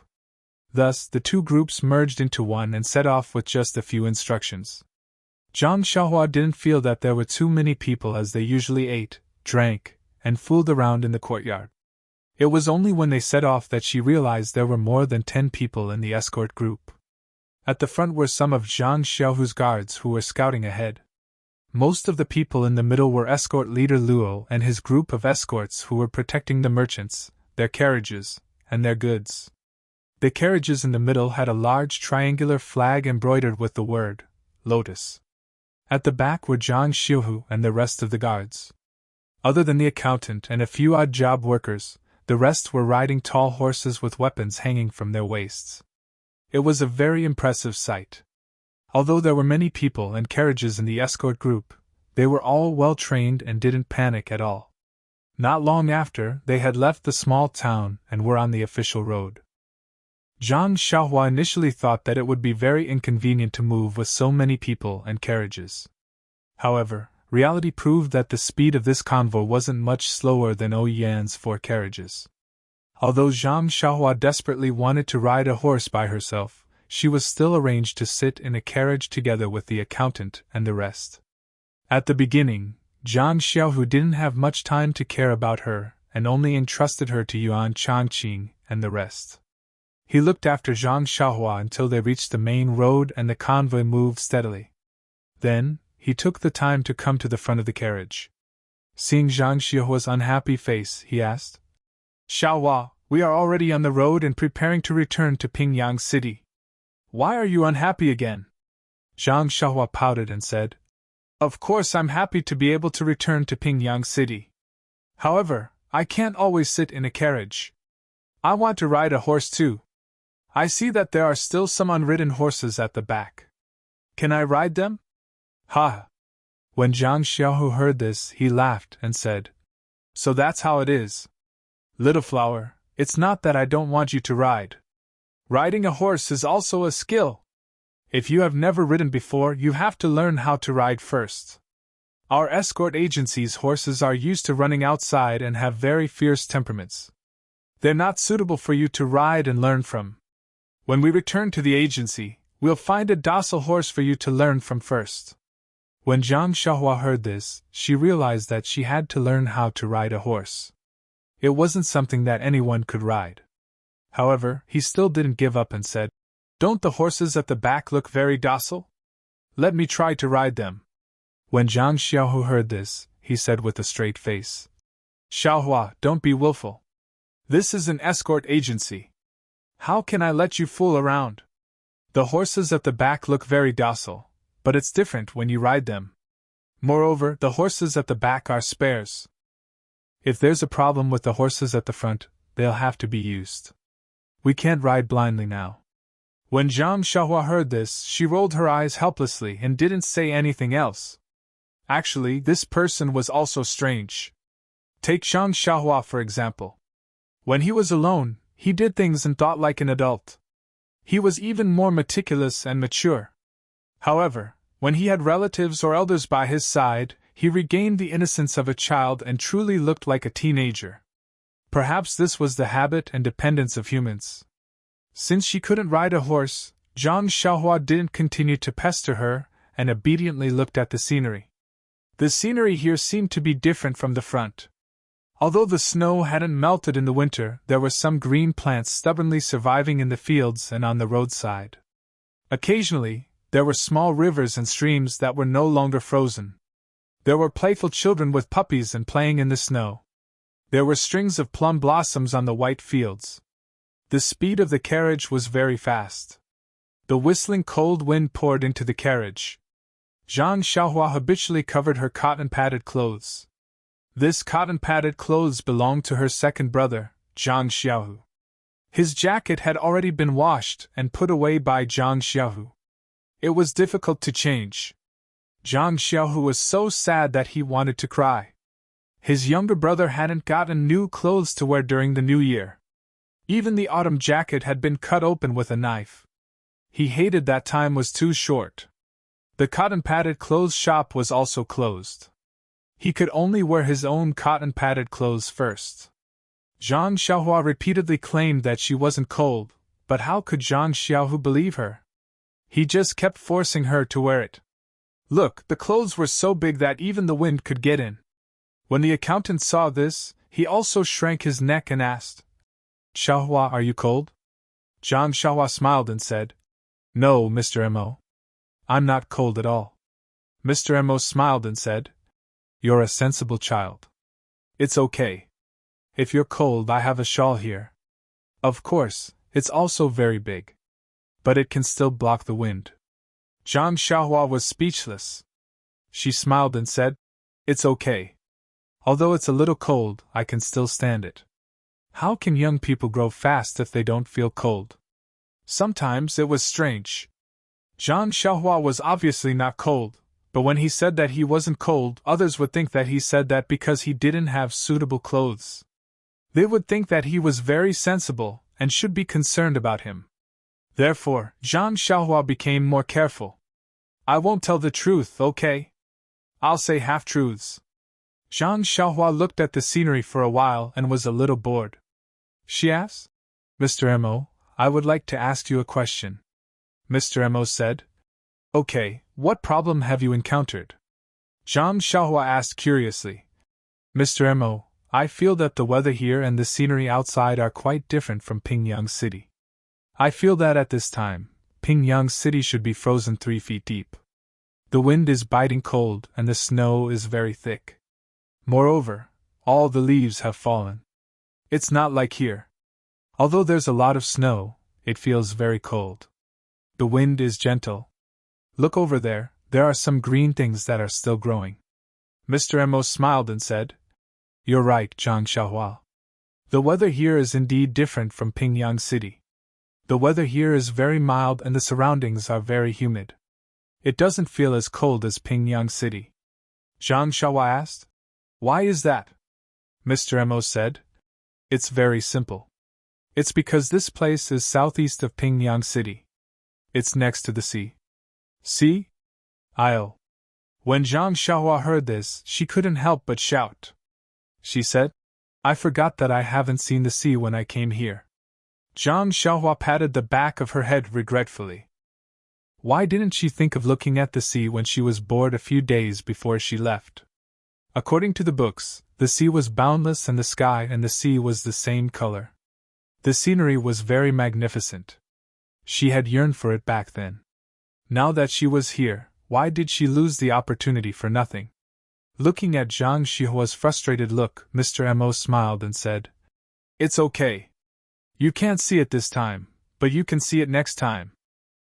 Thus, the two groups merged into one and set off with just a few instructions. Zhang Xiaohua didn't feel that there were too many people as they usually ate, drank, and fooled around in the courtyard. It was only when they set off that she realized there were more than 10 people in the escort group. At the front were some of Zhang Xiaohu's guards who were scouting ahead. Most of the people in the middle were escort leader Luo and his group of escorts who were protecting the merchants, their carriages, and their goods. The carriages in the middle had a large triangular flag embroidered with the word, Lotus. At the back were Zhang Xiaohu and the rest of the guards. Other than the accountant and a few odd job workers, the rest were riding tall horses with weapons hanging from their waists. It was a very impressive sight. Although there were many people and carriages in the escort group, they were all well trained and didn't panic at all. Not long after, they had left the small town and were on the official road. Zhang Xiaohua initially thought that it would be very inconvenient to move with so many people and carriages. However, reality proved that the speed of this convoy wasn't much slower than Oyan's 4 carriages. Although Zhang Xiaohua desperately wanted to ride a horse by herself, she was still arranged to sit in a carriage together with the accountant and the rest. At the beginning, Zhang Xiaohu didn't have much time to care about her and only entrusted her to Yuan Changqing and the rest. He looked after Zhang Xiaohua until they reached the main road and the convoy moved steadily. Then, he took the time to come to the front of the carriage. Seeing Zhang Xiaohua's unhappy face, he asked, "Xiaohua, we are already on the road and preparing to return to Pingyang City. Why are you unhappy again?" Zhang Xiaohua pouted and said, "Of course I'm happy to be able to return to Pingyang City. However, I can't always sit in a carriage. I want to ride a horse too. I see that there are still some unridden horses at the back. Can I ride them? Ha! When Zhang Xiaohu heard this, he laughed and said, So that's how it is. Little flower, it's not that I don't want you to ride. Riding a horse is also a skill. If you have never ridden before, you have to learn how to ride first. Our escort agency's horses are used to running outside and have very fierce temperaments. They're not suitable for you to ride and learn from. When we return to the agency, we'll find a docile horse for you to learn from first. When Zhang Xiaohua heard this, she realized that she had to learn how to ride a horse. It wasn't something that anyone could ride. However, he still didn't give up and said, Don't the horses at the back look very docile? Let me try to ride them. When Zhang Xiaohu heard this, he said with a straight face, Xiaohua, don't be willful. This is an escort agency. How can I let you fool around? The horses at the back look very docile, but it's different when you ride them. Moreover, the horses at the back are spares. If there's a problem with the horses at the front, they'll have to be used. We can't ride blindly now. When Zhang Xiaohua heard this, she rolled her eyes helplessly and didn't say anything else. Actually, this person was also strange. Take Zhang Xiaohua for example. When he was alone, he did things and thought like an adult. He was even more meticulous and mature. However, when he had relatives or elders by his side, he regained the innocence of a child and truly looked like a teenager. Perhaps this was the habit and dependence of humans. Since she couldn't ride a horse, Zhang Xiaohua didn't continue to pester her and obediently looked at the scenery. The scenery here seemed to be different from the front. Although the snow hadn't melted in the winter, there were some green plants stubbornly surviving in the fields and on the roadside. Occasionally, there were small rivers and streams that were no longer frozen. There were playful children with puppies and playing in the snow. There were strings of plum blossoms on the white fields. The speed of the carriage was very fast. The whistling cold wind poured into the carriage. Zhang Xiaohua habitually covered her cotton-padded clothes. This cotton-padded clothes belonged to her second brother, Zhang Xiaohu. His jacket had already been washed and put away by Zhang Xiaohu. It was difficult to change. Zhang Xiaohu was so sad that he wanted to cry. His younger brother hadn't gotten new clothes to wear during the new year. Even the autumn jacket had been cut open with a knife. He hated that time was too short. The cotton-padded clothes shop was also closed. He could only wear his own cotton-padded clothes first. Zhang Xiaohua repeatedly claimed that she wasn't cold, but how could Zhang Xiaohu believe her? He just kept forcing her to wear it. Look, the clothes were so big that even the wind could get in. When the accountant saw this, he also shrank his neck and asked, Xiaohua, are you cold? Zhang Xiaohua smiled and said, No, Mr. Mo. I'm not cold at all. Mr. Mo smiled and said, You're a sensible child. It's okay. If you're cold, I have a shawl here. Of course, it's also very big. But it can still block the wind. Zhang Xiaohua was speechless. She smiled and said, It's okay. Although it's a little cold, I can still stand it. How can young people grow fast if they don't feel cold? Sometimes it was strange. Zhang Xiaohua was obviously not cold, but when he said that he wasn't cold, others would think that he said that because he didn't have suitable clothes. They would think that he was very sensible and should be concerned about him. Therefore, Zhang Xiaohua became more careful. I won't tell the truth, okay? I'll say half-truths. Zhang Xiaohua looked at the scenery for a while and was a little bored. She asked, Mr. Mo, I would like to ask you a question. Mr. Mo said, Okay, what problem have you encountered? Zhang Xiaohua asked curiously. Mr. Mo, I feel that the weather here and the scenery outside are quite different from Pingyang City. I feel that at this time, Pingyang City should be frozen 3 feet deep. The wind is biting cold and the snow is very thick. Moreover, all the leaves have fallen. It's not like here. Although there's a lot of snow, it feels very cold. The wind is gentle. Look over there, there are some green things that are still growing. Mr. Mo smiled and said, You're right, Zhang Xiaohua. The weather here is indeed different from Pingyang City. The weather here is very mild and the surroundings are very humid. It doesn't feel as cold as Pingyang City. Zhang Xiaohua asked. Why is that? Mr. Mo said. It's very simple. It's because this place is southeast of Pingyang City. It's next to the sea. See? I'll. When Zhang Xiaohua heard this, she couldn't help but shout. She said, I forgot that I haven't seen the sea when I came here. Zhang Xiaohua patted the back of her head regretfully. Why didn't she think of looking at the sea when she was bored a few days before she left? According to the books, the sea was boundless and the sky and the sea was the same color. The scenery was very magnificent. She had yearned for it back then. Now that she was here, why did she lose the opportunity for nothing? Looking at Zhang Xiaohua's frustrated look, Mr. Mo smiled and said, It's okay. You can't see it this time, but you can see it next time.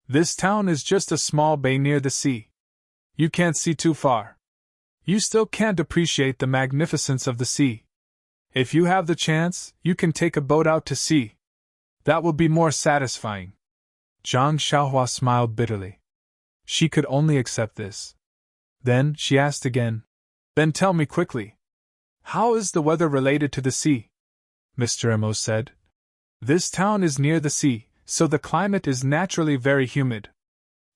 This town is just a small bay near the sea. You can't see too far. You still can't appreciate the magnificence of the sea. If you have the chance, you can take a boat out to sea. That will be more satisfying. Zhang Xiaohua smiled bitterly. She could only accept this. Then she asked again, Then tell me quickly. How is the weather related to the sea? Mr. Mo said. This town is near the sea, so the climate is naturally very humid.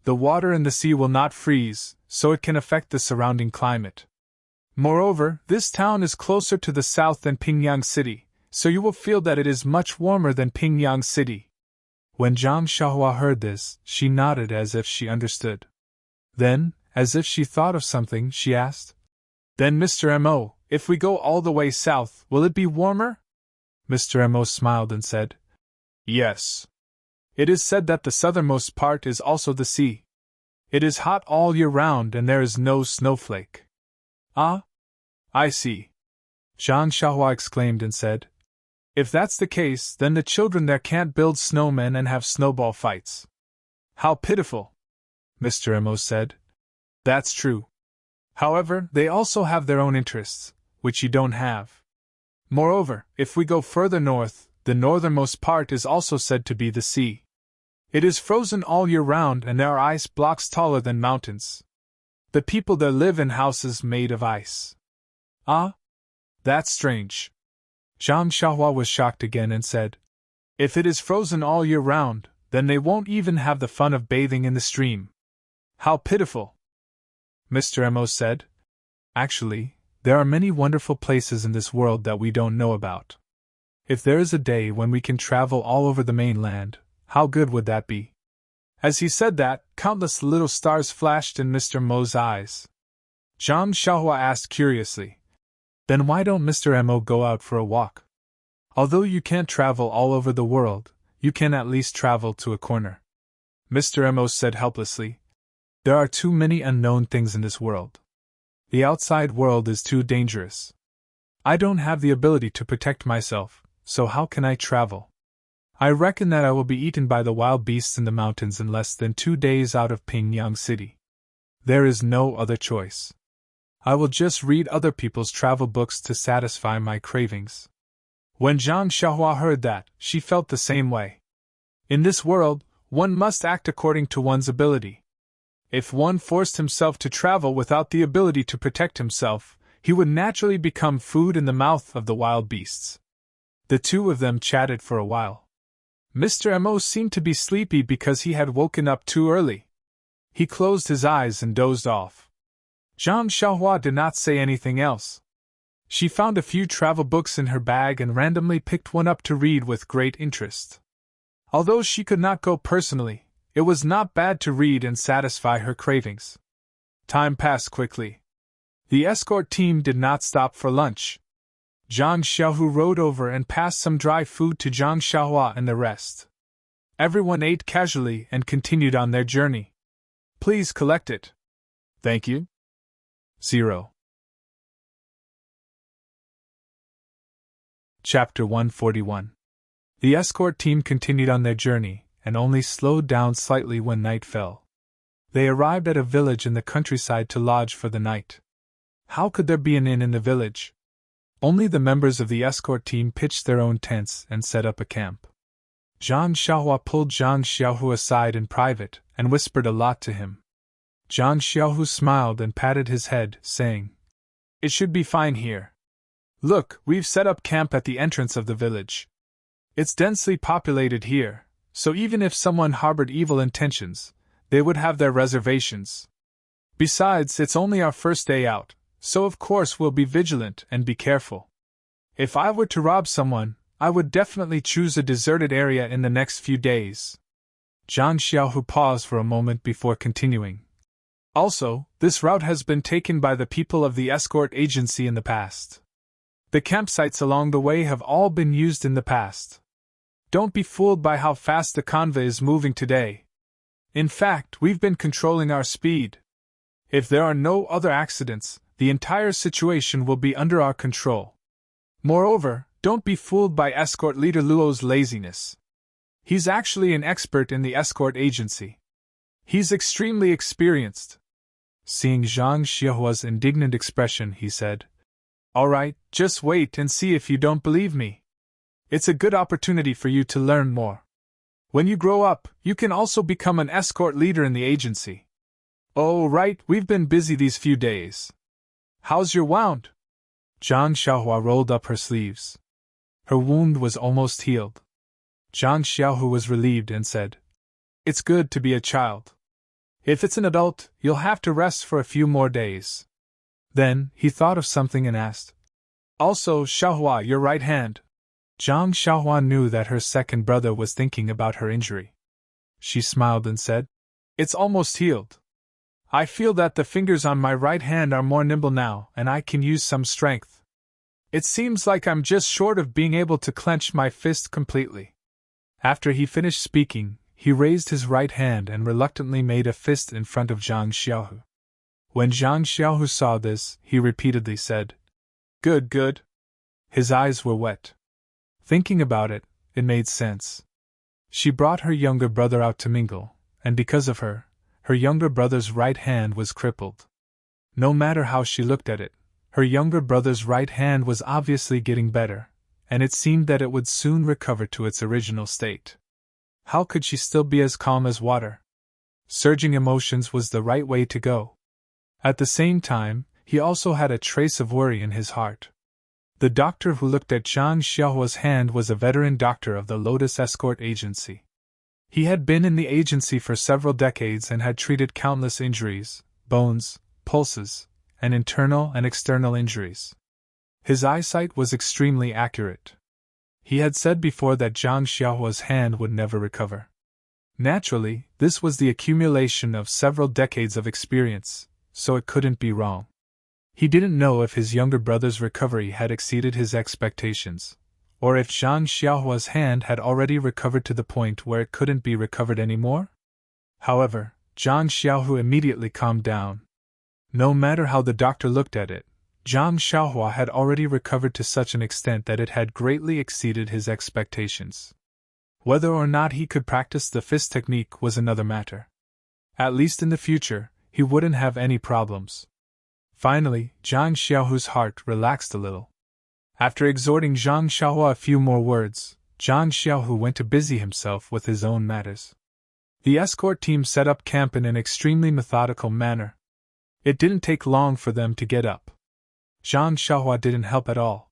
The water in the sea will not freeze, so it can affect the surrounding climate. Moreover, this town is closer to the south than Pingyang City, so you will feel that it is much warmer than Pingyang City. When Zhang Xiaohua heard this, she nodded as if she understood. Then, as if she thought of something, she asked, Then Mr. Mo, if we go all the way south, will it be warmer? Mr. Mo smiled and said, Yes. It is said that the southernmost part is also the sea. It is hot all year round and there is no snowflake. Ah? I see. Zhang Xiaohua exclaimed and said, If that's the case, then the children there can't build snowmen and have snowball fights. How pitiful, Mr. Mo said. That's true. However, they also have their own interests, which you don't have. Moreover, if we go further north, the northernmost part is also said to be the sea. It is frozen all year round and there are ice blocks taller than mountains. The people there live in houses made of ice. Ah? That's strange. Zhang Xiaohua was shocked again and said, If it is frozen all year round, then they won't even have the fun of bathing in the stream. How pitiful! Mr. Mo said, Actually, there are many wonderful places in this world that we don't know about. If there is a day when we can travel all over the mainland, how good would that be? As he said that, countless little stars flashed in Mr. Mo's eyes. Zhang Xiaohua asked curiously, Then why don't Mr. Mo go out for a walk? Although you can't travel all over the world, you can at least travel to a corner. Mr. Mo said helplessly, There are too many unknown things in this world. The outside world is too dangerous. I don't have the ability to protect myself, so how can I travel? I reckon that I will be eaten by the wild beasts in the mountains in less than 2 days out of Pingyang City. There is no other choice. I will just read other people's travel books to satisfy my cravings. When Zhang Xiaohua heard that, she felt the same way. In this world, one must act according to one's ability. If one forced himself to travel without the ability to protect himself, he would naturally become food in the mouth of the wild beasts. The two of them chatted for a while. Mr. Mo seemed to be sleepy because he had woken up too early. He closed his eyes and dozed off. Zhang Xiaohua did not say anything else. She found a few travel books in her bag and randomly picked one up to read with great interest. Although she could not go personally, it was not bad to read and satisfy her cravings. Time passed quickly. The escort team did not stop for lunch. Zhang Xiaohu rode over and passed some dry food to Zhang Xiaohua and the rest. Everyone ate casually and continued on their journey. Please collect it. Thank you. 0. Chapter 141. The escort team continued on their journey, and only slowed down slightly when night fell. They arrived at a village in the countryside to lodge for the night. How could there be an inn in the village? Only the members of the escort team pitched their own tents and set up a camp. Zhang Xiaohua pulled Zhang Xiaohu aside in private and whispered a lot to him. Zhang Xiaohu smiled and patted his head, saying, "It should be fine here. Look, we've set up camp at the entrance of the village. It's densely populated here, so even if someone harbored evil intentions, they would have their reservations. Besides, it's only our first day out, so of course we'll be vigilant and be careful. If I were to rob someone, I would definitely choose a deserted area in the next few days." Zhang Xiaohu paused for a moment before continuing. "Also, this route has been taken by the people of the escort agency in the past. The campsites along the way have all been used in the past. Don't be fooled by how fast the convoy is moving today. In fact, we've been controlling our speed. If there are no other accidents, the entire situation will be under our control. Moreover, don't be fooled by escort leader Luo's laziness. He's actually an expert in the escort agency. He's extremely experienced." Seeing Zhang Xiaohua's indignant expression, he said, "All right, just wait and see if you don't believe me. It's a good opportunity for you to learn more. When you grow up, you can also become an escort leader in the agency. Oh, right, we've been busy these few days. How's your wound?" Zhang Xiaohua rolled up her sleeves. Her wound was almost healed. Zhang Xiaohu was relieved and said, "It's good to be a child. If it's an adult, you'll have to rest for a few more days." Then, he thought of something and asked, "Also, Xiaohua, your right hand." Zhang Xiaohua knew that her second brother was thinking about her injury. She smiled and said, "It's almost healed. I feel that the fingers on my right hand are more nimble now, and I can use some strength. It seems like I'm just short of being able to clench my fist completely." After he finished speaking, he raised his right hand and reluctantly made a fist in front of Zhang Xiaohu. When Zhang Xiaohu saw this, he repeatedly said, "Good, good." His eyes were wet. Thinking about it, it made sense. She brought her younger brother out to mingle, and because of her, her younger brother's right hand was crippled. No matter how she looked at it, her younger brother's right hand was obviously getting better, and it seemed that it would soon recover to its original state. How could she still be as calm as water? Surging emotions was the right way to go. At the same time, he also had a trace of worry in his heart. The doctor who looked at Zhang Xiaohua's hand was a veteran doctor of the Lotus Escort Agency. He had been in the agency for several decades and had treated countless injuries, bones, pulses, and internal and external injuries. His eyesight was extremely accurate. He had said before that Zhang Xiaohua's hand would never recover. Naturally, this was the accumulation of several decades of experience, so it couldn't be wrong. He didn't know if his younger brother's recovery had exceeded his expectations, or if Zhang Xiaohua's hand had already recovered to the point where it couldn't be recovered anymore. However, Zhang Xiaohu immediately calmed down. No matter how the doctor looked at it, Zhang Xiaohua had already recovered to such an extent that it had greatly exceeded his expectations. Whether or not he could practice the fist technique was another matter. At least in the future, he wouldn't have any problems. Finally, Zhang Xiaohu's heart relaxed a little. After exhorting Zhang Xiaohua a few more words, Zhang Xiaohu went to busy himself with his own matters. The escort team set up camp in an extremely methodical manner. It didn't take long for them to get up. Zhang Xiaohua didn't help at all.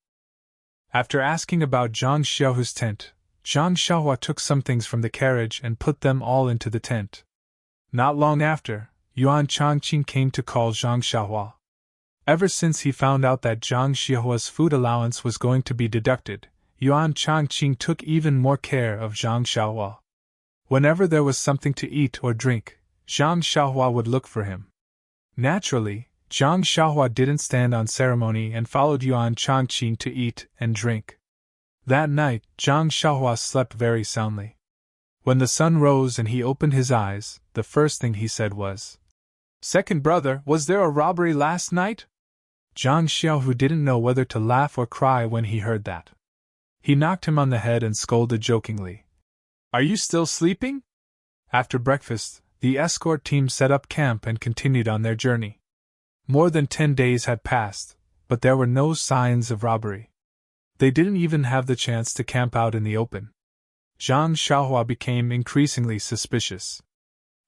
After asking about Zhang Xiaohu's tent, Zhang Xiaohua took some things from the carriage and put them all into the tent. Not long after, Yuan Changqing came to call Zhang Xiaohua. Ever since he found out that Zhang Xiaohua's food allowance was going to be deducted, Yuan Changqing took even more care of Zhang Xiaohua. Whenever there was something to eat or drink, Zhang Xiaohua would look for him. Naturally, Zhang Xiaohua didn't stand on ceremony and followed Yuan Changqing to eat and drink. That night, Zhang Xiaohua slept very soundly. When the sun rose and he opened his eyes, the first thing he said was, "Second brother, was there a robbery last night?" Zhang Xiaohu didn't know whether to laugh or cry when he heard that. He knocked him on the head and scolded jokingly, "Are you still sleeping?" After breakfast, the escort team set up camp and continued on their journey. More than 10 days had passed, but there were no signs of robbery. They didn't even have the chance to camp out in the open. Zhang Xiaohua became increasingly suspicious.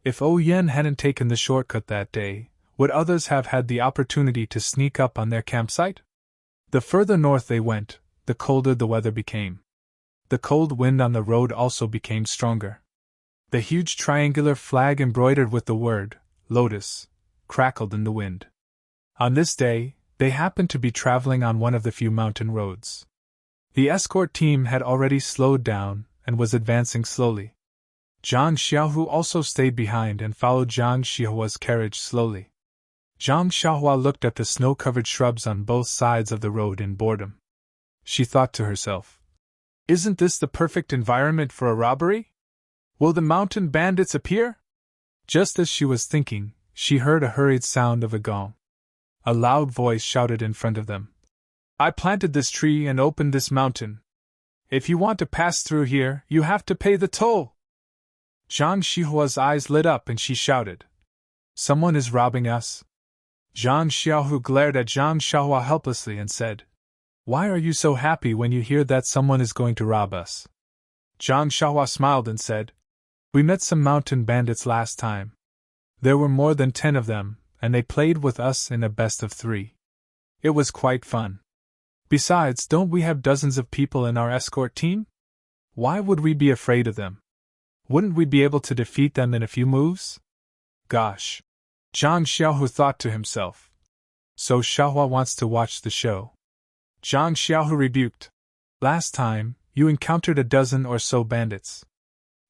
If Yen hadn't taken the shortcut that day, would others have had the opportunity to sneak up on their campsite? The further north they went, the colder the weather became. The cold wind on the road also became stronger. The huge triangular flag embroidered with the word, Lotus, crackled in the wind. On this day, they happened to be traveling on one of the few mountain roads. The escort team had already slowed down and was advancing slowly. Zhang Xiaohu also stayed behind and followed Zhang Xiaohua's carriage slowly. Zhang Xiaohua looked at the snow-covered shrubs on both sides of the road in boredom. She thought to herself, "Isn't this the perfect environment for a robbery? Will the mountain bandits appear?" Just as she was thinking, she heard a hurried sound of a gong. A loud voice shouted in front of them, "I planted this tree and opened this mountain. If you want to pass through here, you have to pay the toll." Zhang Xiaohua's eyes lit up and she shouted, "Someone is robbing us." Zhang Xiaohu glared at Zhang Xiaohua helplessly and said, "Why are you so happy when you hear that someone is going to rob us?" Zhang Xiaohua smiled and said, "We met some mountain bandits last time. There were more than 10 of them, and they played with us in a best of 3. It was quite fun. Besides, don't we have dozens of people in our escort team? Why would we be afraid of them? Wouldn't we be able to defeat them in a few moves?" Gosh! Zhang Xiaohu thought to himself. So Xiaohua wants to watch the show. Zhang Xiaohu rebuked. "Last time, you encountered a dozen or so bandits.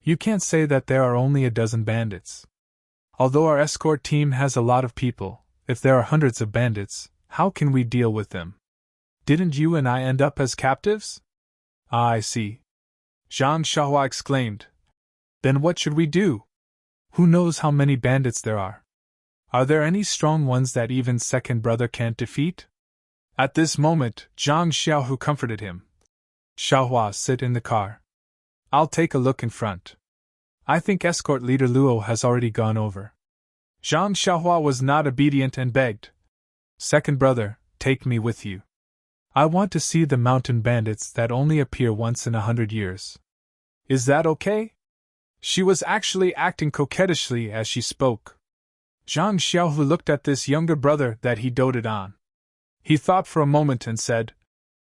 You can't say that there are only a dozen bandits. Although our escort team has a lot of people, if there are hundreds of bandits, how can we deal with them? Didn't you and I end up as captives?" "Ah, I see," Zhang Xiaohua exclaimed. "Then what should we do? Who knows how many bandits there are? Are there any strong ones that even second brother can't defeat?" At this moment, Zhang Xiaohu comforted him. "Xiaohua, sit in the car. I'll take a look in front. I think escort leader Luo has already gone over." Zhang Xiaohua was not obedient and begged, "Second brother, take me with you. I want to see the mountain bandits that only appear once in 100 years. Is that okay?" She was actually acting coquettishly as she spoke. Zhang Xiaohu looked at this younger brother that he doted on. He thought for a moment and said,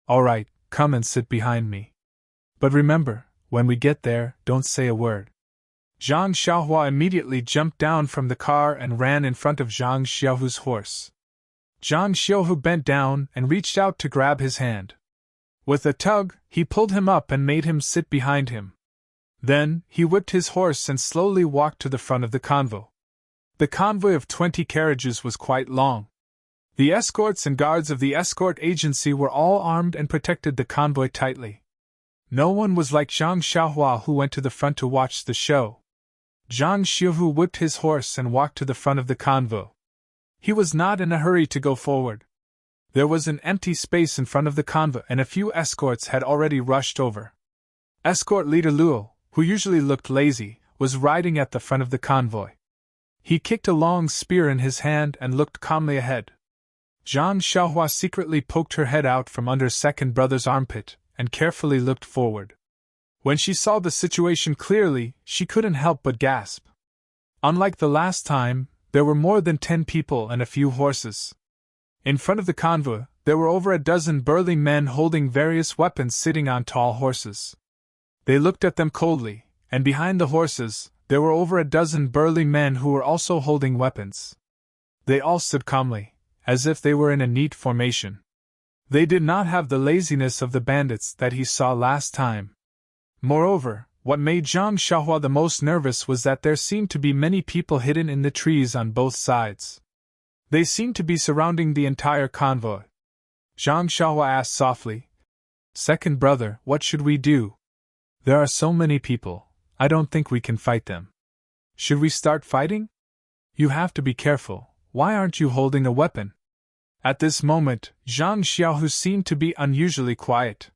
"All right, come and sit behind me. But remember, when we get there, don't say a word." Zhang Xiaohua immediately jumped down from the car and ran in front of Zhang Xiaohu's horse. Zhang Xiaohu bent down and reached out to grab his hand. With a tug, he pulled him up and made him sit behind him. Then, he whipped his horse and slowly walked to the front of the convoy. The convoy of 20 carriages was quite long. The escorts and guards of the escort agency were all armed and protected the convoy tightly. No one was like Zhang Xiaohua, who went to the front to watch the show. Zhang Xiaohu whipped his horse and walked to the front of the convoy. He was not in a hurry to go forward. There was an empty space in front of the convoy and a few escorts had already rushed over. Escort leader Luo, who usually looked lazy, was riding at the front of the convoy. He kicked a long spear in his hand and looked calmly ahead. Zhang Xiaohua secretly poked her head out from under second brother's armpit and carefully looked forward. When she saw the situation clearly, she couldn't help but gasp. Unlike the last time, there were more than 10 people and a few horses. In front of the convoy, there were over a dozen burly men holding various weapons sitting on tall horses. They looked at them coldly, and behind the horses, there were over a dozen burly men who were also holding weapons. They all stood calmly, as if they were in a neat formation. They did not have the laziness of the bandits that he saw last time. Moreover, what made Zhang Xiaohua the most nervous was that there seemed to be many people hidden in the trees on both sides. They seemed to be surrounding the entire convoy. Zhang Xiaohua asked softly, "Second brother, what should we do? There are so many people, I don't think we can fight them. Should we start fighting? You have to be careful, why aren't you holding a weapon?" At this moment, Zhang Xiaohu seemed to be unusually quiet.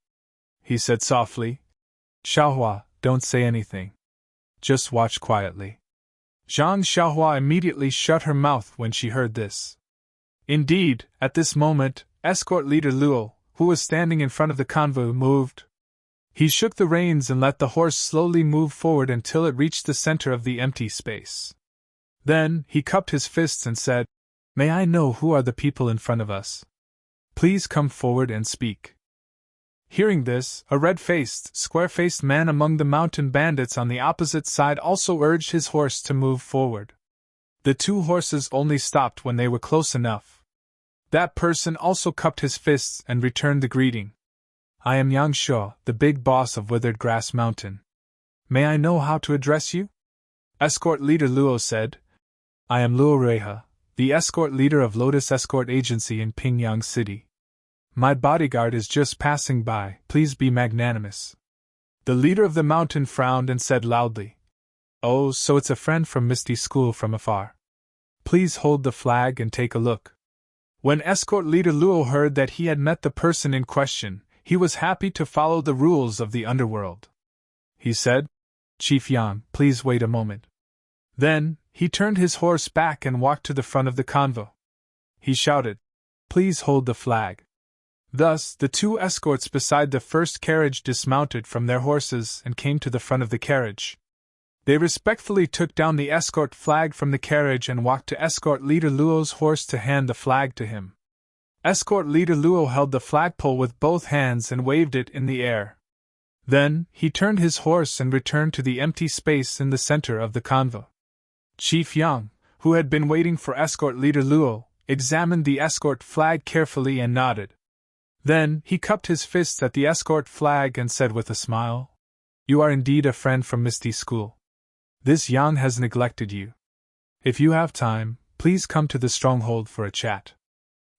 He said softly, "Xiaohua, don't say anything. Just watch quietly." Zhang Xiaohua immediately shut her mouth when she heard this. Indeed, at this moment, escort leader Luo, who was standing in front of the convoy, moved. He shook the reins and let the horse slowly move forward until it reached the center of the empty space. Then, he cupped his fists and said, "May I know who are the people in front of us? Please come forward and speak." Hearing this, a red-faced, square-faced man among the mountain bandits on the opposite side also urged his horse to move forward. The two horses only stopped when they were close enough. That person also cupped his fists and returned the greeting. "I am Yang Shuo, the big boss of Withered Grass Mountain. May I know how to address you?" Escort leader Luo said, "I am Luo Reihe, the escort leader of Lotus Escort Agency in Pingyang City. My bodyguard is just passing by, please be magnanimous." The leader of the mountain frowned and said loudly, "Oh, so it's a friend from Misty School from afar. Please hold the flag and take a look." When escort leader Luo heard that he had met the person in question, he was happy to follow the rules of the underworld. He said, "Chief Yang, please wait a moment." Then, he turned his horse back and walked to the front of the convoy. He shouted, "Please hold the flag." Thus, the two escorts beside the first carriage dismounted from their horses and came to the front of the carriage. They respectfully took down the escort flag from the carriage and walked to escort leader Luo's horse to hand the flag to him. Escort leader Luo held the flagpole with both hands and waved it in the air. Then, he turned his horse and returned to the empty space in the center of the convoy. Chief Yang, who had been waiting for escort leader Luo, examined the escort flag carefully and nodded. Then, he cupped his fists at the escort flag and said with a smile, "You are indeed a friend from Misty School. This Yang has neglected you. If you have time, please come to the stronghold for a chat."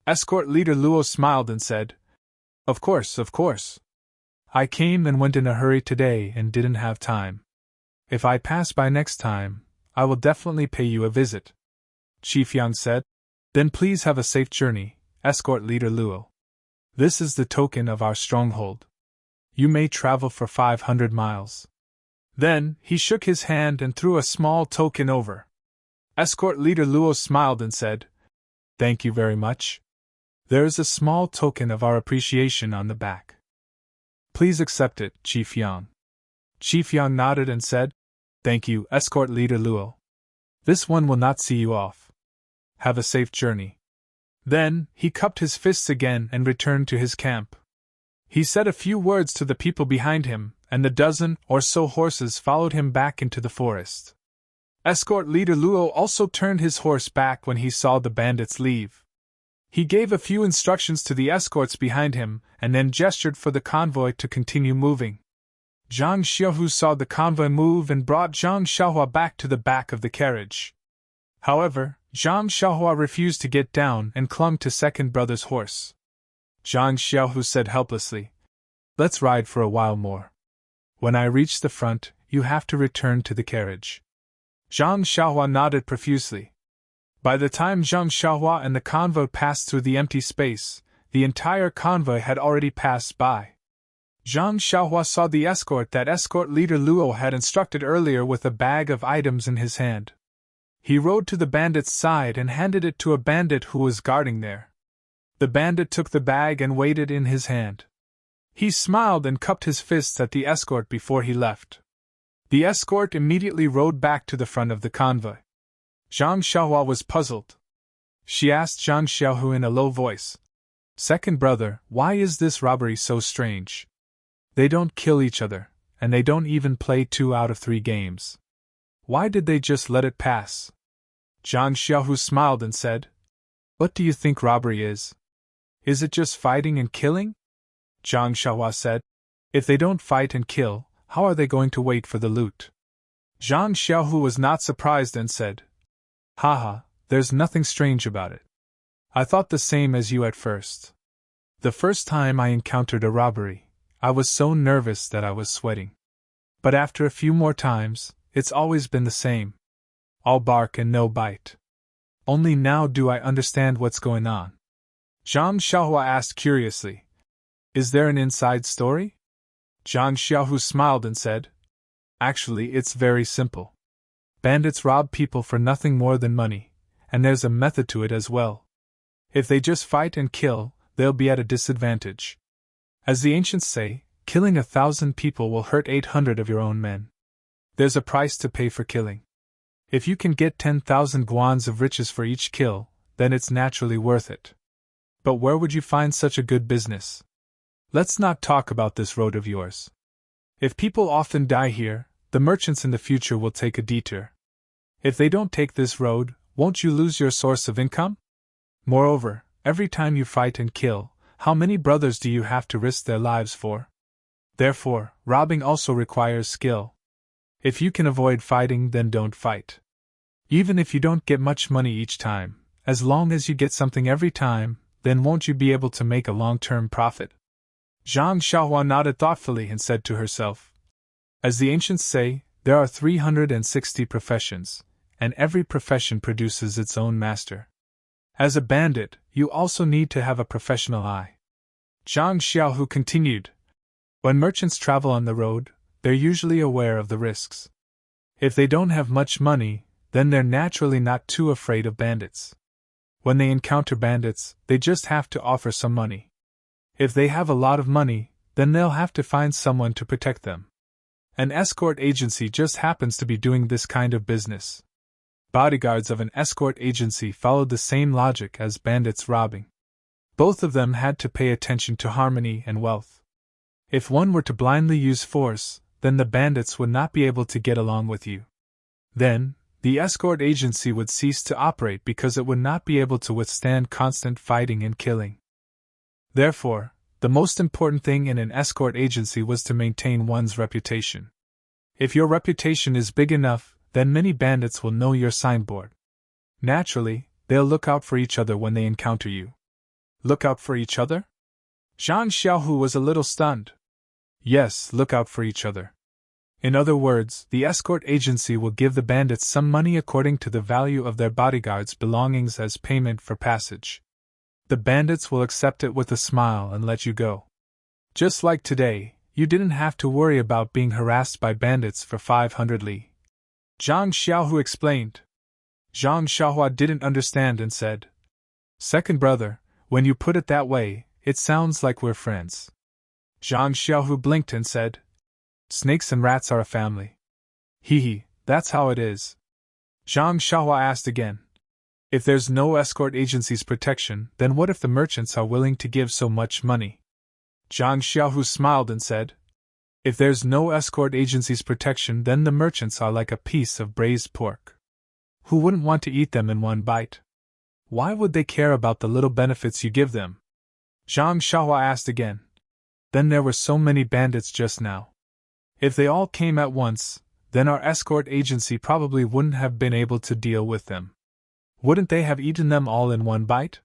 Escort leader Luo smiled and said, Of course. I came and went in a hurry today and didn't have time. If I pass by next time, I will definitely pay you a visit." Chief Yang said, "Then please have a safe journey, escort leader Luo. This is the token of our stronghold. You may travel for 500 miles. Then, he shook his hand and threw a small token over. Escort leader Luo smiled and said, "Thank you very much. There is a small token of our appreciation on the back. Please accept it, Chief Yang." Chief Yang nodded and said, "Thank you, escort leader Luo. This one will not see you off. Have a safe journey." Then, he cupped his fists again and returned to his camp. He said a few words to the people behind him, and the dozen or so horses followed him back into the forest. Escort leader Luo also turned his horse back when he saw the bandits leave. He gave a few instructions to the escorts behind him, and then gestured for the convoy to continue moving. Zhang Xiaohu saw the convoy move and brought Zhang Xiaohua back to the back of the carriage. However, Zhang Xiaohua refused to get down and clung to second brother's horse. Zhang Xiaohu said helplessly, "Let's ride for a while more. When I reach the front, you have to return to the carriage." Zhang Xiaohua nodded profusely. By the time Zhang Xiaohua and the convoy passed through the empty space, the entire convoy had already passed by. Zhang Xiaohua saw the escort that escort leader Luo had instructed earlier with a bag of items in his hand. He rode to the bandit's side and handed it to a bandit who was guarding there. The bandit took the bag and weighed it in his hand. He smiled and cupped his fists at the escort before he left. The escort immediately rode back to the front of the convoy. Zhang Xiaohua was puzzled. She asked Zhang Xiaohu in a low voice, "Second brother, why is this robbery so strange? They don't kill each other, and they don't even play 2 out of 3 games. Why did they just let it pass?" Zhang Xiaohu smiled and said, "What do you think robbery is? Is it just fighting and killing?" Zhang Xiaohua said, "If they don't fight and kill, how are they going to wait for the loot?" Zhang Xiaohu was not surprised and said, "Haha, there's nothing strange about it. I thought the same as you at first. The first time I encountered a robbery, I was so nervous that I was sweating. But after a few more times, it's always been the same. All bark and no bite. Only now do I understand what's going on." Zhang Xiaohua asked curiously, "Is there an inside story?" Zhang Xiaohu smiled and said, "Actually, it's very simple. Bandits rob people for nothing more than money, and there's a method to it as well. If they just fight and kill, they'll be at a disadvantage. As the ancients say, Killing 1,000 people will hurt 800 of your own men. There's a price to pay for killing. If you can get 10,000 guans of riches for each kill, then it's naturally worth it. But where would you find such a good business? Let's not talk about this road of yours. If people often die here, the merchants in the future will take a detour. If they don't take this road, won't you lose your source of income? Moreover, every time you fight and kill, how many brothers do you have to risk their lives for? Therefore, robbing also requires skill. If you can avoid fighting, then don't fight. Even if you don't get much money each time, as long as you get something every time, then won't you be able to make a long-term profit? Zhang Xiaohua nodded thoughtfully and said to herself, as the ancients say, there are 360 professions, and every profession produces its own master. As a bandit, you also need to have a professional eye. Zhang Xiaohu continued, when merchants travel on the road, they're usually aware of the risks. If they don't have much money, then they're naturally not too afraid of bandits. When they encounter bandits, they just have to offer some money. If they have a lot of money, then they'll have to find someone to protect them. An escort agency just happens to be doing this kind of business. Bodyguards of an escort agency followed the same logic as bandits robbing. Both of them had to pay attention to harmony and wealth. If one were to blindly use force, then the bandits would not be able to get along with you. Then, the escort agency would cease to operate because it would not be able to withstand constant fighting and killing. Therefore, the most important thing in an escort agency was to maintain one's reputation. If your reputation is big enough, then many bandits will know your signboard. Naturally, they'll look out for each other when they encounter you. Look out for each other? Zhang Xiaohu was a little stunned. Yes, look out for each other. In other words, the escort agency will give the bandits some money according to the value of their bodyguards' belongings as payment for passage. The bandits will accept it with a smile and let you go. Just like today, you didn't have to worry about being harassed by bandits for 500 li. Zhang Xiaohu explained. Zhang Xiaohua didn't understand and said, second brother, when you put it that way, it sounds like we're friends. Zhang Xiaohu blinked and said, snakes and rats are a family. Hee, that's how it is. Zhang Xiaohua asked again, if there's no escort agency's protection, then what if the merchants are willing to give so much money? Zhang Xiaohu smiled and said, if there's no escort agency's protection, then the merchants are like a piece of braised pork. Who wouldn't want to eat them in one bite? Why would they care about the little benefits you give them? Zhang Xiaohua asked again. Then there were so many bandits just now. If they all came at once, then our escort agency probably wouldn't have been able to deal with them. Wouldn't they have eaten them all in one bite?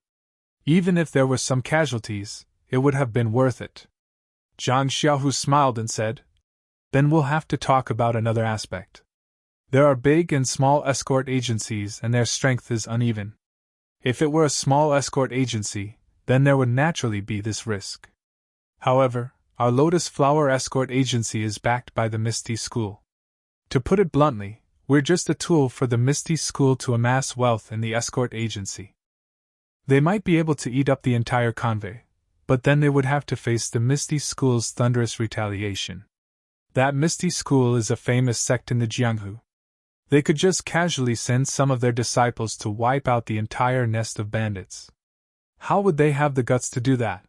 Even if there were some casualties, it would have been worth it. Zhang Xiaohu smiled and said, then we'll have to talk about another aspect. There are big and small escort agencies and their strength is uneven. If it were a small escort agency, then there would naturally be this risk. However, our Lotus Flower Escort Agency is backed by the Misty School. To put it bluntly, we're just a tool for the Misty School to amass wealth in the escort agency. They might be able to eat up the entire convoy, but then they would have to face the Misty School's thunderous retaliation. That Misty School is a famous sect in the Jianghu. They could just casually send some of their disciples to wipe out the entire nest of bandits. How would they have the guts to do that?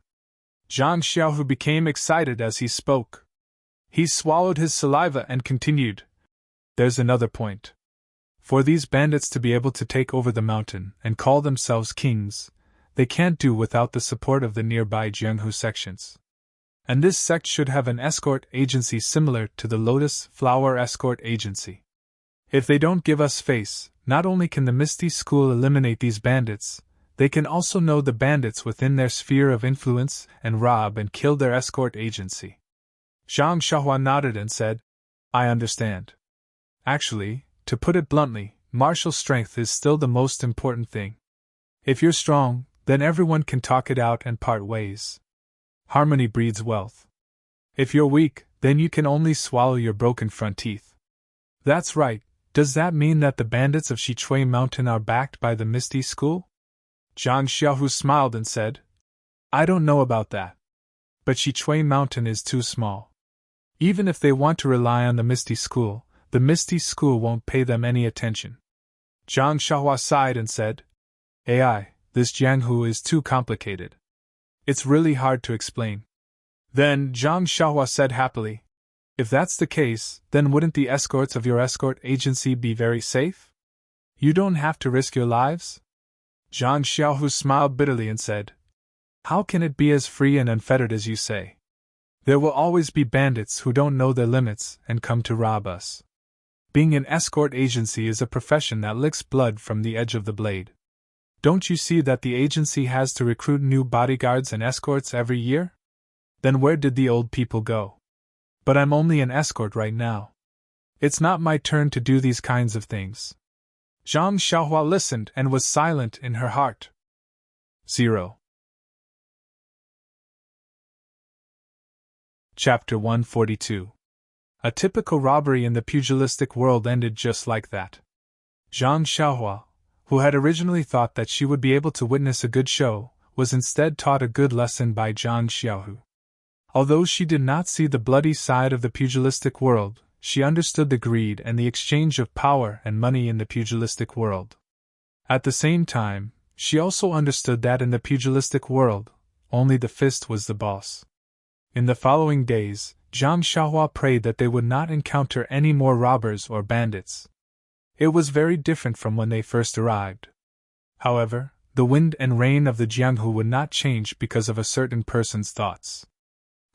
Zhang Xiaohu became excited as he spoke. He swallowed his saliva and continued. There's another point. For these bandits to be able to take over the mountain and call themselves kings, they can't do without the support of the nearby Jianghu sections. And this sect should have an escort agency similar to the Lotus Flower Escort Agency. If they don't give us face, not only can the Misty School eliminate these bandits, they can also know the bandits within their sphere of influence and rob and kill their escort agency. Zhang Xiaohua nodded and said, I understand. Actually, to put it bluntly, martial strength is still the most important thing. If you're strong, then everyone can talk it out and part ways. Harmony breeds wealth. If you're weak, then you can only swallow your broken front teeth. That's right. Does that mean that the bandits of Shichui Mountain are backed by the Misty School? Zhang Xiaohu smiled and said, I don't know about that. but Shichuan Mountain is too small. Even if they want to rely on the Misty School, the Misty School won't pay them any attention. Zhang Xiaohua sighed and said, "AI, this Jianghu is too complicated. It's really hard to explain." Then Zhang Xiaohua said happily, "If that's the case, then wouldn't the escorts of your escort agency be very safe? You don't have to risk your lives?" Zhang Xiaohu smiled bitterly and said, "How can it be as free and unfettered as you say? There will always be bandits who don't know their limits and come to rob us. Being an escort agency is a profession that licks blood from the edge of the blade. Don't you see that the agency has to recruit new bodyguards and escorts every year? Then where did the old people go? But I'm only an escort right now. It's not my turn to do these kinds of things." Zhang Xiaohua listened and was silent in her heart. 0. Chapter 142. A typical robbery in the pugilistic world ended just like that. Zhang Xiaohua, who had originally thought that she would be able to witness a good show, was instead taught a good lesson by Zhang Xiaohu. Although she did not see the bloody side of the pugilistic world, she understood the greed and the exchange of power and money in the pugilistic world. At the same time, she also understood that in the pugilistic world, only the fist was the boss. In the following days, Zhang Xiaohua prayed that they would not encounter any more robbers or bandits. It was very different from when they first arrived. However, the wind and rain of the Jianghu would not change because of a certain person's thoughts.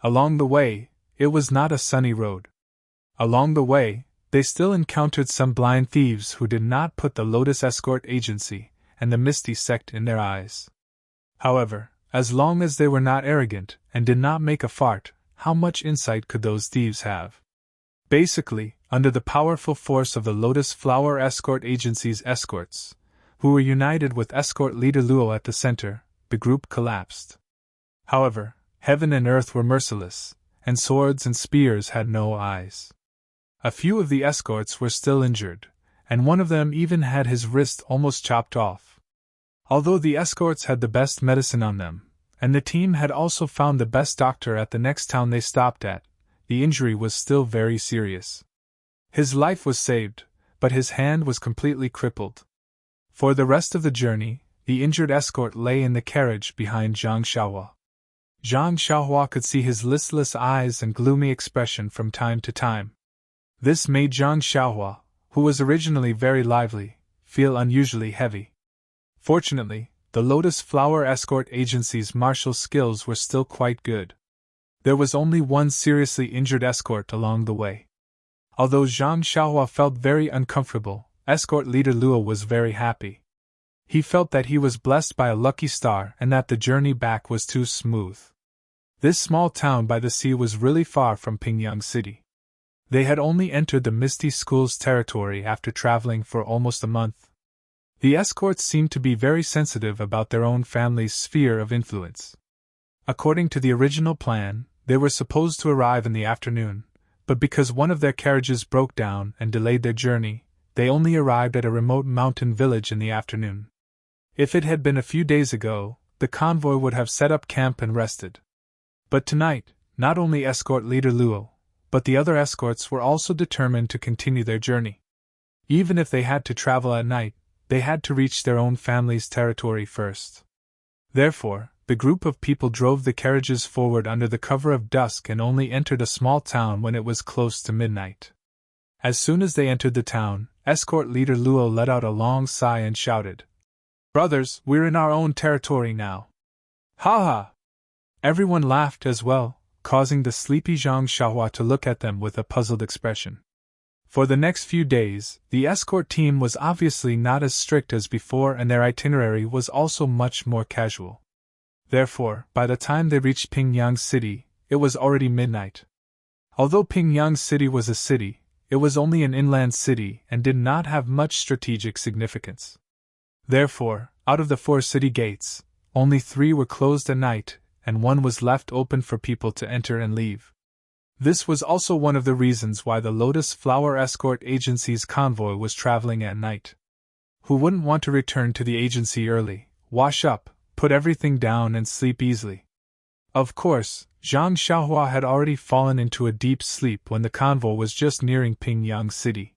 Along the way, it was not a sunny road. Along the way, they still encountered some blind thieves who did not put the Lotus Escort Agency and the Misty Sect in their eyes. However, as long as they were not arrogant and did not make a fart, how much insight could those thieves have? Basically, under the powerful force of the Lotus Flower Escort Agency's escorts, who were united with escort leader Luo at the center, the group collapsed. However, heaven and earth were merciless, and swords and spears had no eyes. A few of the escorts were still injured, and one of them even had his wrist almost chopped off. Although the escorts had the best medicine on them, and the team had also found the best doctor at the next town they stopped at, the injury was still very serious. His life was saved, but his hand was completely crippled. For the rest of the journey, the injured escort lay in the carriage behind Zhang Xiaohua. Zhang Xiaohua could see his listless eyes and gloomy expression from time to time. This made Zhang Xiaohua, who was originally very lively, feel unusually heavy. Fortunately, the Lotus Flower Escort Agency's martial skills were still quite good. There was only one seriously injured escort along the way. Although Zhang Xiaohua felt very uncomfortable, escort leader Luo was very happy. He felt that he was blessed by a lucky star and that the journey back was too smooth. This small town by the sea was really far from Pingyang City. They had only entered the Misty School's territory after traveling for almost a month. The escorts seemed to be very sensitive about their own family's sphere of influence. According to the original plan, they were supposed to arrive in the afternoon, but because one of their carriages broke down and delayed their journey, they only arrived at a remote mountain village in the afternoon. If it had been a few days ago, the convoy would have set up camp and rested. But tonight, not only escort leader Luo, but the other escorts were also determined to continue their journey. Even if they had to travel at night, they had to reach their own family's territory first. Therefore, the group of people drove the carriages forward under the cover of dusk and only entered a small town when it was close to midnight. As soon as they entered the town, escort leader Luo let out a long sigh and shouted, "Brothers, we're in our own territory now." Ha ha! Everyone laughed as well, causing the sleepy Zhang Xiaohua to look at them with a puzzled expression. For the next few days, the escort team was obviously not as strict as before and their itinerary was also much more casual. Therefore, by the time they reached Pingyang City, it was already midnight. Although Pingyang City was a city, it was only an inland city and did not have much strategic significance. Therefore, out of the 4 city gates, only 3 were closed at night, and 1 was left open for people to enter and leave. This was also one of the reasons why the Lotus Flower Escort Agency's convoy was traveling at night. Who wouldn't want to return to the agency early, wash up, put everything down and sleep easily? Of course, Zhang Xiaohua had already fallen into a deep sleep when the convoy was just nearing Pingyang City.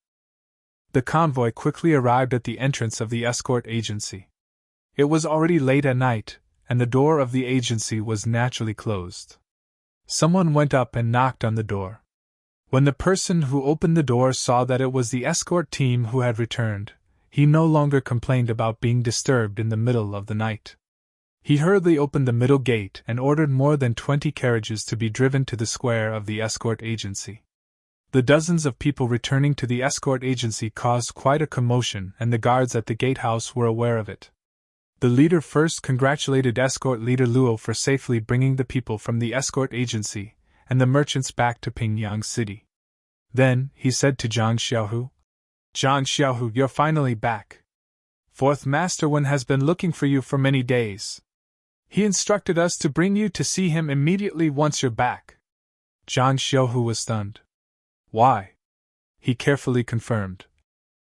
The convoy quickly arrived at the entrance of the escort agency. It was already late at night, and the door of the agency was naturally closed. Someone went up and knocked on the door. When the person who opened the door saw that it was the escort team who had returned, he no longer complained about being disturbed in the middle of the night. He hurriedly opened the middle gate and ordered more than 20 carriages to be driven to the square of the escort agency. The dozens of people returning to the escort agency caused quite a commotion, and the guards at the gatehouse were aware of it. The leader first congratulated escort leader Luo for safely bringing the people from the escort agency and the merchants back to Pingyang City. Then, he said to Zhang Xiaohu, "Zhang Xiaohu, you're finally back. Fourth Master Wen has been looking for you for many days. He instructed us to bring you to see him immediately once you're back." Zhang Xiaohu was stunned. "Why?" He carefully confirmed.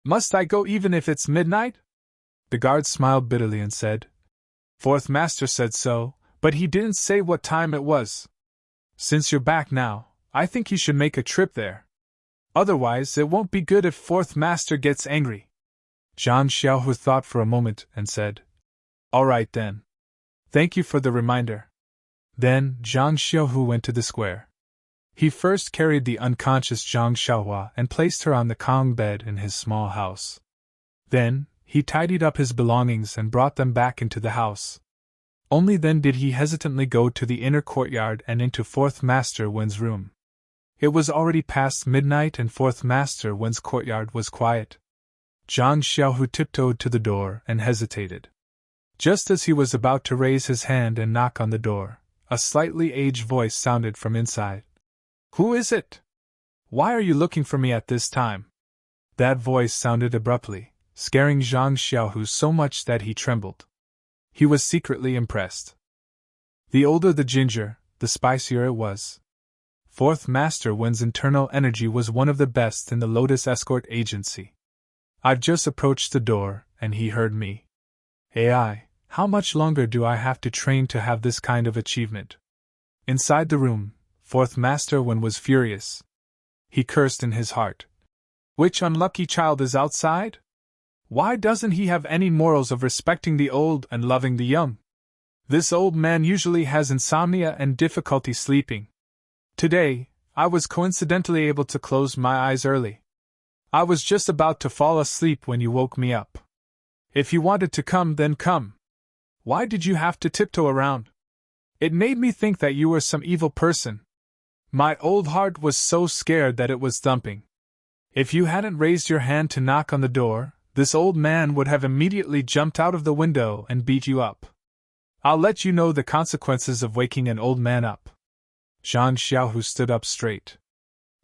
"Must I go even if it's midnight?" The guard smiled bitterly and said, "Fourth Master said so, but he didn't say what time it was. Since you're back now, I think you should make a trip there. Otherwise, it won't be good if Fourth Master gets angry." Zhang Xiaohu thought for a moment and said, "All right then. Thank you for the reminder." Then Zhang Xiaohu went to the square. He first carried the unconscious Zhang Xiaohua and placed her on the Kong bed in his small house. Then, he tidied up his belongings and brought them back into the house. Only then did he hesitantly go to the inner courtyard and into Fourth Master Wen's room. It was already past midnight and Fourth Master Wen's courtyard was quiet. Zhang Xiaohu tiptoed to the door and hesitated. Just as he was about to raise his hand and knock on the door, a slightly aged voice sounded from inside. "Who is it? Why are you looking for me at this time?" That voice sounded abruptly, scaring Zhang Xiaohu so much that he trembled. He was secretly impressed. The older the ginger, the spicier it was. Fourth Master Wen's internal energy was one of the best in the Lotus Escort Agency. I've just approached the door, and he heard me. AI, how much longer do I have to train to have this kind of achievement? Inside the room, Fourth Master Wen was furious. He cursed in his heart. Which unlucky child is outside? Why doesn't he have any morals of respecting the old and loving the young? This old man usually has insomnia and difficulty sleeping. Today, I was coincidentally able to close my eyes early. I was just about to fall asleep when you woke me up. If you wanted to come, then come. Why did you have to tiptoe around? It made me think that you were some evil person. My old heart was so scared that it was thumping. If you hadn't raised your hand to knock on the door, this old man would have immediately jumped out of the window and beat you up. I'll let you know the consequences of waking an old man up." Zhang Xiaohu stood up straight.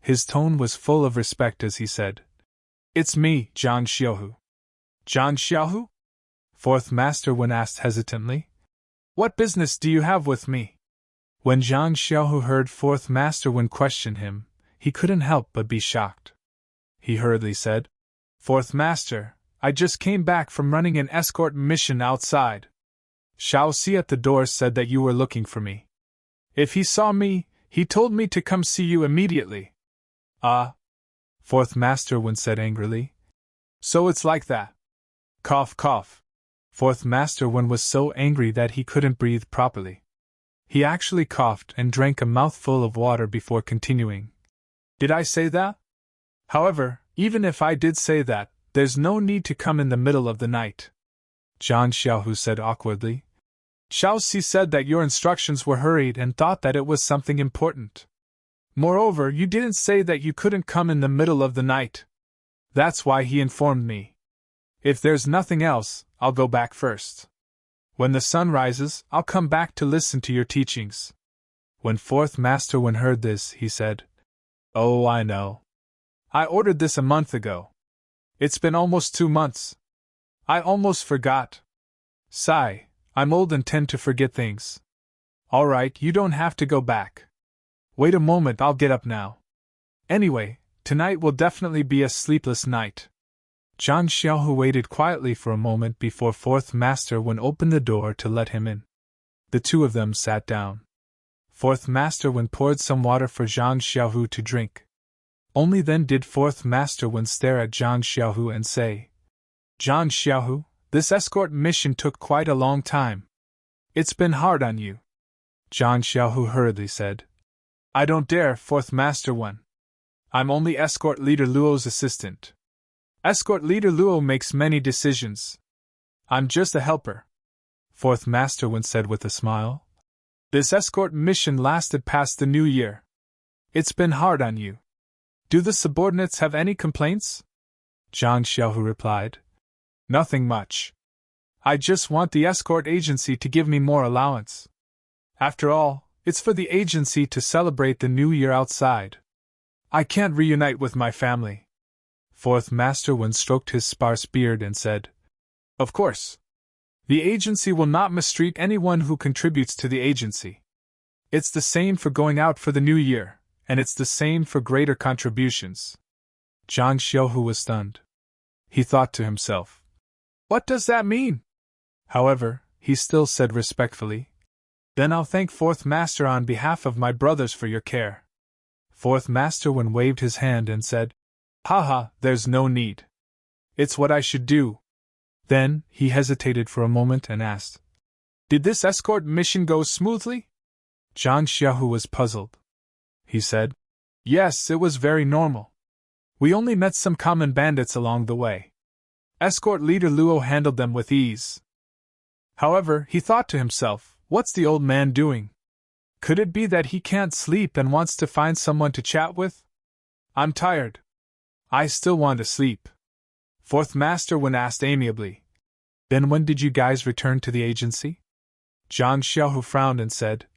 His tone was full of respect as he said, "It's me, Zhang Xiaohu." "Zhang Xiaohu?" Fourth Master Wen asked hesitantly. "What business do you have with me?" When Zhang Xiaohu heard Fourth Master Wen question him, he couldn't help but be shocked. He hurriedly said, "Fourth Master, I just came back from running an escort mission outside. Shao Si at the door said that you were looking for me. If he saw me, he told me to come see you immediately." "Ah?" Fourth Master Wen said angrily. "So it's like that." Cough, cough. Fourth Master Wen was so angry that he couldn't breathe properly. He actually coughed and drank a mouthful of water before continuing. "Did I say that? However, even if I did say that, there's no need to come in the middle of the night." Zhang Xiaohu said awkwardly. "Shao Si said that your instructions were hurried and thought that it was something important. Moreover, you didn't say that you couldn't come in the middle of the night. That's why he informed me. If there's nothing else, I'll go back first. When the sun rises, I'll come back to listen to your teachings." When Fourth Master Wen heard this, he said, "Oh, I know. I ordered this a month ago. It's been almost 2 months. I almost forgot. Sigh, I'm old and tend to forget things. All right, you don't have to go back. Wait a moment, I'll get up now. Anyway, tonight will definitely be a sleepless night." Zhang Xiaohu waited quietly for a moment before Fourth Master Wen opened the door to let him in. The two of them sat down. Fourth Master Wen poured some water for Zhang Xiaohu to drink. Only then did Fourth Master Wen stare at Zhang Xiaohu and say, "Zhang Xiaohu, this escort mission took quite a long time. It's been hard on you." Zhang Xiaohu hurriedly said, "I don't dare, Fourth Master Wen. I'm only Escort Leader Luo's assistant. Escort Leader Luo makes many decisions. I'm just a helper." Fourth Master Wen said with a smile, "This escort mission lasted past the new year. It's been hard on you. Do the subordinates have any complaints?" Zhang Xiaohu replied, "Nothing much. I just want the escort agency to give me more allowance. After all, it's for the agency to celebrate the new year outside. I can't reunite with my family." Fourth Master Wen stroked his sparse beard and said, "Of course. The agency will not mistreat anyone who contributes to the agency. It's the same for going out for the new year, and it's the same for greater contributions." Zhang Xiaohu was stunned. He thought to himself, "What does that mean?" However, he still said respectfully, "Then I'll thank Fourth Master on behalf of my brothers for your care." Fourth Master Wen waved his hand and said, "Haha, there's no need. It's what I should do." Then, he hesitated for a moment and asked, "Did this escort mission go smoothly?" Zhang Xiaohu was puzzled. He said, "Yes, it was very normal. We only met some common bandits along the way. Escort Leader Luo handled them with ease." However, he thought to himself, "What's the old man doing? Could it be that he can't sleep and wants to find someone to chat with? I'm tired. I still want to sleep." Fourth Master Wen asked amiably, "Then when did you guys return to the agency?" Zhang Xiaohu frowned and said,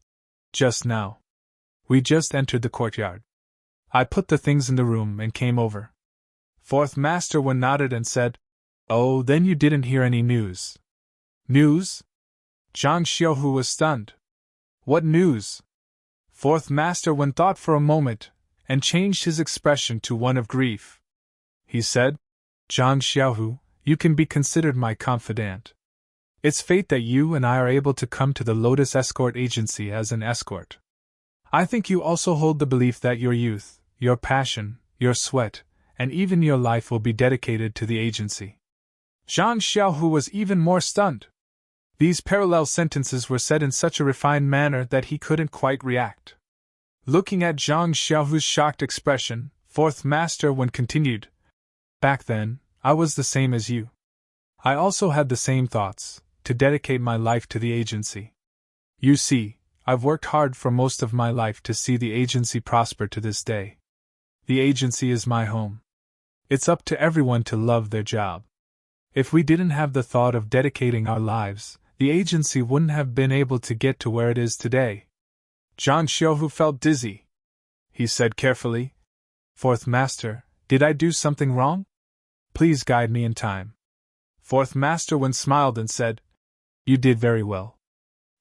"Just now. We just entered the courtyard. I put the things in the room and came over." Fourth Master Wen nodded and said, "Oh, then you didn't hear any news." "News?" Zhang Xiaohu was stunned. "What news?" Fourth Master Wen thought for a moment, and changed his expression to one of grief. He said, "Zhang Xiaohu, you can be considered my confidant. It's fate that you and I are able to come to the Lotus Escort Agency as an escort. I think you also hold the belief that your youth, your passion, your sweat, and even your life will be dedicated to the agency." Zhang Xiaohu was even more stunned. These parallel sentences were said in such a refined manner that he couldn't quite react. Looking at Zhang Xiaohu's shocked expression, Fourth Master Wen continued, "Back then, I was the same as you. I also had the same thoughts, to dedicate my life to the agency. You see, I've worked hard for most of my life to see the agency prosper to this day. The agency is my home. It's up to everyone to love their job. If we didn't have the thought of dedicating our lives, the agency wouldn't have been able to get to where it is today." Zhang Xiaohu felt dizzy. He said carefully, "Fourth Master, did I do something wrong? Please guide me in time." Fourth Master Wen smiled and said, "You did very well.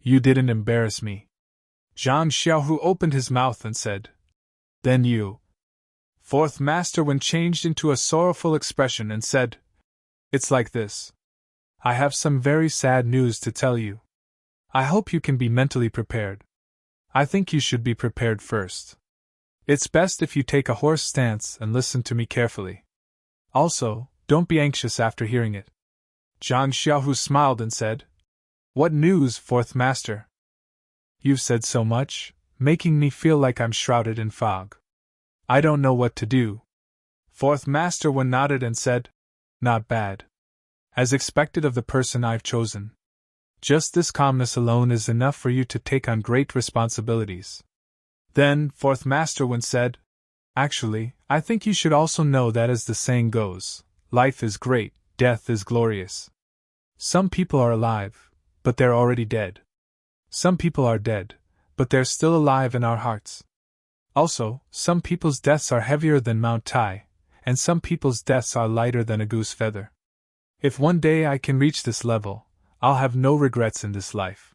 You didn't embarrass me." Zhang Xiaohu opened his mouth and said, "Then you." Fourth Master Wen changed into a sorrowful expression and said, "It's like this. I have some very sad news to tell you. I hope you can be mentally prepared. I think you should be prepared first. It's best if you take a horse stance and listen to me carefully. Also, don't be anxious after hearing it." Zhang Xiaohu smiled and said, "What news, Fourth Master?" "You've said so much, making me feel like I'm shrouded in fog. I don't know what to do." Fourth Master Wen nodded and said, "Not bad. As expected of the person I've chosen. Just this calmness alone is enough for you to take on great responsibilities." Then, Fourth Master Wen said, "Actually, I think you should also know that as the saying goes, life is great, death is glorious. Some people are alive, but they're already dead. Some people are dead, but they're still alive in our hearts. Also, some people's deaths are heavier than Mount Tai, and some people's deaths are lighter than a goose feather. If one day I can reach this level, I'll have no regrets in this life."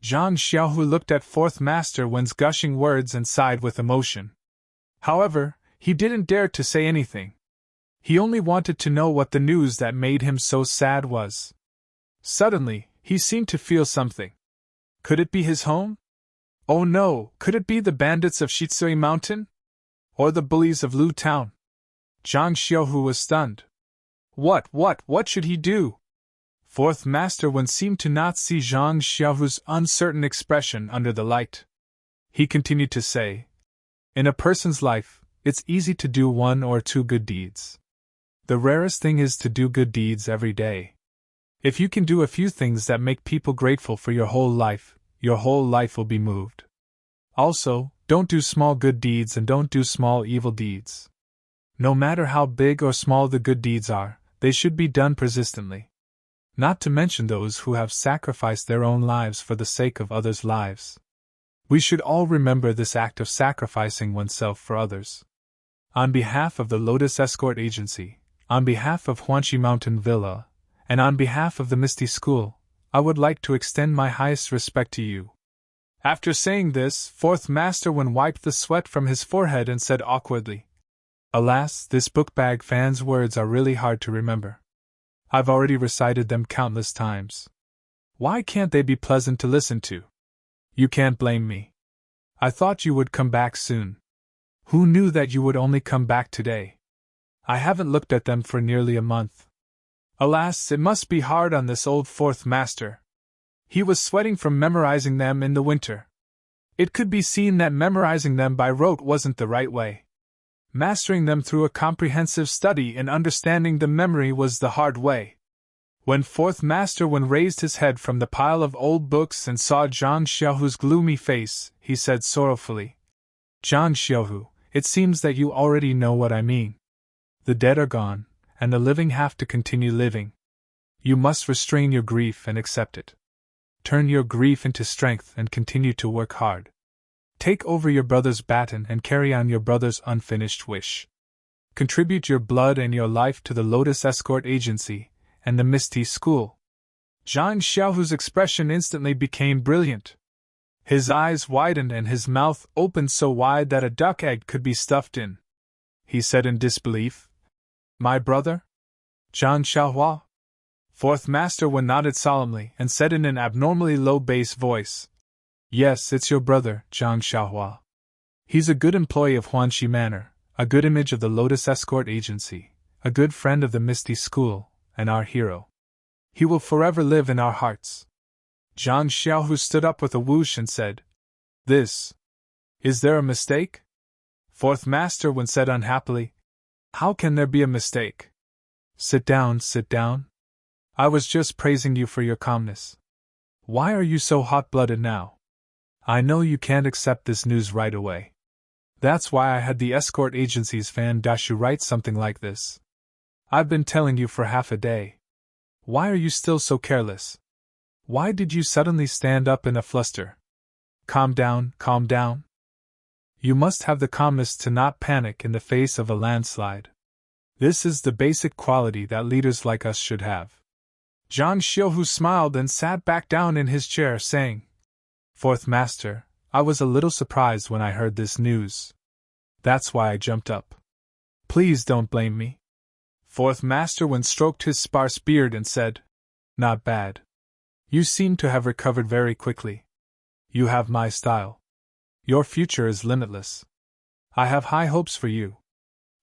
Zhang Xiaohu looked at Fourth Master Wen's gushing words and sighed with emotion. However, he didn't dare to say anything. He only wanted to know what the news that made him so sad was. Suddenly, he seemed to feel something. Could it be his home? Oh no, could it be the bandits of Shitsui Mountain? Or the bullies of Lu Town? Zhang Xiaohu was stunned. What should he do? Fourth Master Wen seemed to not see Zhang Xiaohu's uncertain expression under the light. He continued to say, in a person's life, it's easy to do 1 or 2 good deeds. The rarest thing is to do good deeds every day. If you can do a few things that make people grateful for your whole life will be moved. Also, don't do small good deeds and don't do small evil deeds. No matter how big or small the good deeds are, they should be done persistently. Not to mention those who have sacrificed their own lives for the sake of others' lives. We should all remember this act of sacrificing oneself for others. On behalf of the Lotus Escort Agency, on behalf of Huanxi Mountain Villa, and on behalf of the Misty School, I would like to extend my highest respect to you. After saying this, Fourth Master Wen wiped the sweat from his forehead and said awkwardly, alas, this bookbag fan's words are really hard to remember. I've already recited them countless times. Why can't they be pleasant to listen to? You can't blame me. I thought you would come back soon. Who knew that you would only come back today? I haven't looked at them for nearly a month. Alas, it must be hard on this old Fourth Master. He was sweating from memorizing them in the winter. It could be seen that memorizing them by rote wasn't the right way. Mastering them through a comprehensive study and understanding the memory was the hard way. When Fourth Master Wen raised his head from the pile of old books and saw Zhang Xiaohu's gloomy face, he said sorrowfully, Zhang Xiaohu, it seems that you already know what I mean. The dead are gone, and the living have to continue living. You must restrain your grief and accept it. Turn your grief into strength and continue to work hard. Take over your brother's baton and carry on your brother's unfinished wish. Contribute your blood and your life to the Lotus Escort Agency and the Misty School. Zhang Xiaohu's expression instantly became brilliant. His eyes widened and his mouth opened so wide that a duck egg could be stuffed in. He said in disbelief, My brother? Zhang Xiaohua? Fourth Master Wen nodded solemnly and said in an abnormally low bass voice, Yes, it's your brother, Zhang Xiaohua. He's a good employee of Huanxi Manor, a good image of the Lotus Escort Agency, a good friend of the Misty School, and our hero. He will forever live in our hearts. Zhang Xiaohu stood up with a whoosh and said, Is there a mistake? Fourth Master Wen said unhappily, How can there be a mistake? Sit down. I was just praising you for your calmness. Why are you so hot-blooded now? I know you can't accept this news right away. That's why I had the escort agency's Fan Dashu write something like this. I've been telling you for half a day. Why are you still so careless? Why did you suddenly stand up in a fluster? Calm down. You must have the calmness to not panic in the face of a landslide. This is the basic quality that leaders like us should have. Zhang Xiaohu smiled and sat back down in his chair, saying, Fourth Master, I was a little surprised when I heard this news. That's why I jumped up. Please don't blame me. Fourth Master Wen stroked his sparse beard and said, Not bad. You seem to have recovered very quickly. You have my style. Your future is limitless. I have high hopes for you.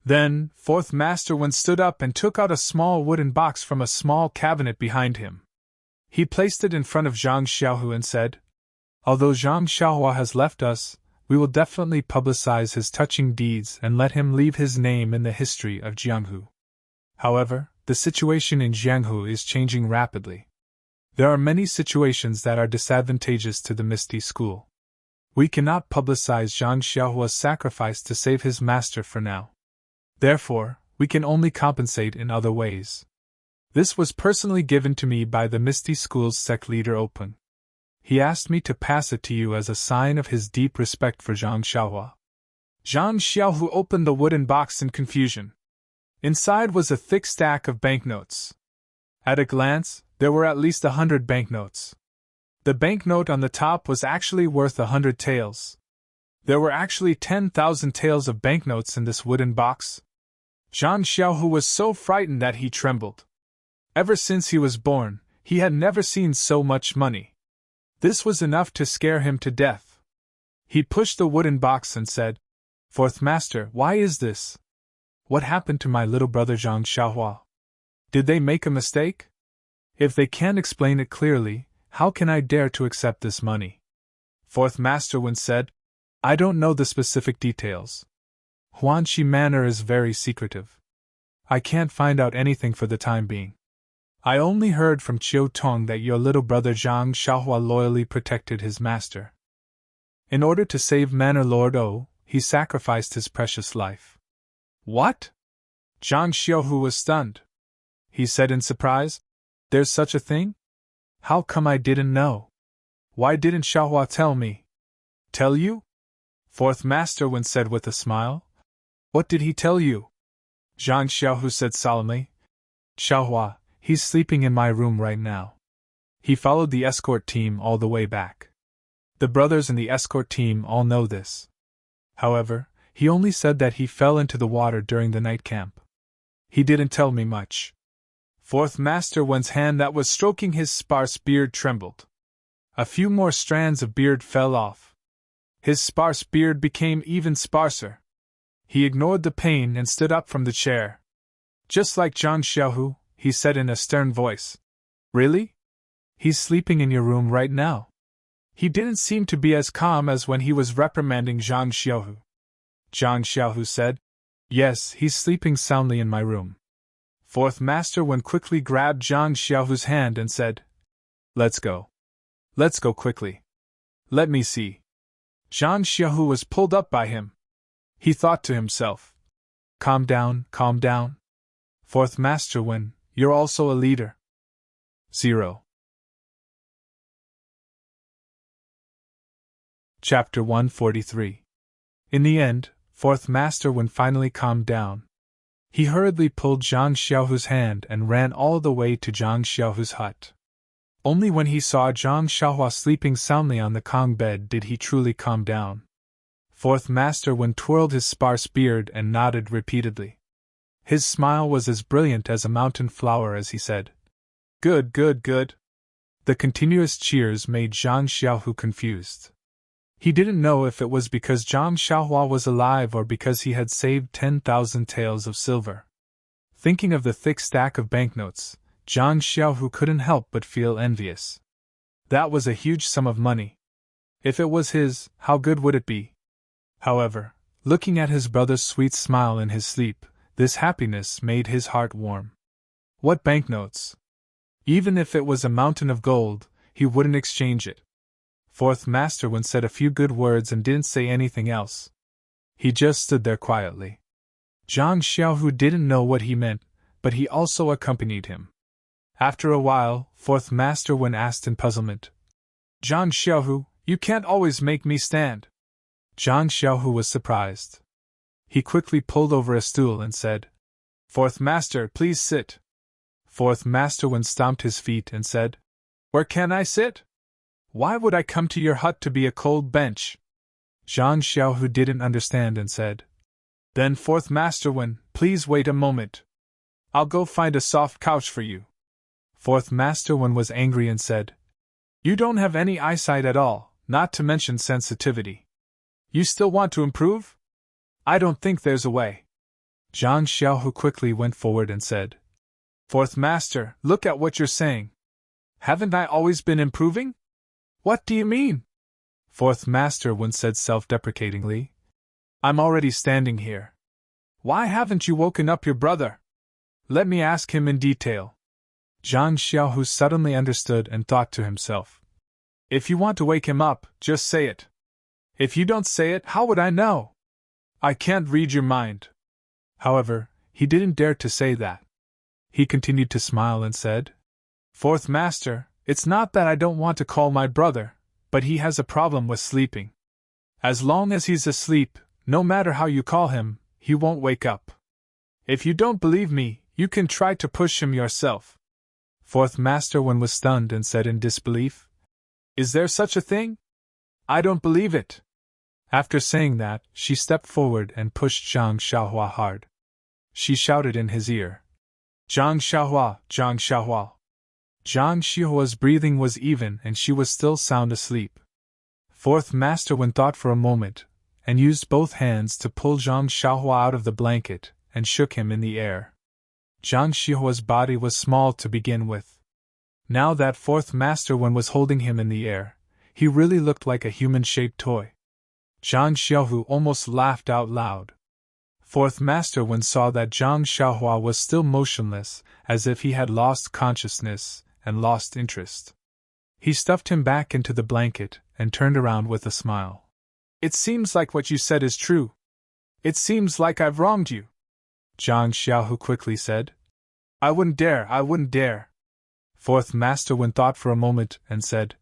Then, Fourth Master Wen stood up and took out a small wooden box from a small cabinet behind him. He placed it in front of Zhang Xiaohu and said, Although Zhang Xiaohua has left us, we will definitely publicize his touching deeds and let him leave his name in the history of Jianghu. However, the situation in Jianghu is changing rapidly. There are many situations that are disadvantageous to the Misty School. We cannot publicize Zhang Xiaohua's sacrifice to save his master for now. Therefore, we can only compensate in other ways. This was personally given to me by the Misty School's sect leader Open. He asked me to pass it to you as a sign of his deep respect for Zhang Xiaohua. Zhang Xiaohu opened the wooden box in confusion. Inside was a thick stack of banknotes. At a glance, there were at least 100 banknotes. The banknote on the top was actually worth 100 taels. There were actually 10,000 taels of banknotes in this wooden box. Zhang Xiaohu was so frightened that he trembled. Ever since he was born, he had never seen so much money. This was enough to scare him to death. He pushed the wooden box and said, "Fourth Master, why is this? What happened to my little brother Zhang Xiaohua? Did they make a mistake? If they can't explain it clearly, how can I dare to accept this money?" Fourth Master Wen said, "I don't know the specific details. Huanxi Manor is very secretive. I can't find out anything for the time being. I only heard from Chiu Tong that your little brother Zhang Xiaohua loyally protected his master. In order to save Manor Lord O, he sacrificed his precious life." "What?" Zhang Xiaohu was stunned. He said in surprise, "There's such a thing? How come I didn't know? Why didn't Xiaohua tell me?" "Tell you?" Fourth Master Wen said with a smile. "What did he tell you?" Zhang Xiaohu said solemnly, "Xiaohua, he's sleeping in my room right now." He followed the escort team all the way back. The brothers in the escort team all know this. However, he only said that he fell into the water during the night camp. He didn't tell me much. Fourth Master Wen's hand that was stroking his sparse beard trembled. A few more strands of beard fell off. His sparse beard became even sparser. He ignored the pain and stood up from the chair. "Just like Zhang Xiaohu," he said in a stern voice. "Really? He's sleeping in your room right now." He didn't seem to be as calm as when he was reprimanding Zhang Xiaohu. Zhang Xiaohu said, "Yes, he's sleeping soundly in my room." Fourth Master Wen quickly grabbed Zhang Xiaohu's hand and said, "Let's go. Let's go quickly. Let me see." Zhang Xiaohu was pulled up by him. He thought to himself, calm down, calm down. Fourth Master Wen, you're also a leader." 0. Chapter 143. In the end, Fourth Master Wen finally calmed down. He hurriedly pulled Zhang Xiaohu's hand and ran all the way to Zhang Xiaohu's hut. Only when he saw Zhang Xiaohua sleeping soundly on the Kong bed did he truly calm down. Fourth Master Wen twirled his sparse beard and nodded repeatedly. His smile was as brilliant as a mountain flower as he said, "Good, good, good." The continuous cheers made Zhang Xiaohu confused. He didn't know if it was because Zhang Xiaohua was alive or because he had saved 10,000 taels of silver. Thinking of the thick stack of banknotes, Zhang Xiaohu couldn't help but feel envious. That was a huge sum of money. If it was his, how good would it be? However, looking at his brother's sweet smile in his sleep, this happiness made his heart warm. What banknotes? Even if it was a mountain of gold, he wouldn't exchange it. Fourth Master Wen said a few good words and didn't say anything else. He just stood there quietly. Zhang Xiaohu didn't know what he meant, but he also accompanied him. After a while, Fourth Master Wen asked in puzzlement, "Zhang Xiaohu, you can't always make me stand." Zhang Xiaohu was surprised. He quickly pulled over a stool and said, "Fourth Master, please sit." Fourth Master Wen stomped his feet and said, "Where can I sit? Why would I come to your hut to be a cold bench?" Zhang Xiaohu didn't understand and said, "Then Fourth Master Wen, please wait a moment. I'll go find a soft couch for you." Fourth Master Wen was angry and said, "You don't have any eyesight at all, not to mention sensitivity. You still want to improve? I don't think there's a way." Zhang Xiaohu quickly went forward and said, "Fourth Master, look at what you're saying. Haven't I always been improving? What do you mean?" Fourth Master Wen said self-deprecatingly, "I'm already standing here. Why haven't you woken up your brother? Let me ask him in detail." Zhang Xiaohu suddenly understood and thought to himself, "If you want to wake him up, just say it. If you don't say it, how would I know? I can't read your mind." However, he didn't dare to say that. He continued to smile and said, "Fourth Master, it's not that I don't want to call my brother, but he has a problem with sleeping. As long as he's asleep, no matter how you call him, he won't wake up. If you don't believe me, you can try to push him yourself." Fourth Master Wen was stunned and said in disbelief, "Is there such a thing? I don't believe it." After saying that, she stepped forward and pushed Zhang Xiaohua hard. She shouted in his ear, "Zhang Xiaohua, Zhang Xiaohua." Zhang Xiaohua's breathing was even and she was still sound asleep. Fourth Master Wen thought for a moment, and used both hands to pull Zhang Xiaohua out of the blanket, and shook him in the air. Zhang Xiaohua's body was small to begin with. Now that Fourth Master Wen was holding him in the air, he really looked like a human-shaped toy. Zhang Xiaohu almost laughed out loud. Fourth Master Wen saw that Zhang Xiaohua was still motionless, as if he had lost consciousness and lost interest. He stuffed him back into the blanket and turned around with a smile. "It seems like what you said is true. It seems like I've wronged you," Zhang Xiaohu quickly said. I wouldn't dare. Fourth Master Wen thought for a moment and said,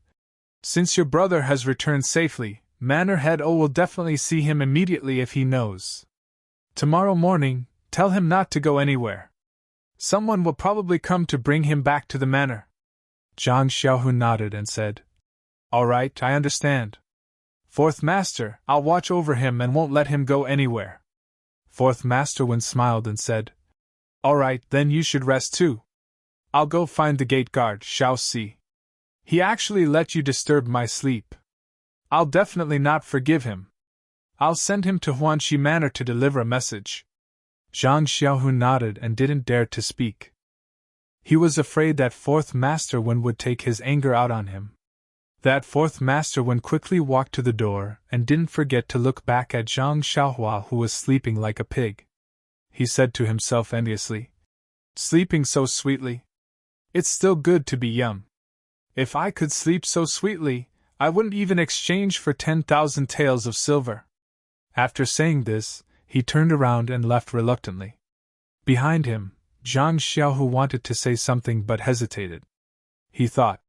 "Since your brother has returned safely, Manor Head O will definitely see him immediately if he knows. Tomorrow morning, tell him not to go anywhere. Someone will probably come to bring him back to the manor." Zhang Xiaohu nodded and said, "All right, I understand. Fourth Master, I'll watch over him and won't let him go anywhere." Fourth Master Wen smiled and said, "All right, then you should rest too. I'll go find the gate guard, Shao Si. He actually let you disturb my sleep. I'll definitely not forgive him. I'll send him to Huanxi Manor to deliver a message." Zhang Xiaohu nodded and didn't dare to speak. He was afraid that Fourth Master Wen would take his anger out on him. That Fourth Master Wen quickly walked to the door and didn't forget to look back at Zhang Xiaohua, who was sleeping like a pig. He said to himself enviously, "Sleeping so sweetly. It's still good to be young. If I could sleep so sweetly, I wouldn't even exchange for 10,000 taels of silver." After saying this, he turned around and left reluctantly. Behind him, Zhang Xiaohu wanted to say something but hesitated. He thought,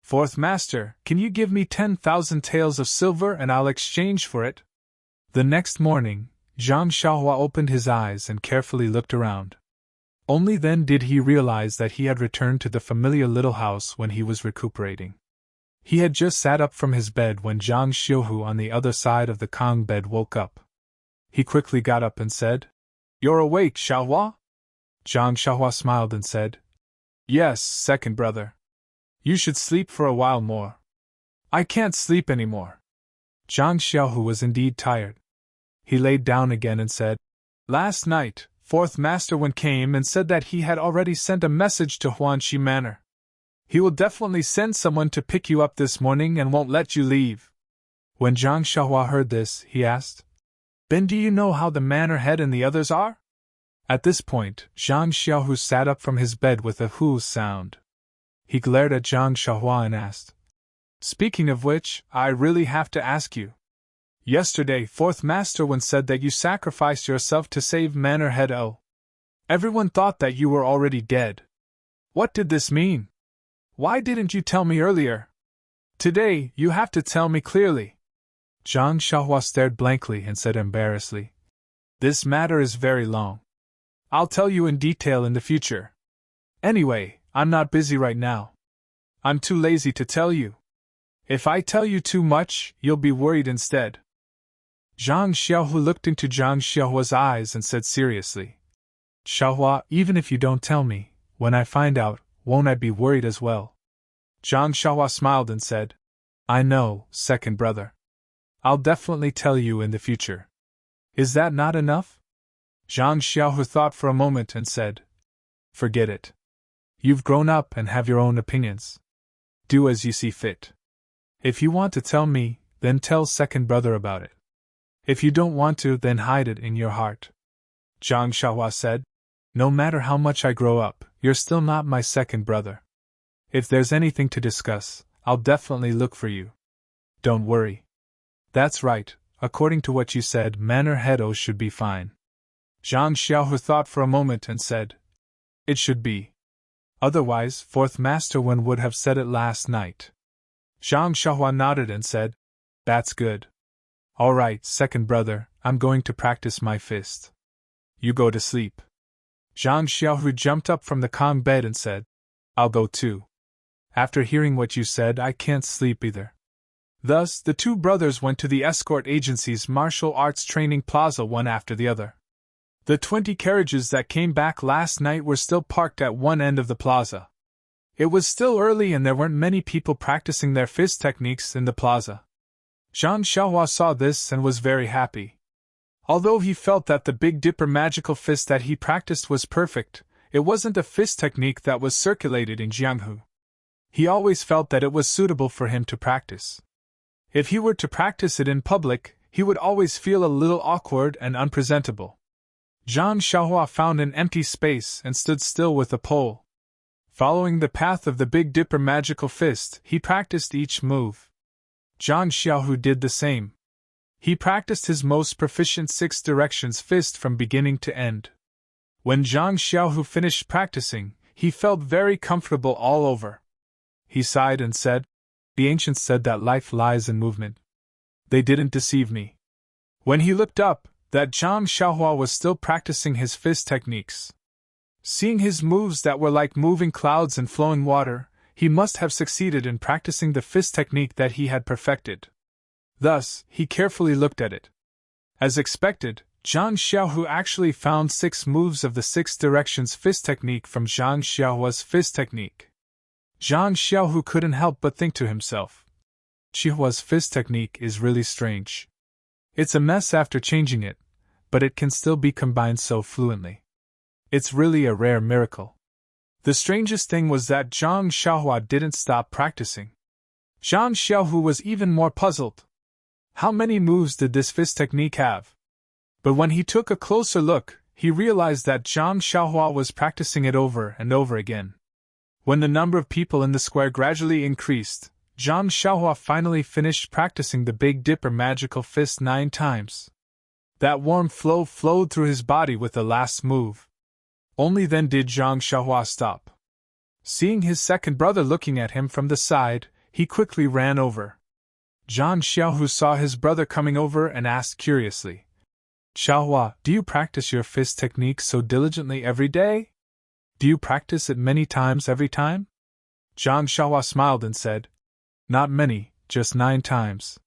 "Fourth Master, can you give me 10,000 taels of silver and I'll exchange for it?" The next morning, Zhang Xiaohua opened his eyes and carefully looked around. Only then did he realize that he had returned to the familiar little house when he was recuperating. He had just sat up from his bed when Zhang Xiaohu on the other side of the Kong bed woke up. He quickly got up and said, "You're awake, Xiaohua?" Zhang Xiaohua smiled and said, "Yes, second brother. You should sleep for a while more." "I can't sleep anymore." Zhang Xiaohu was indeed tired. He laid down again and said, "Last night, Fourth Master Wen came and said that he had already sent a message to Huanxi Manor. He will definitely send someone to pick you up this morning and won't let you leave." When Zhang Xiaohua heard this, he asked, "Ben, do you know how the manor head and the others are?" At this point, Zhang Xiaohu sat up from his bed with a whoo sound. He glared at Zhang Xiaohua and asked, "Speaking of which, I really have to ask you. Yesterday, Fourth Master Wen said that you sacrificed yourself to save Manor Head O. Everyone thought that you were already dead. What did this mean? Why didn't you tell me earlier? Today, you have to tell me clearly." Zhang Xiaohua stared blankly and said embarrassedly, "This matter is very long. I'll tell you in detail in the future. Anyway, I'm not busy right now. I'm too lazy to tell you. If I tell you too much, you'll be worried instead." Zhang Xiaohu looked into Zhang Xiaohua's eyes and said seriously, "Xiaohua, even if you don't tell me, when I find out, won't I be worried as well?" Zhang Xiaohua smiled and said, "I know, second brother. I'll definitely tell you in the future. Is that not enough?" Zhang Xiaohu thought for a moment and said, "Forget it. You've grown up and have your own opinions. Do as you see fit. If you want to tell me, then tell second brother about it. If you don't want to, then hide it in your heart." Zhang Xiaohua said, "No matter how much I grow up, you're still not my second brother. If there's anything to discuss, I'll definitely look for you. Don't worry." "That's right, according to what you said, Manor Head O should be fine." Zhang Xiaohu thought for a moment and said, "It should be. Otherwise, Fourth Master Wen would have said it last night." Zhang Xiaohua nodded and said, "That's good. All right, second brother, I'm going to practice my fist. You go to sleep." Zhang Xiaohu jumped up from the Kong bed and said, "I'll go too. After hearing what you said, I can't sleep either." Thus, the two brothers went to the escort agency's martial arts training plaza one after the other. The 20 carriages that came back last night were still parked at one end of the plaza. It was still early and there weren't many people practicing their fist techniques in the plaza. Zhang Xiaohua saw this and was very happy. Although he felt that the Big Dipper magical fist that he practiced was perfect, it wasn't a fist technique that was circulated in Jianghu. He always felt that it was suitable for him to practice. If he were to practice it in public, he would always feel a little awkward and unpresentable. Zhang Xiaohua found an empty space and stood still with a pole. Following the path of the Big Dipper magical fist, he practiced each move. Zhang Xiaohu did the same. He practiced his most proficient 6 directions fist from beginning to end. When Zhang Xiaohu finished practicing, he felt very comfortable all over. He sighed and said, "The ancients said that life lies in movement. They didn't deceive me." When he looked up, that Zhang Xiaohua was still practicing his fist techniques. Seeing his moves that were like moving clouds and flowing water, he must have succeeded in practicing the fist technique that he had perfected. Thus, he carefully looked at it. As expected, Zhang Xiaohu actually found 6 moves of the 6 directions fist technique from Zhang Xiaohua's fist technique. Zhang Xiaohu couldn't help but think to himself, Xiaohua's fist technique is really strange. It's a mess after changing it, but it can still be combined so fluently. It's really a rare miracle. The strangest thing was that Zhang Xiaohua didn't stop practicing. Zhang Xiaohu was even more puzzled. How many moves did this fist technique have? But when he took a closer look, he realized that Zhang Xiaohua was practicing it over and over again. When the number of people in the square gradually increased, Zhang Xiaohua finally finished practicing the Big Dipper magical fist 9 times. That warm flow flowed through his body with the last move. Only then did Zhang Xiaohua stop. Seeing his second brother looking at him from the side, he quickly ran over. Zhang Xiaohu saw his brother coming over and asked curiously, "Xiaohua, do you practice your fist technique so diligently every day? Do you practice it many times every time?" Zhang Xiaohua smiled and said, "Not many, just 9 times.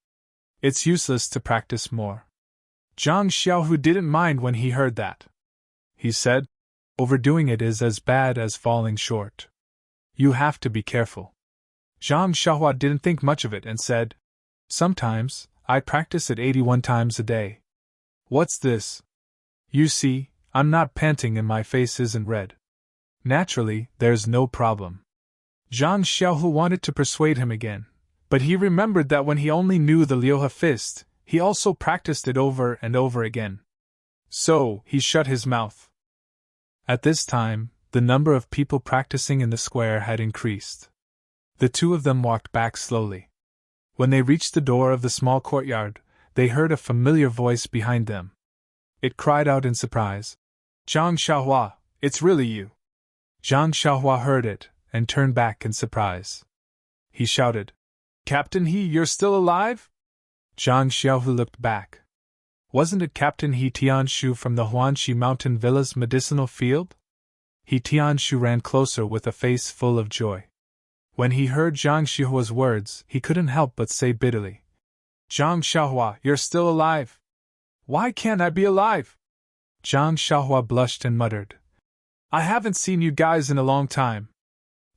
It's useless to practice more." Zhang Xiaohu didn't mind when he heard that. He said, "Overdoing it is as bad as falling short. You have to be careful." Zhang Xiaohua didn't think much of it and said, "Sometimes, I practice it 81 times a day. What's this? You see, I'm not panting and my face isn't red. Naturally, there's no problem." Zhang Xiaohu wanted to persuade him again, but he remembered that when he only knew the Liuhe fist, he also practiced it over and over again. So, he shut his mouth. At this time, the number of people practicing in the square had increased. The two of them walked back slowly. When they reached the door of the small courtyard, they heard a familiar voice behind them. It cried out in surprise, "Zhang Xiaohua, it's really you." Zhang Xiaohua heard it, and turned back in surprise. He shouted, "Captain He, you're still alive?" Zhang Xiaohu looked back. Wasn't it Captain He Tianshu from the Huanxi Mountain Villa's medicinal field? He Tianshu ran closer with a face full of joy. When he heard Zhang Xiaohua's words, he couldn't help but say bitterly, "Zhang Xiaohua, you're still alive? Why can't I be alive?" Zhang Xiaohua blushed and muttered, "I haven't seen you guys in a long time.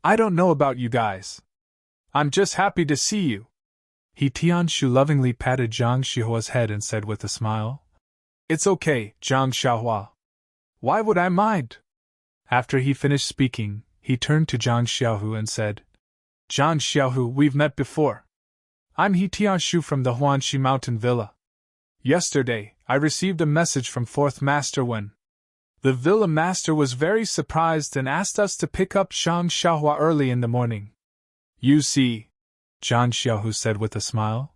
I don't know about you guys. I'm just happy to see you." He Tianshu lovingly patted Zhang Xiaohua's head and said with a smile, "It's okay, Zhang Xiaohua. Why would I mind?" After he finished speaking, he turned to Zhang Xiaohu and said, "Zhang Xiaohu, we've met before. I'm He Tianshu from the Huanxi Mountain Villa. Yesterday, I received a message from 4th Master Wen. The Villa Master was very surprised and asked us to pick up Zhang Xiaohua early in the morning. You see," Zhang Xiaohu said with a smile,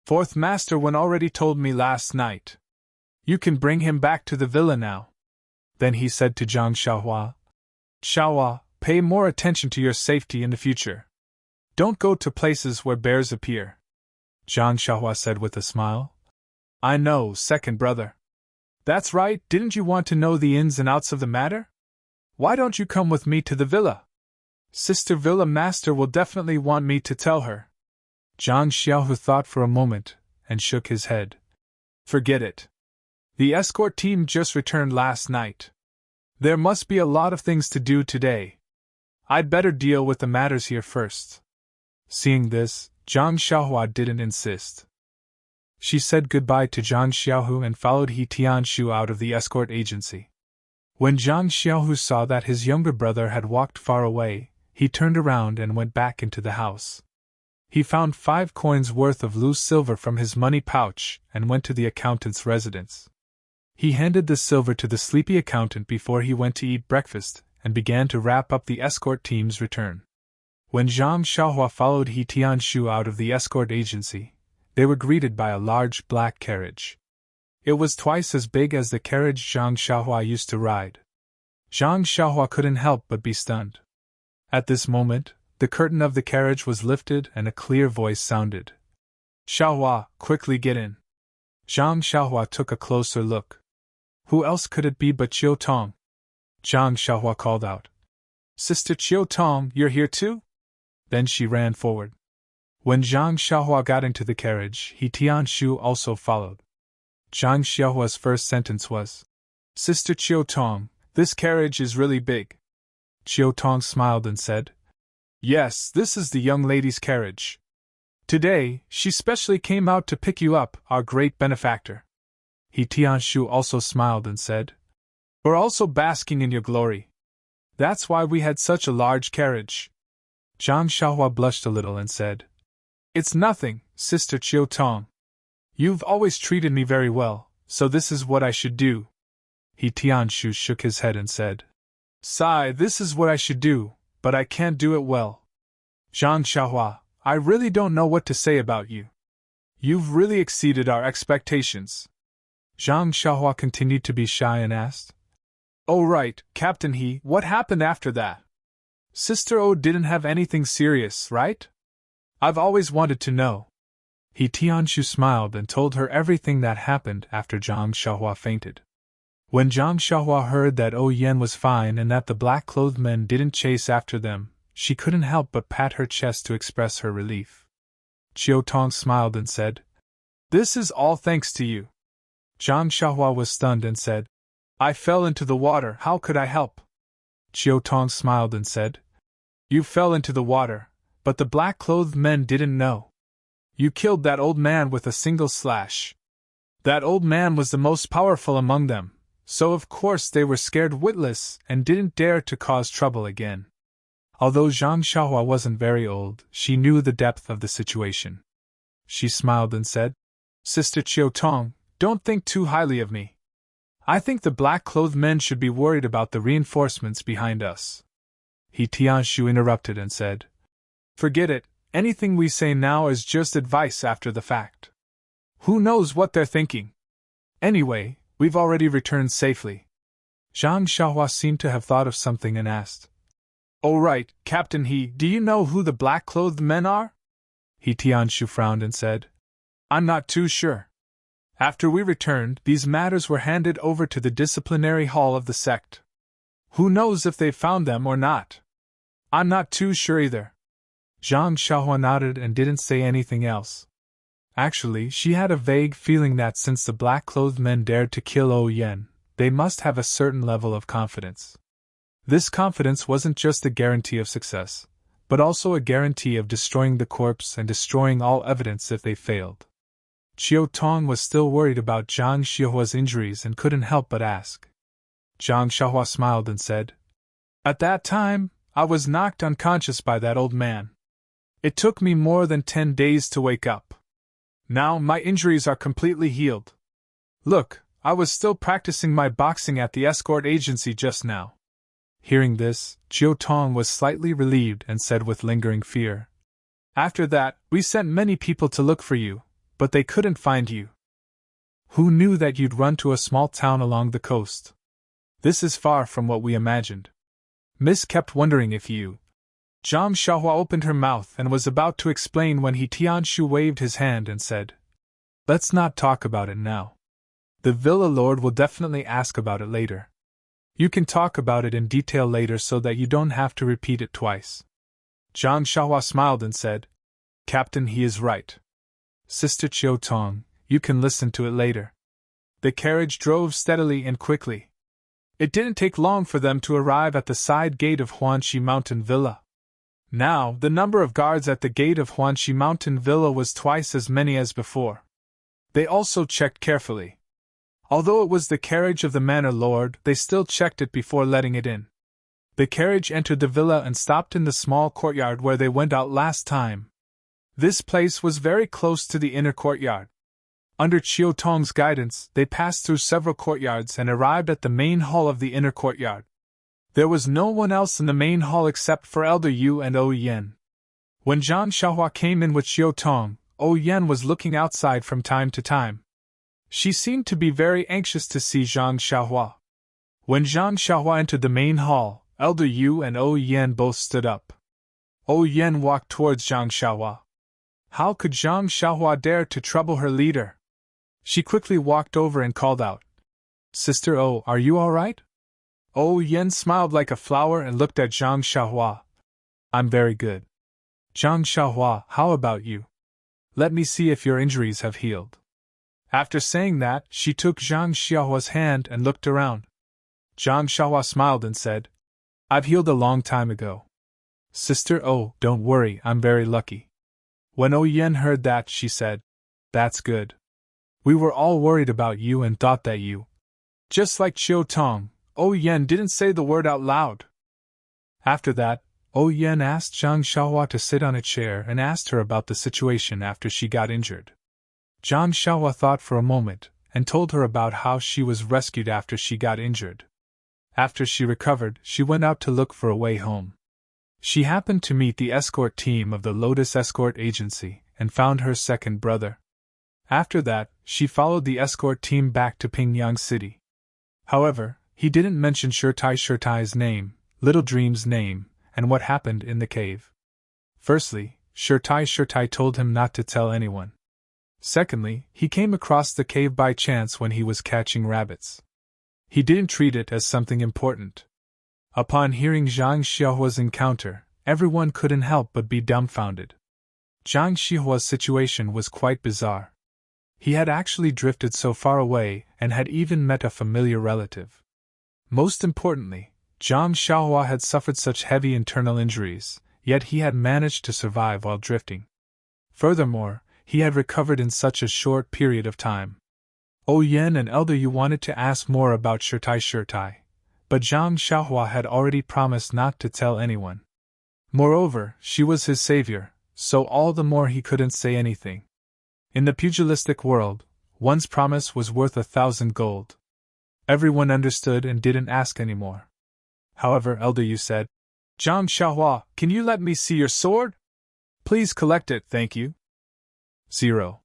"4th Master Wen already told me last night. You can bring him back to the villa now." Then he said to Zhang Xiaohua, "Xiaohua, pay more attention to your safety in the future. Don't go to places where bears appear." Zhang Xiaohua said with a smile, "I know, second brother." "That's right, didn't you want to know the ins and outs of the matter? Why don't you come with me to the villa? Sister Villa Master will definitely want me to tell her." Zhang Xiaohu thought for a moment, and shook his head. "Forget it. The escort team just returned last night. There must be a lot of things to do today. I'd better deal with the matters here first." Seeing this, Zhang Xiaohua didn't insist. She said goodbye to Zhang Xiaohu and followed He Tianshu out of the escort agency. When Zhang Xiaohu saw that his younger brother had walked far away, he turned around and went back into the house. He found 5 coins worth of loose silver from his money pouch and went to the accountant's residence. He handed the silver to the sleepy accountant before he went to eat breakfast and began to wrap up the escort team's return. When Zhang Xiaohua followed He Tianshu out of the escort agency, they were greeted by a large black carriage. It was twice as big as the carriage Zhang Xiaohua used to ride. Zhang Xiaohua couldn't help but be stunned. At this moment, the curtain of the carriage was lifted and a clear voice sounded. "Xiaohua, quickly get in." Zhang Xiaohua took a closer look. Who else could it be but Chiu Tong? Zhang Xiaohua called out. "Sister Chiu Tong, you're here too?" Then she ran forward. When Zhang Xiaohua got into the carriage, He Tianshu also followed. Zhang Xiaohua's first sentence was, "Sister Chiu Tong, this carriage is really big." Chiu Tong smiled and said, "Yes, this is the young lady's carriage. Today, she specially came out to pick you up, our great benefactor." He Tianshu also smiled and said, "We're also basking in your glory. That's why we had such a large carriage." Zhang Xiaohua blushed a little and said, "It's nothing, Sister Chiu Tong. You've always treated me very well, so this is what I should do." He Tianshu shook his head and said, "Sigh, this is what I should do, but I can't do it well. Zhang Xiaohua, I really don't know what to say about you. You've really exceeded our expectations." Zhang Xiaohua continued to be shy and asked, "Oh right, Captain He, what happened after that? Sister O didn't have anything serious, right? I've always wanted to know." He Tianshu smiled and told her everything that happened after Zhang Xiaohua fainted. When Zhang Xiaohua heard that O Yan was fine and that the black-clothed men didn't chase after them, she couldn't help but pat her chest to express her relief. Chiu Tong smiled and said, "This is all thanks to you." Zhang Xiaohua was stunned and said, "I fell into the water, how could I help?" Chiu Tong smiled and said, "You fell into the water, but the black-clothed men didn't know. You killed that old man with a single slash. That old man was the most powerful among them, so of course they were scared witless and didn't dare to cause trouble again." Although Zhang Xiaohua wasn't very old, she knew the depth of the situation. She smiled and said, "Sister Chiu Tong, don't think too highly of me. I think the black-clothed men should be worried about the reinforcements behind us." He Tianshu interrupted and said, "Forget it, anything we say now is just advice after the fact. Who knows what they're thinking? Anyway, we've already returned safely." Zhang Xiaohua seemed to have thought of something and asked, "Oh right, Captain He, do you know who the black-clothed men are?" He Tianshu frowned and said, "I'm not too sure. After we returned, these matters were handed over to the disciplinary hall of the sect. Who knows if they found them or not? I'm not too sure either." Zhang Xiaohua nodded and didn't say anything else. Actually, she had a vague feeling that since the black-clothed men dared to kill O Yan, they must have a certain level of confidence. This confidence wasn't just a guarantee of success, but also a guarantee of destroying the corpse and destroying all evidence if they failed. Chiu Tong was still worried about Zhang Xiaohua's injuries and couldn't help but ask. Zhang Xiaohua smiled and said, "At that time, I was knocked unconscious by that old man. It took me more than 10 days to wake up. Now my injuries are completely healed. Look, I was still practicing my boxing at the escort agency just now." Hearing this, Chiu Tong was slightly relieved and said with lingering fear, "After that, we sent many people to look for you, but they couldn't find you. Who knew that you'd run to a small town along the coast? This is far from what we imagined. Miss kept wondering if you—" Zhang Xiaohua opened her mouth and was about to explain when He Tianshu waved his hand and said, "Let's not talk about it now. The villa lord will definitely ask about it later. You can talk about it in detail later so that you don't have to repeat it twice." Zhang Xiaohua smiled and said, "Captain, he is right. Sister Chiu Tong, you can listen to it later." The carriage drove steadily and quickly. It didn't take long for them to arrive at the side gate of Huanxi Mountain Villa. Now, the number of guards at the gate of Huanxi Mountain Villa was twice as many as before. They also checked carefully. Although it was the carriage of the manor lord, they still checked it before letting it in. The carriage entered the villa and stopped in the small courtyard where they went out last time. This place was very close to the inner courtyard. Under Chiu Tong's guidance, they passed through several courtyards and arrived at the main hall of the inner courtyard. There was no one else in the main hall except for Elder Yu and O Yen. When Zhang Xiaohua came in with Chiu Tong, O Yen was looking outside from time to time. She seemed to be very anxious to see Zhang Xiaohua. When Zhang Xiaohua entered the main hall, Elder Yu and O Yen both stood up. O Yen walked towards Zhang Xiaohua. How could Zhang Xiaohua dare to trouble her leader? She quickly walked over and called out, "Sister O, are you all right?" O Yen smiled like a flower and looked at Zhang Xiaohua. "I'm very good. Zhang Xiaohua, how about you? Let me see if your injuries have healed." After saying that, she took Zhang Xiaohua's hand and looked around. Zhang Xiaohua smiled and said, "I've healed a long time ago. Sister O, don't worry, I'm very lucky." When O Yen heard that, she said, "That's good. We were all worried about you and thought that you..." Just like Chiu Tong, O Yen didn't say the word out loud. After that, O Yen asked Zhang Xiaohua to sit on a chair and asked her about the situation after she got injured. Zhang Xiaohua thought for a moment and told her about how she was rescued after she got injured. After she recovered, she went out to look for a way home. She happened to meet the escort team of the Lotus Escort Agency and found her second brother. After that, she followed the escort team back to Pingyang City. However, he didn't mention Shirtai's name, Little Dream's name, and what happened in the cave. Firstly, Shirtai told him not to tell anyone. Secondly, he came across the cave by chance when he was catching rabbits. He didn't treat it as something important. Upon hearing Zhang Xiaohua's encounter, everyone couldn't help but be dumbfounded. Zhang Xiaohua's situation was quite bizarre. He had actually drifted so far away and had even met a familiar relative. Most importantly, Zhang Xiaohua had suffered such heavy internal injuries, yet he had managed to survive while drifting. Furthermore, he had recovered in such a short period of time. O Yen and Elder Yu wanted to ask more about Shirtai, but Zhang Xiaohua had already promised not to tell anyone. Moreover, she was his savior, so all the more he couldn't say anything. In the pugilistic world, one's promise was worth 1,000 gold. Everyone understood and didn't ask anymore. However, Elder Yu said, "Zhang Xiaohua, can you let me see your sword? Please collect it, thank you." 0.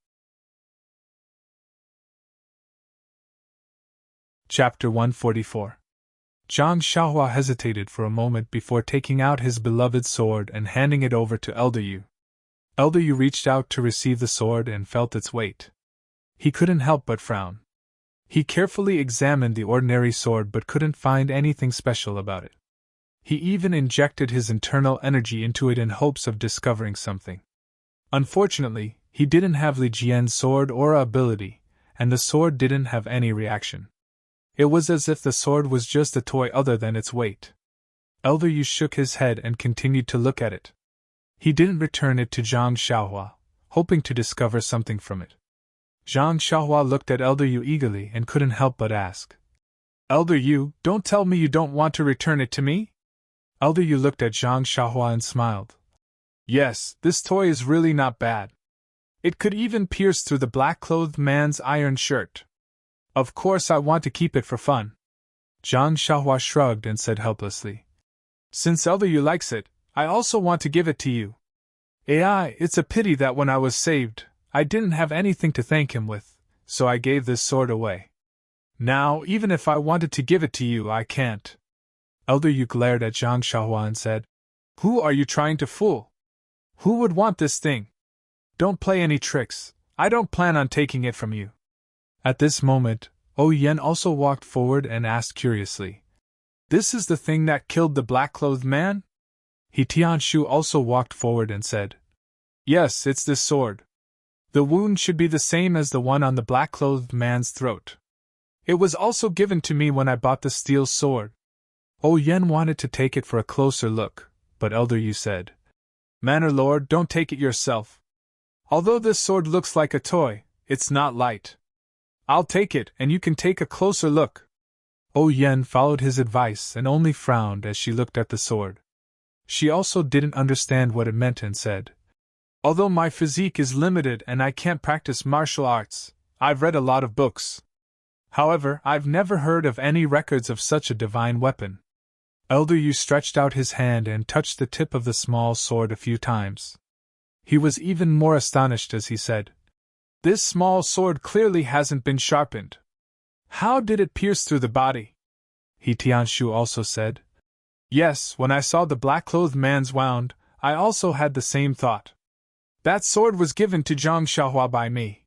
Chapter 144. Zhang Xiaohua hesitated for a moment before taking out his beloved sword and handing it over to Elder Yu. Elder Yu reached out to receive the sword and felt its weight. He couldn't help but frown. He carefully examined the ordinary sword but couldn't find anything special about it. He even injected his internal energy into it in hopes of discovering something. Unfortunately, he didn't have Li Jian's sword aura ability, and the sword didn't have any reaction. It was as if the sword was just a toy other than its weight. Elder Yu shook his head and continued to look at it. He didn't return it to Zhang Xiaohua, hoping to discover something from it. Zhang Xiaohua looked at Elder Yu eagerly and couldn't help but ask, "Elder Yu, don't tell me you don't want to return it to me?" Elder Yu looked at Zhang Xiaohua and smiled. "Yes, this toy is really not bad. It could even pierce through the black-clothed man's iron shirt. Of course I want to keep it for fun." Zhang Xiaohua shrugged and said helplessly, "Since Elder Yu likes it, I also want to give it to you. It's a pity that when I was saved, I didn't have anything to thank him with, so I gave this sword away. Now, even if I wanted to give it to you, I can't." Elder Yu glared at Zhang Xiaohua and said, "Who are you trying to fool? Who would want this thing? Don't play any tricks, I don't plan on taking it from you." At this moment, O Yen also walked forward and asked curiously, "This is the thing that killed the black-clothed man?" He Tianshu also walked forward and said, "Yes, it's this sword. The wound should be the same as the one on the black-clothed man's throat. It was also given to me when I bought the steel sword." O Yen wanted to take it for a closer look, but Elder Yu said, "Manor Lord, don't take it yourself. Although this sword looks like a toy, it's not light. I'll take it, and you can take a closer look. Yen followed his advice and only frowned as she looked at the sword. She also didn't understand what it meant and said, "Although my physique is limited and I can't practice martial arts, I've read a lot of books. However, I've never heard of any records of such a divine weapon." Elder Yu stretched out his hand and touched the tip of the small sword a few times. He was even more astonished as he said, "This small sword clearly hasn't been sharpened. How did it pierce through the body?" He Tianshu also said, "Yes, when I saw the black-clothed man's wound, I also had the same thought. That sword was given to Zhang Xiaohua by me.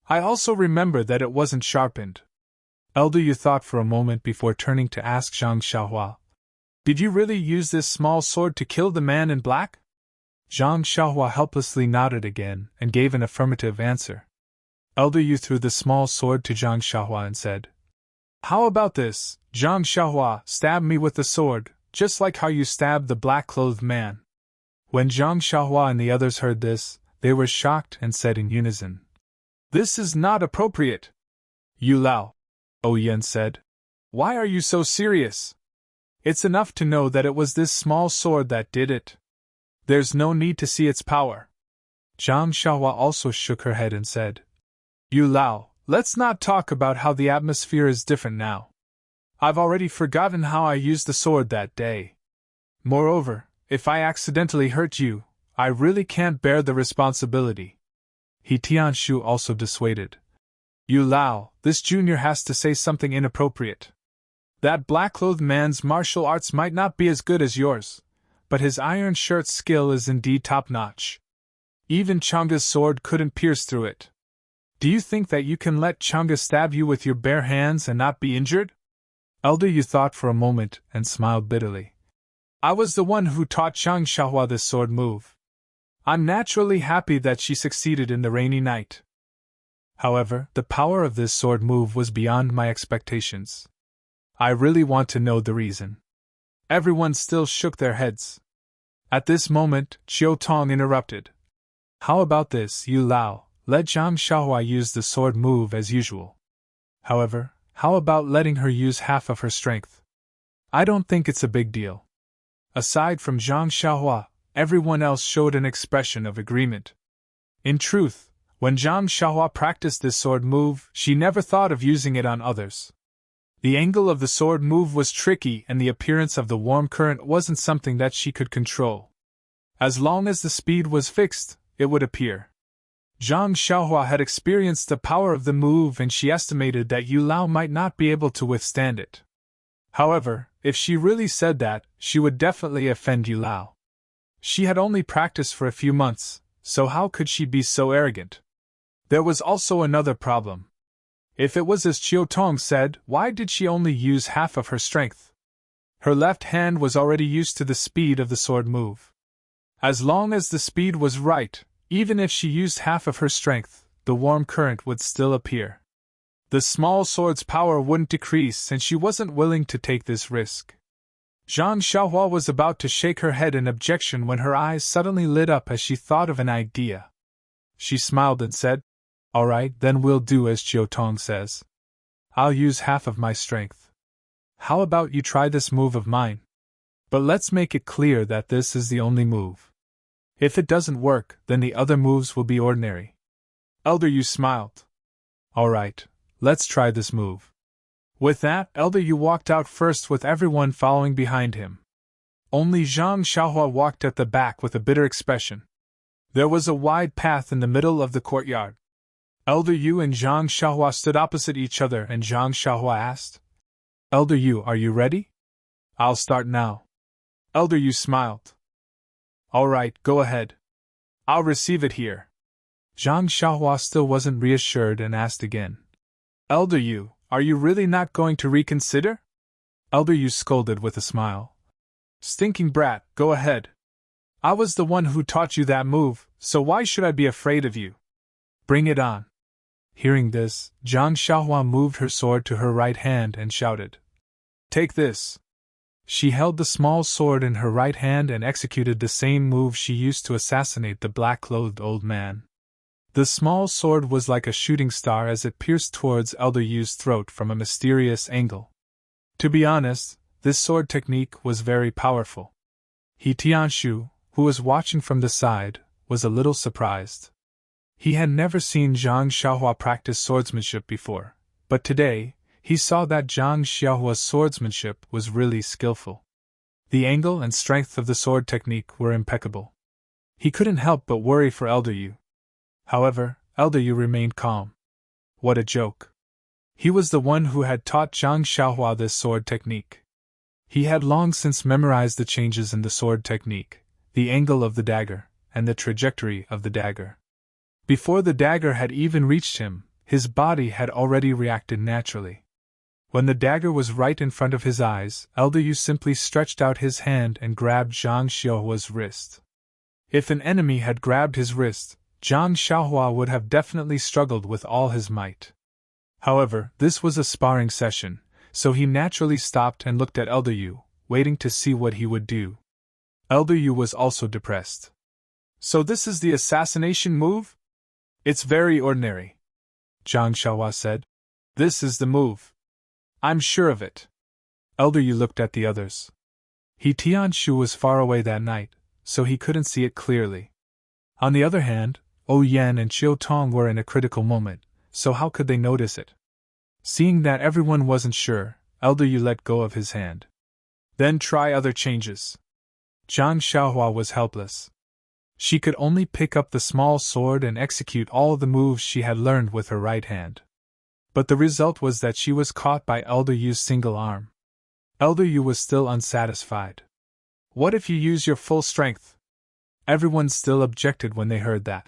I also remember that it wasn't sharpened." Elder Yu thought for a moment before turning to ask Zhang Xiaohua, "Did you really use this small sword to kill the man in black?" Zhang Xiaohua helplessly nodded again and gave an affirmative answer. Elder Yu threw the small sword to Zhang Xiaohua and said, "How about this, Zhang Xiaohua, stab me with the sword, just like how you stabbed the black-clothed man." When Zhang Xiaohua and the others heard this, they were shocked and said in unison, "This is not appropriate." "Yu Lao," Yen said, "why are you so serious? It's enough to know that it was this small sword that did it. There's no need to see its power." Zhang Xiaohua also shook her head and said, "Yu Lao, let's not talk about how the atmosphere is different now. I've already forgotten how I used the sword that day. Moreover, if I accidentally hurt you, I really can't bear the responsibility." He Tianshu also dissuaded, "Yu Lao, this junior has to say something inappropriate. That black-clothed man's martial arts might not be as good as yours, but his iron shirt skill is indeed top-notch. Even Changa's sword couldn't pierce through it. Do you think that you can let Changa stab you with your bare hands and not be injured?" Elder Yu thought for a moment and smiled bitterly. "I was the one who taught Zhang Xiaohua this sword move. I'm naturally happy that she succeeded in the rainy night. However, the power of this sword move was beyond my expectations. I really want to know the reason." Everyone still shook their heads. At this moment, Chiu Tong interrupted. "How about this, Yu Lao? Let Zhang Xiaohua use the sword move as usual. However, how about letting her use half of her strength? I don't think it's a big deal." Aside from Zhang Xiaohua, everyone else showed an expression of agreement. In truth, when Zhang Xiaohua practiced this sword move, she never thought of using it on others. The angle of the sword move was tricky and the appearance of the warm current wasn't something that she could control. As long as the speed was fixed, it would appear. Zhang Xiaohua had experienced the power of the move and she estimated that Yu Lao might not be able to withstand it. However, if she really said that, she would definitely offend Yu Lao. She had only practiced for a few months, so how could she be so arrogant? There was also another problem. If it was as Chiu Tong said, why did she only use half of her strength? Her left hand was already used to the speed of the sword move. As long as the speed was right, even if she used half of her strength, the warm current would still appear. The small sword's power wouldn't decrease and she wasn't willing to take this risk. Zhang Xiaohua was about to shake her head in objection when her eyes suddenly lit up as she thought of an idea. She smiled and said, "All right, then we'll do as Chiu Tong says. I'll use half of my strength. How about you try this move of mine? But let's make it clear that this is the only move. If it doesn't work, then the other moves will be ordinary." Elder Yu smiled. "All right, let's try this move." With that, Elder Yu walked out first with everyone following behind him. Only Zhang Xiaohua walked at the back with a bitter expression. There was a wide path in the middle of the courtyard. Elder Yu and Zhang Xiaohua stood opposite each other and Zhang Xiaohua asked, "Elder Yu, are you ready?" "I'll start now." Elder Yu smiled. "All right, go ahead. I'll receive it here." Zhang Xiaohua still wasn't reassured and asked again, "Elder Yu, are you really not going to reconsider?" Elder Yu scolded with a smile. "Stinking brat, go ahead. I was the one who taught you that move, so why should I be afraid of you? Bring it on." Hearing this, Zhang Xiaohua moved her sword to her right hand and shouted, "Take this." She held the small sword in her right hand and executed the same move she used to assassinate the black-clothed old man. The small sword was like a shooting star as it pierced towards Elder Yu's throat from a mysterious angle. To be honest, this sword technique was very powerful. Tianshu, who was watching from the side, was a little surprised. He had never seen Zhang Xiaohua practice swordsmanship before, but today, he saw that Zhang Xiaohua's swordsmanship was really skillful. The angle and strength of the sword technique were impeccable. He couldn't help but worry for Elder Yu. However, Elder Yu remained calm. What a joke. He was the one who had taught Zhang Xiaohua this sword technique. He had long since memorized the changes in the sword technique, the angle of the dagger, and the trajectory of the dagger. Before the dagger had even reached him, his body had already reacted naturally. When the dagger was right in front of his eyes, Elder Yu simply stretched out his hand and grabbed Zhang Xiaohua's wrist. If an enemy had grabbed his wrist, Zhang Xiaohua would have definitely struggled with all his might. However, this was a sparring session, so he naturally stopped and looked at Elder Yu, waiting to see what he would do. Elder Yu was also depressed. So this is the assassination move? It's very ordinary, Zhang Xiaohua said. This is the move. I'm sure of it. Elder Yu looked at the others. Tianshu was far away that night, so he couldn't see it clearly. On the other hand, Yan and Chiu Tong were in a critical moment, so how could they notice it? Seeing that everyone wasn't sure, Elder Yu let go of his hand. Then try other changes. Zhang Xiaohua was helpless. She could only pick up the small sword and execute all the moves she had learned with her right hand. But the result was that she was caught by Elder Yu's single arm. Elder Yu was still unsatisfied. What if you use your full strength? Everyone still objected when they heard that.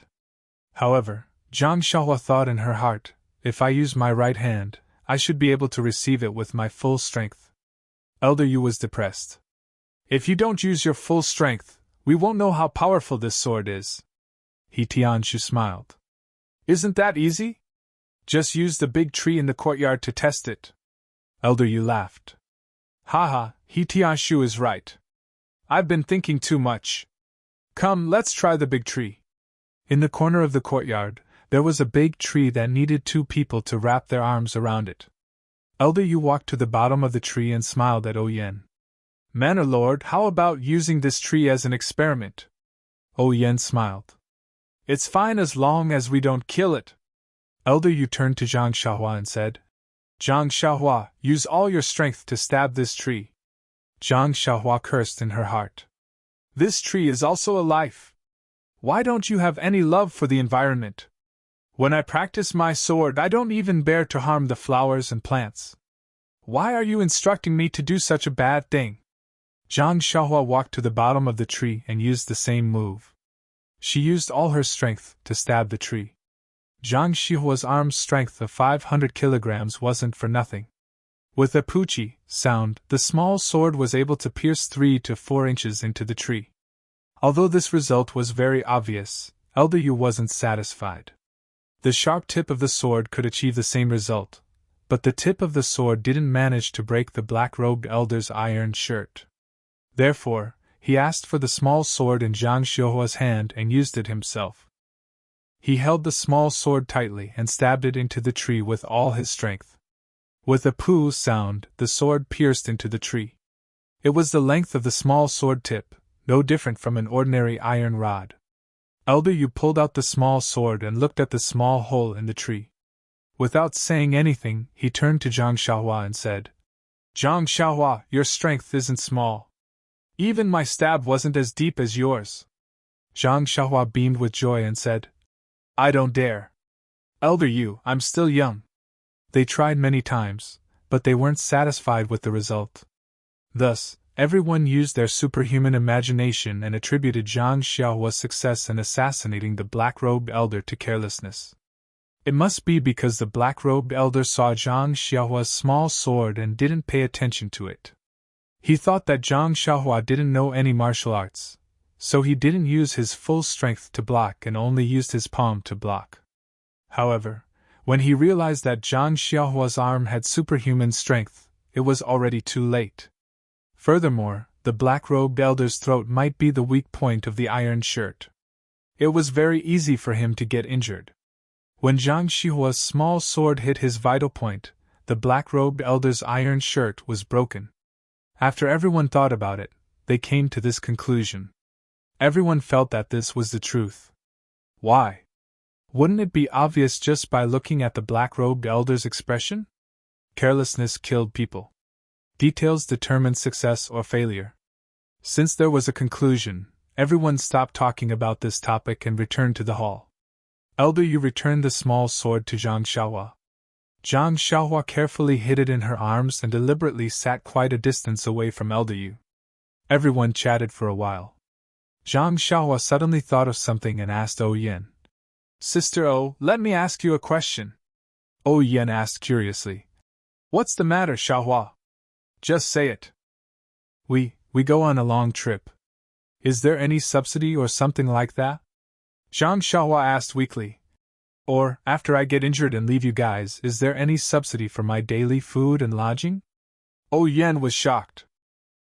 However, Zhang Xiaohua thought in her heart, if I use my right hand, I should be able to receive it with my full strength. Elder Yu was depressed. If you don't use your full strength, we won't know how powerful this sword is. Tianshu smiled. Isn't that easy? Just use the big tree in the courtyard to test it. Elder Yu laughed. Haha, Tianshu is right. I've been thinking too much. Come, let's try the big tree. In the corner of the courtyard, there was a big tree that needed two people to wrap their arms around it. Elder Yu walked to the bottom of the tree and smiled at Yan. Manor Lord, how about using this tree as an experiment? Yan smiled. It's fine as long as we don't kill it. Elder Yu turned to Zhang Xiaohua and said, Zhang Xiaohua, use all your strength to stab this tree. Zhang Xiaohua cursed in her heart. This tree is also a life. Why don't you have any love for the environment? When I practice my sword, I don't even bear to harm the flowers and plants. Why are you instructing me to do such a bad thing? Zhang Xiaohua walked to the bottom of the tree and used the same move. She used all her strength to stab the tree. Zhang Xiaohua's arm's strength of 500 kilograms wasn't for nothing. With a poochie sound, the small sword was able to pierce 3 to 4 inches into the tree. Although this result was very obvious, Elder Yu wasn't satisfied. The sharp tip of the sword could achieve the same result, but the tip of the sword didn't manage to break the black-robed elder's iron shirt. Therefore, he asked for the small sword in Zhang Xiaohua's hand and used it himself. He held the small sword tightly and stabbed it into the tree with all his strength. With a poo sound, the sword pierced into the tree. It was the length of the small sword tip, no different from an ordinary iron rod. Elder Yu pulled out the small sword and looked at the small hole in the tree. Without saying anything, he turned to Zhang Xiaohua and said, Zhang Xiaohua, your strength isn't small. Even my stab wasn't as deep as yours. Zhang Xiaohua beamed with joy and said, I don't dare. Elder Yu, I'm still young. They tried many times, but they weren't satisfied with the result. Thus, everyone used their superhuman imagination and attributed Zhang Xiaohua's success in assassinating the black-robed elder to carelessness. It must be because the black-robed elder saw Zhang Xiaohua's small sword and didn't pay attention to it. He thought that Zhang Xiaohua didn't know any martial arts, so he didn't use his full strength to block and only used his palm to block. However, when he realized that Zhang Xiaohua's arm had superhuman strength, it was already too late. Furthermore, the black-robed elder's throat might be the weak point of the iron shirt. It was very easy for him to get injured. When Zhang Xihua's small sword hit his vital point, the black-robed elder's iron shirt was broken. After everyone thought about it, they came to this conclusion. Everyone felt that this was the truth. Why? Wouldn't it be obvious just by looking at the black-robed elder's expression? Carelessness killed people. Details determined success or failure. Since there was a conclusion, everyone stopped talking about this topic and returned to the hall. Elder Yu returned the small sword to Zhang Xiahua. Zhang Xiahua carefully hid it in her arms and deliberately sat quite a distance away from Elder Yu. Everyone chatted for a while. Zhang Xiahua suddenly thought of something and asked O Yen. Sister O, let me ask you a question. O Yen asked curiously. What's the matter, Xiahua? Just say it. We go on a long trip. Is there any subsidy or something like that? Zhang Xiahua asked weakly. Or, after I get injured and leave you guys, is there any subsidy for my daily food and lodging? O Yen was shocked.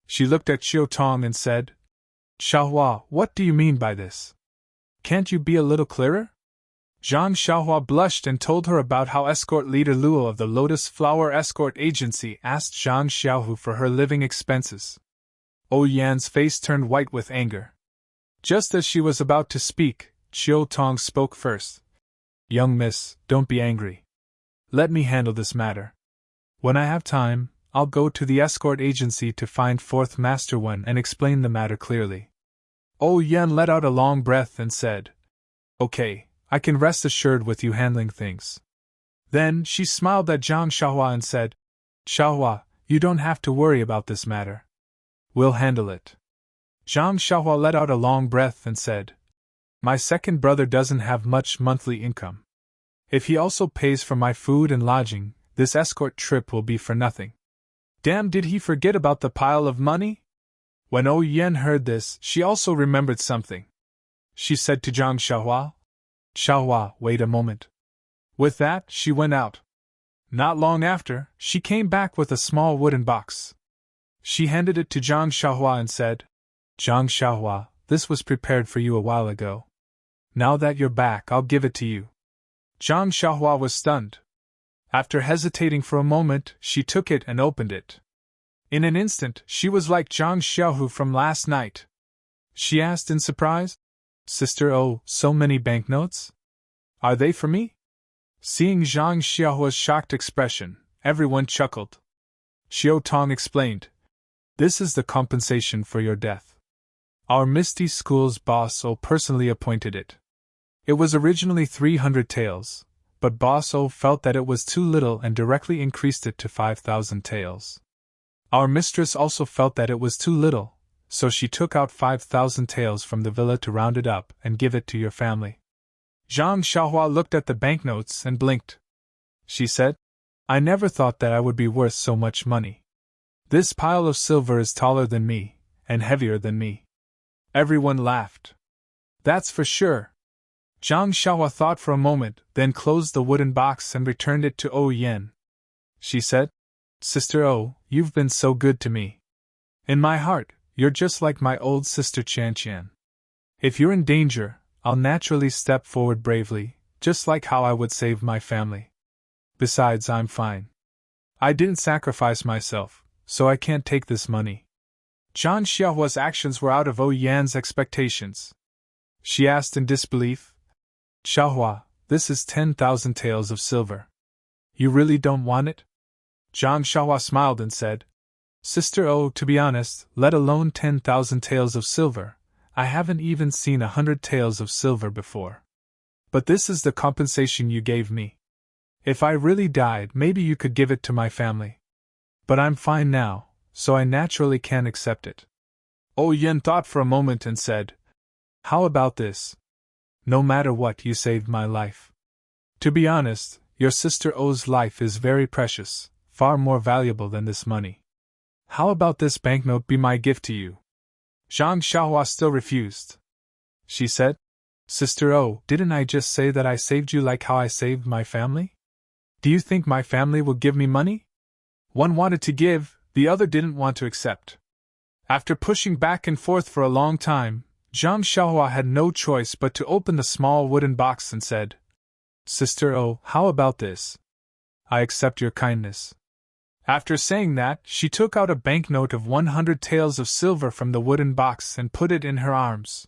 She looked at Xiao Tong and said, Xiahua, what do you mean by this? Can't you be a little clearer? Zhang Xiahua blushed and told her about how escort leader Luo of the Lotus Flower Escort Agency asked Zhang Xiaohu for her living expenses. O Yan's face turned white with anger. Just as she was about to speak, Xiao Tong spoke first. Young miss, don't be angry. Let me handle this matter. When I have time, I'll go to the escort agency to find Fourth Master Wen and explain the matter clearly. O Yan let out a long breath and said, Okay, I can rest assured with you handling things. Then she smiled at Zhang Xiahua and said, Xiahua, you don't have to worry about this matter. We'll handle it. Zhang Xiahua let out a long breath and said, My second brother doesn't have much monthly income. If he also pays for my food and lodging, this escort trip will be for nothing. Damn, did he forget about the pile of money? When O Yen heard this, she also remembered something. She said to Zhang Xiahua, Xiahua, wait a moment. With that, she went out. Not long after, she came back with a small wooden box. She handed it to Zhang Xiahua and said, Zhang Xiahua, this was prepared for you a while ago. Now that you're back, I'll give it to you. Zhang Xiahua was stunned. After hesitating for a moment, she took it and opened it. In an instant, she was like Zhang Xiaohu from last night. She asked in surprise, Sister O, so many banknotes? Are they for me? Seeing Zhang Xiaohua's shocked expression, everyone chuckled. Xiao Tong explained, This is the compensation for your death. Our Misty School's Boss O personally appointed it. It was originally 300 taels, but Boss O felt that it was too little and directly increased it to 5,000 taels. Our mistress also felt that it was too little, so she took out 5,000 taels from the villa to round it up and give it to your family. Zhang Xiahua looked at the banknotes and blinked. She said, I never thought that I would be worth so much money. This pile of silver is taller than me, and heavier than me. Everyone laughed. That's for sure. Zhang Xiahua thought for a moment, then closed the wooden box and returned it to O Yen. She said, Sister O, you've been so good to me. In my heart, you're just like my old sister Chan Qian. If you're in danger, I'll naturally step forward bravely, just like how I would save my family. Besides, I'm fine. I didn't sacrifice myself, so I can't take this money. Zhang Xiaohua's actions were out of O Yan's expectations. She asked in disbelief, Xiahua, this is 10,000 taels of silver. You really don't want it? Zhang Xiahua smiled and said, Sister O, to be honest, let alone 10,000 taels of silver, I haven't even seen 100 taels of silver before. But this is the compensation you gave me. If I really died, maybe you could give it to my family. But I'm fine now, so I naturally can't accept it. O Yen thought for a moment and said, How about this? No matter what, you saved my life. To be honest, your sister O's life is very precious, far more valuable than this money. How about this banknote be my gift to you? Zhang Xiahua still refused. She said, Sister O, didn't I just say that I saved you like how I saved my family? Do you think my family will give me money? One wanted to give, the other didn't want to accept. After pushing back and forth for a long time, Zhang Xiahua had no choice but to open the small wooden box and said, Sister Oh, how about this? I accept your kindness. After saying that, she took out a banknote of 100 taels of silver from the wooden box and put it in her arms.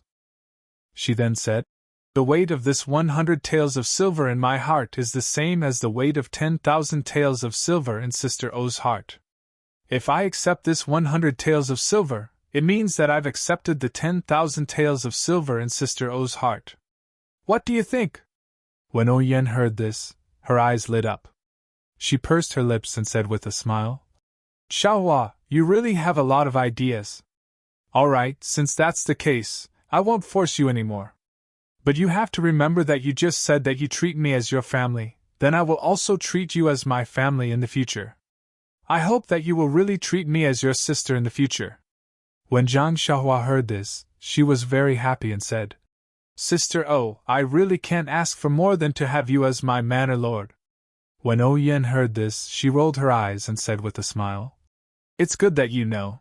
She then said, "The weight of this 100 taels of silver in my heart is the same as the weight of 10,000 taels of silver in Sister O's heart. If I accept this 100 taels of silver, it means that I've accepted the 10,000 taels of silver in Sister O's heart. What do you think?" When O Yen heard this, her eyes lit up. She pursed her lips and said with a smile, "Xiaohua, you really have a lot of ideas. All right, since that's the case, I won't force you anymore. But you have to remember that you just said that you treat me as your family, then I will also treat you as my family in the future. I hope that you will really treat me as your sister in the future." When Zhang Xiaohua heard this, she was very happy and said, "Sister O, I really can't ask for more than to have you as my manor lord." When O Yen heard this, she rolled her eyes and said with a smile, "It's good that you know.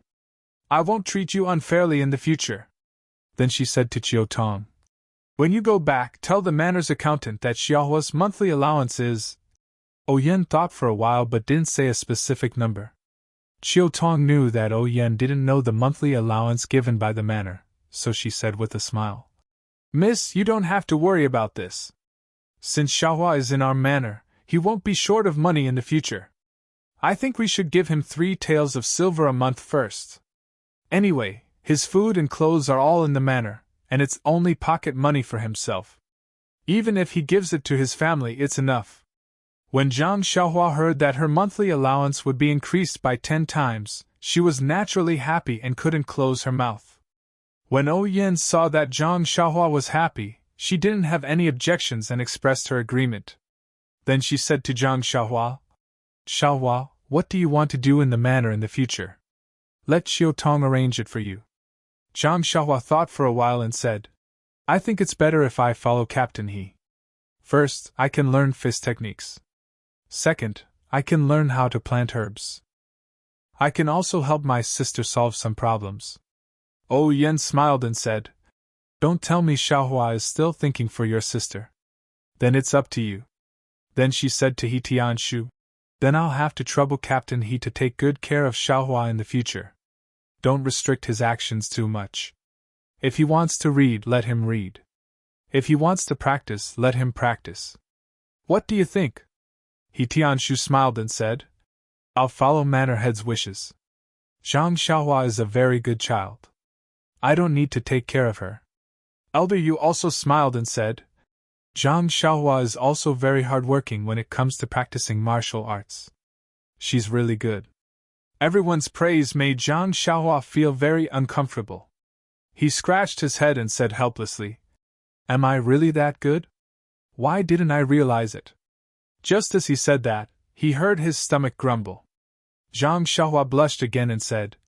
I won't treat you unfairly in the future." Then she said to Chiu Tong, "When you go back, tell the manor's accountant that Xiaohua's monthly allowance is—" O Yen thought for a while but didn't say a specific number. Chiu Tong knew that O Yen didn't know the monthly allowance given by the manor, so she said with a smile, "Miss, you don't have to worry about this. Since Xiaohua is in our manor, he won't be short of money in the future. I think we should give him 3 taels of silver a month first. Anyway, his food and clothes are all in the manor, and it's only pocket money for himself. Even if he gives it to his family, it's enough." When Zhang Xiaohua heard that her monthly allowance would be increased by 10 times, she was naturally happy and couldn't close her mouth. When O Yen saw that Zhang Xiaohua was happy, she didn't have any objections and expressed her agreement. Then she said to Zhang Xiaohua, "Xiaohua, what do you want to do in the manor in the future? Let Chiu Tong arrange it for you." Zhang Xiaohua thought for a while and said, "I think it's better if I follow Captain He. First, I can learn fist techniques. Second, I can learn how to plant herbs. I can also help my sister solve some problems." O Yen smiled and said, "Don't tell me Xiaohua is still thinking for your sister. Then it's up to you." Then she said to He Tianshu, "Then I'll have to trouble Captain He to take good care of Xiaohua in the future. Don't restrict his actions too much. If he wants to read, let him read. If he wants to practice, let him practice. What do you think?" He Tianshu smiled and said, "I'll follow Manor Head's wishes. Zhang Xiaohua is a very good child. I don't need to take care of her." Elder Yu also smiled and said, "Zhang Xiaohua is also very hardworking when it comes to practicing martial arts. She's really good." Everyone's praise made Zhang Xiaohua feel very uncomfortable. He scratched his head and said helplessly, "Am I really that good? Why didn't I realize it?" Just as he said that, he heard his stomach grumble. Zhang Xiaohua blushed again and said,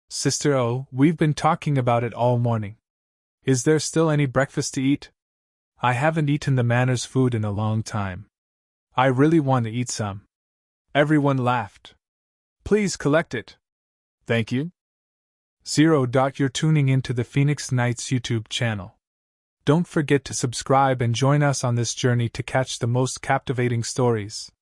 "Sister O, we've been talking about it all morning. Is there still any breakfast to eat? I haven't eaten the manor's food in a long time. I really want to eat some." Everyone laughed. "Please collect it." "Thank you." 0. You're tuning into the Phoenix Nights YouTube channel. Don't forget to subscribe and join us on this journey to catch the most captivating stories.